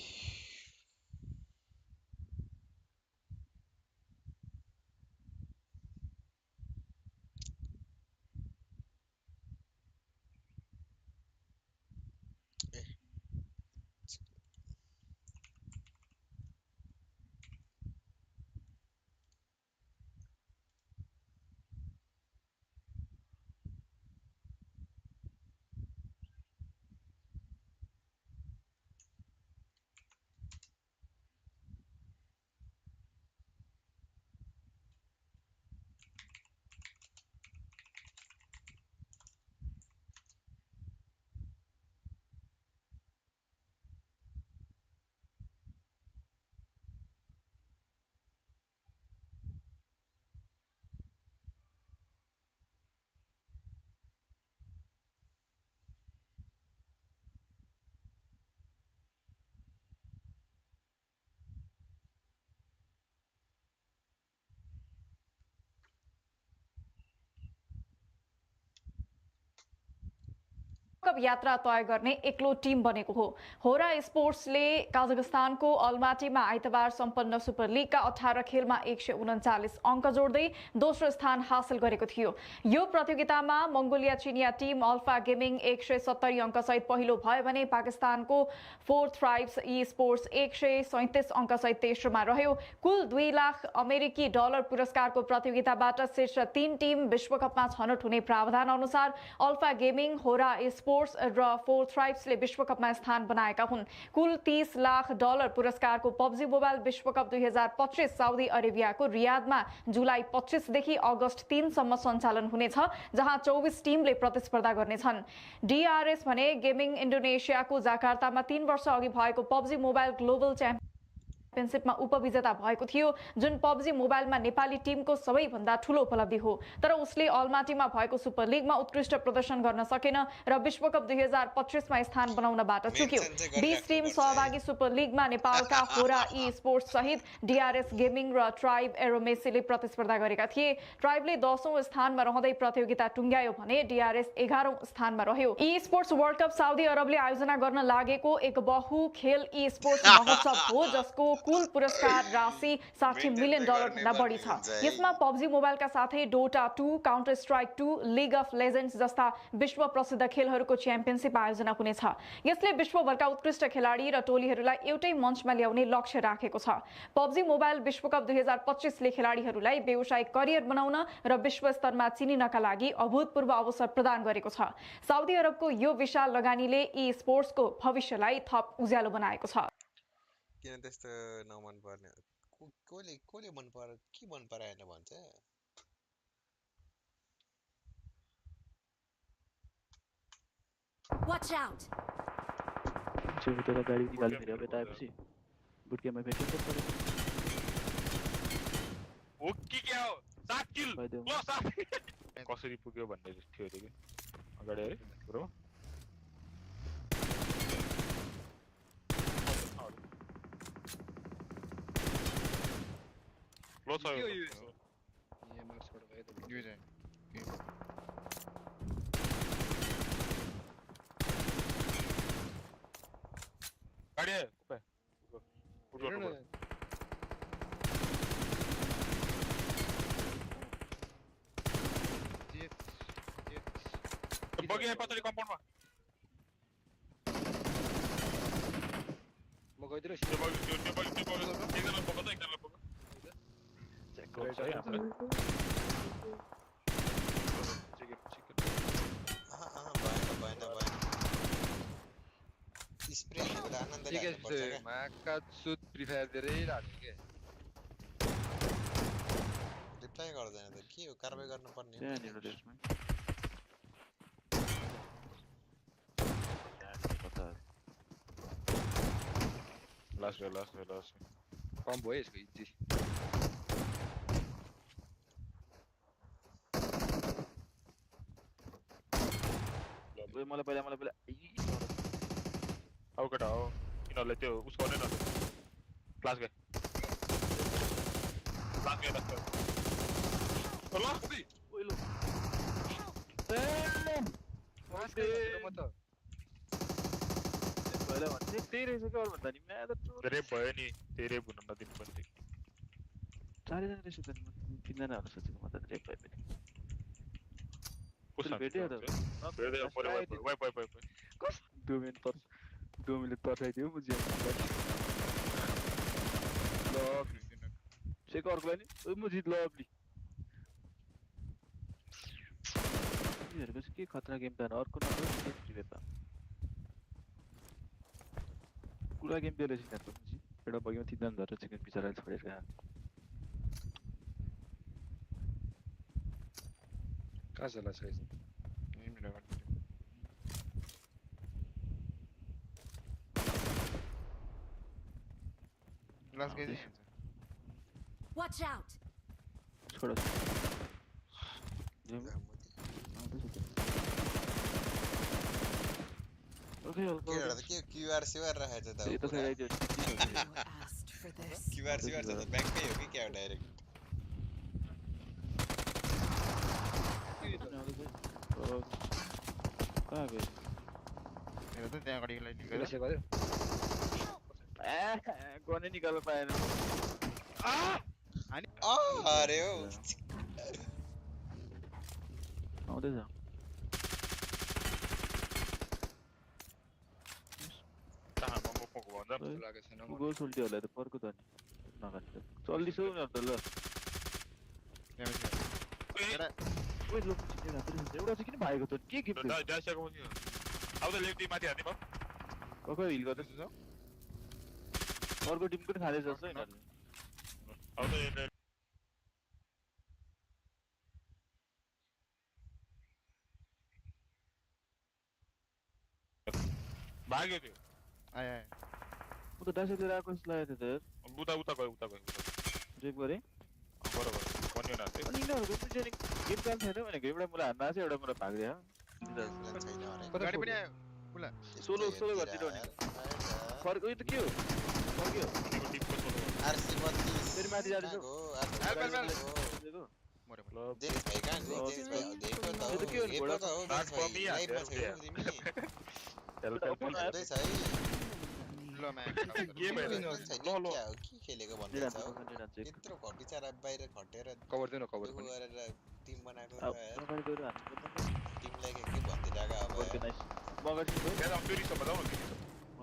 कप यात्रा तय गर्ने एक्लो टिम बनेको हो। होरा स्पोर्ट्सले काजाखस्तानको अल्माटीमा आइतबार सम्पन्न सुपर लिगका 18 खेलमा 139 अङ्क जोड्दै दोस्रो स्थान हासिल गरेको थियो। यो प्रतियोगितामा मङ्गोलिया चिनिया टिम अल्फा गेमिङ 170 अङ्कसहित पहिलो भयो भने पाकिस्तानको फोर्थ थ्राइब्स ई स्पोर्ट्स 137 अङ्कसहित तेस्रोमा रह्यो। कुल 2 लाख अमेरिकी डलर पुरस्कारको प्रतियोगिताबाट शीर्ष 3 टिम विश्वकपमा छनौट हुने प्रावधान अनुसार अल्फा गेमिङ, होरा स्पोर्ट्स र फोर थ्राइब्सले विश्वकपमा स्थान बनाएका हुन्। कुल 30 लाख डलर पुरस्कारको पब्जी मोबाइल विश्वकप 2025 साउदी अरेबियाको रियादमा जुलाई 25 देखि अगस्त 3 सम्म सञ्चालन हुनेछ, जहाँ 24 टिमले प्रतिस्पर्धा गर्नेछन्। DRS भने गेमिङ इन्डोनेसियाको जाकार्तामा 3 वर्ष अघि भएको पब्जी मोबाइल ग्लोबल च्याम्पियनशिपमा उपविजेता भएको थियो, जुन पब्जी मोबाइलमा नेपाली टिमको सबैभन्दा ठूलो उपलब्धि हो। तर उसले अल्माटीमा भएको सुपर लिगमा उत्कृष्ट प्रदर्शन गर्न सकेन र विश्वकप 2025 मा स्थान बनाउनबाट चुक्यो। 20 टिम सहभागी सुपर लिगमा नेपालका होरा ई स्पोर्ट्स सहित DRS गेमिङ र ट्राइब एरोमेसीले प्रतिस्पर्धा गरेका थिए। ट्राइबले 10औं स्थानमा रहँदै प्रतियोगिता टुङ्ग्यायो भने DRS 11औं स्थानमा रह्यो। Esports world cup Saudi अरबले आयोजना गर्न लागेको एक बहु खेल ई स्पोर्ट्स महोत्सव हो, जसको कुल पुरस्कार राशि 60 मिलियन डलर भन्दा बढी छ। यसमा पब्जी मोबाइलका साथै Dota 2, counter strike 2, league of legends जस्ता विश्व प्रसिद्ध खेलहरूको च्याम्पियनशिप आयोजना हुनेछ। यसले विश्वभरका उत्कृष्ट खेलाडी र टोलीहरूलाई एउटै मञ्चमा ल्याउने लक्ष्य राखेको छ। पब्जी मोबाइल विश्वकप 2025 ले खेलाडीहरूलाई व्यावसायिक करियर बनाउन र विश्व स्तरमा चिनिनका लागि अभूतपूर्व अवसर प्रदान गरेको छ। साउदी अरबको यो विशाल लगानीले ई स्पोर्ट्सको भविष्यलाई थप उज्यालो बनाएको छ। किन त्यस्तो नमन पर्ने कोले मन पर्यो के मन पराएन भन्छ Watch out. छेउतिर गाडी निकाल्नु थियो यता आएपछि बुटकेमा फेक्यो त परे हो के हो 7 किल लो 7 कसरी पुग्यो भन्ने थियो त्यो अगाडि है ब्रो लो छ यो मार्क्सबाट भयो त यो चाहिँ गाडी है कुपे उठो बगी है पतली कम्पाउन्डमा म गइदिनु त्यो बगी एकजना पक्का त एकजना पक्का चेक गर्छ है हाम्रो भएन स्प्रे एउटा आनन्द लाग्छ के माका सुट प्रिफायर धेरै लाग्छ के रिप्लाई गर्दैन त के हो कारबाही गर्नुपर्ने लास्ट कम भयो यसको इजी मलाई पहिला आउ केटा हो किनले त्यो उसको नै न क्लास गए लास्ट दी ओइलो म त पहिला तेरे से क्या बंदा नहीं मैं तो तेरे भयो नि तेरे बुन नदिनु पनि चारे जना रहेछ त किनजना होला सोचेको म त रे भयो पनि कुछ भेट्यो त भेट्यो परे वाइ कस डोमिनले तर्साइदियो बुझ्यो लभली सेक अर्कोलाई नि ओइ म जित लभली यिनीहरुको चाहिँ के खतरा गेम त अर्को नभए फ्री त पुरा गेम दिएर सिनाको मुजी एउटा बगीमा तीनजना धरेर चिकन बिचरा छोडेर कहाँ चला छ यस्तो लास्ट गेम Watch out. छोडो ओके के क्यूआर सीआर राखेछ त यो त फेरि आइदियो क्यूआर सीआर त बैंकमै हो कि क्या डाइरेक्ट कहाँ गयो मेरो त त्यहाँ अगाडि लाइन निकाल्यो से गर्यो गने निकाल्न पाएन अरे ओ आउँदैछ गोल सोल्टी होला त पर्को त नि नगर्छ चल्दिछ उनीहरु त ल ओइ लोक एउटा चाहिँ किन भागेको त के गिफ्ट डासियाको पनि अब त लेफ्टी माथि हान्ने भयो कको हिल गर्दैछ अर्को टिम पनि खाँदैछ जस्तो यिनीहरुले अब त भाग्यो त्यो आए म त डासे लिएर आएको जस्तो लागेको थियो त उता गयो रेप गरे बरोबर भन्यो न अनि यिनीहरुको पनि चाहिँ गेम काम छैन भनेको एउटा मलाई हान्न आछ एउटा मलाई भाग्यो गाडी पनि आयो बुला सोलो गर्दिनु नि फर्क उयो त के हो फर्क्यो आरसी 32 फेरि माथि जाँदैछ देश भाइ कहाँ गयो देश भाइ देखो त हो हेपो त हो देश भाइ लाइभमा छ तिमी हेल्प है ल म्याम के भइरहेको छ के खेलेको भन्दैछ हो त्यत्रो घर बिचारा बाहिर खटेर कभर दिनु कभर गरेर टिम बनाएको टिमलाई के भन्दिरहेको अब ओके नाइस मगर यहाँ फेरि सब बताउ न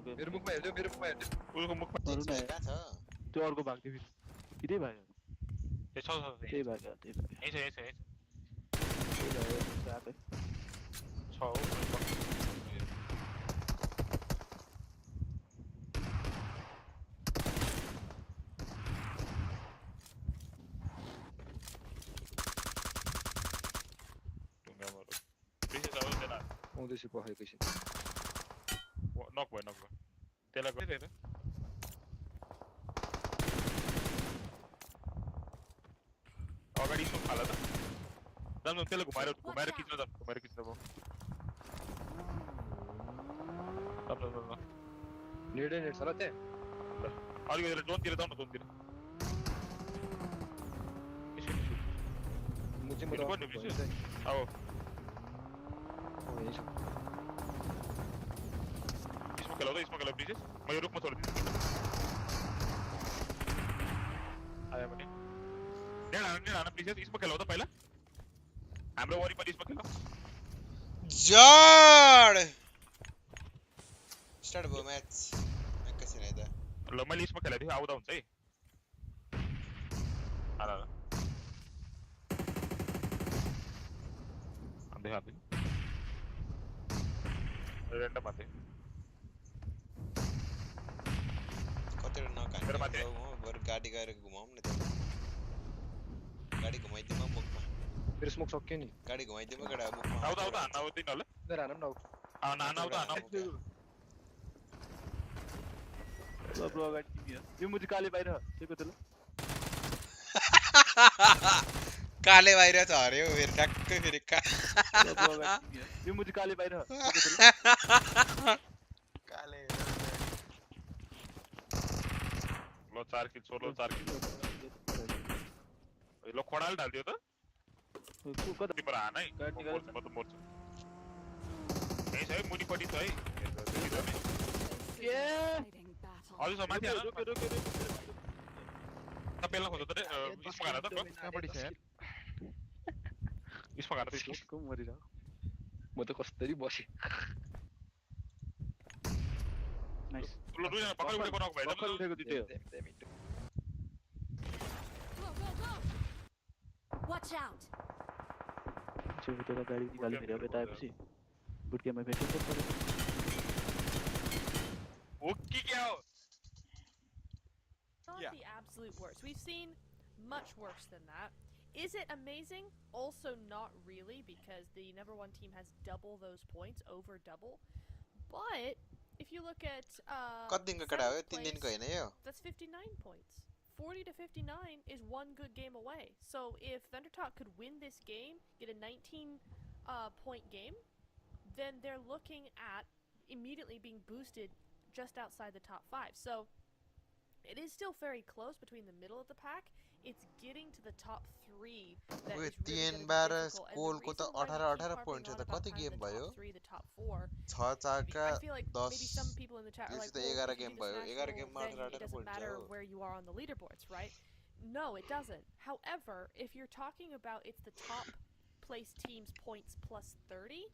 ओके मेरो मुखमा हेर्दै उनको मुखमा कहाँ छ त्यो अर्को भाग थियो किदै भाग्यो ए छ त्यही भाग्यो यही छ हो आउँदैछु पखेको छु नक भयो त्यसलाई गरिदिएर अगाडि यसो खाला त जानु त्यसलाई घुमाएर खिच्न भयो नेड छ ल त्यहाँ अलिकति जोनतिर जाउँ न जोनतिर अब स्मोक खेलाउँदै प्लिज म यो रुखमा छोडिदिन्छु आयो भने नेड हान प्लिज स्मोक खेलाउ त पहिला हाम्रो वरिपरि स्मोक खेलाउ जड स्टार्ट भयो म्याच एकैछिन है त ल मैले स्मोक खेलाइदिएँ आउँदा हुन्छ है हाल हाल्दै रेन्डम हाल्दै कतिवटा नखाने बरु गाडी गएर घुमाउँ न त गाडी घुमाइदिउँ मुखमा मेरो स्मोक सक्यो नि गाडी घुमाइदिउँ केटा मुखमा आउँदा हान्न आउँदैन होला मेरो हानम न आउँदा ल ब्रो अगाडि तिमी यो मुजी काले बाहिर सेको त ल काले बाहिर छ अरे हो फेरि ट्याक्कै फेरि यो मुजी काले बाहिर काले ल 4 किल ल खोडाल ढाल्दियो त कता तिम्रो हान है गाडी निकाल म त मर्छु यही छ है मुनिपट्टि छ है अझै छ माथि हाल तपाईलाई खोज्दा त स्मोक हाल त कहाँपट्टि छ यार स्मोक हाल त को मरिरा म त कसरी बसे नाइस ल दुईजना भर्खर उठेको नक भएछ भर्खर उठेको दुईटै हो Watch out! छेउबाट गाडी निकाल्यो फेरि अब यता आएपछि बुटकेमा फेरि चेक गर्यो हो कि क्या हो Not the absolute worst. We've seen much worse than that. Is it amazing? Also not really, because the #1 team has double those points, over double. But if you look at that's 59 points. 40 to 59 is one good game away. So if ThunderTalk could win this game, get a 19 point game, then they're looking at immediately being boosted just outside the top 5. So it is still very close between the middle of the pack. It's getting to the top 3 that is really going to be difficult. And the reason why we keep harping on about kind of the top 3, the top 4, I feel like maybe some people in the chat are like, well, if you do this national, then it doesn't matter where you are on the leaderboards, right? No, it doesn't. However, if you're talking about it's the top place team's points plus 30,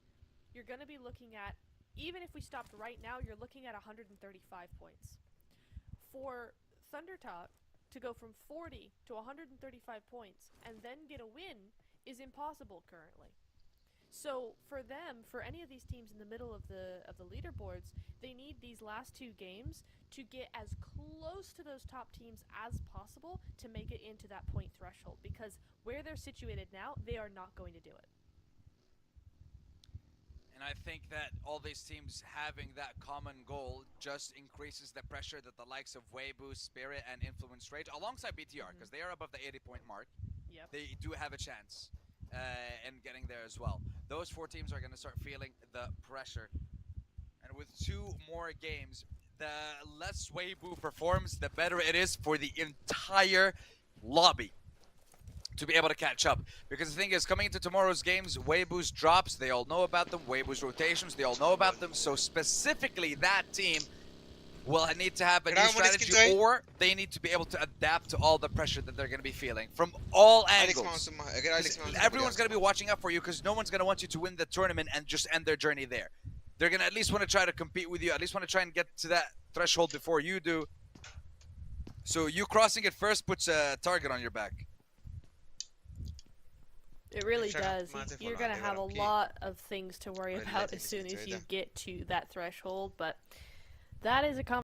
you're going to be looking at, even if we stopped right now, you're looking at 135 points. For ThunderTalk to go from 40 to 135 points and then get a win is impossible currently. So for them, for any of these teams in the middle of the leaderboards, they need these last 2 games to get as close to those top teams as possible to make it into that point threshold, because where they're situated now, they are not going to do it. And I think that all these teams having that common goal just increases the pressure that the likes of Weibo, Spirit, and Influence Rage, alongside BTR, because they are above the 80-point mark, they do have a chance in getting there as well. Those 4 teams are going to start feeling the pressure. And with 2 more games, the less Weibo performs, the better it is for the entire lobby to be able to catch up. Because the thing is, coming into tomorrow's games, Weibo's drops, they all know about them. Weibo's rotations, they all know about them. So specifically that team will need to have a new strategy, or they need to be able to adapt to all the pressure that they're going to be feeling from all angles. Everyone's going to be watching out for you, because no one's going to want you to win the tournament and just end their journey there. They're going to at least want to try to compete with you, at least want to try and get to that threshold before you do. So you crossing it first puts a target on your back. It really does. You're going to have a lot of things to worry about as soon as you get to that threshold, but that is a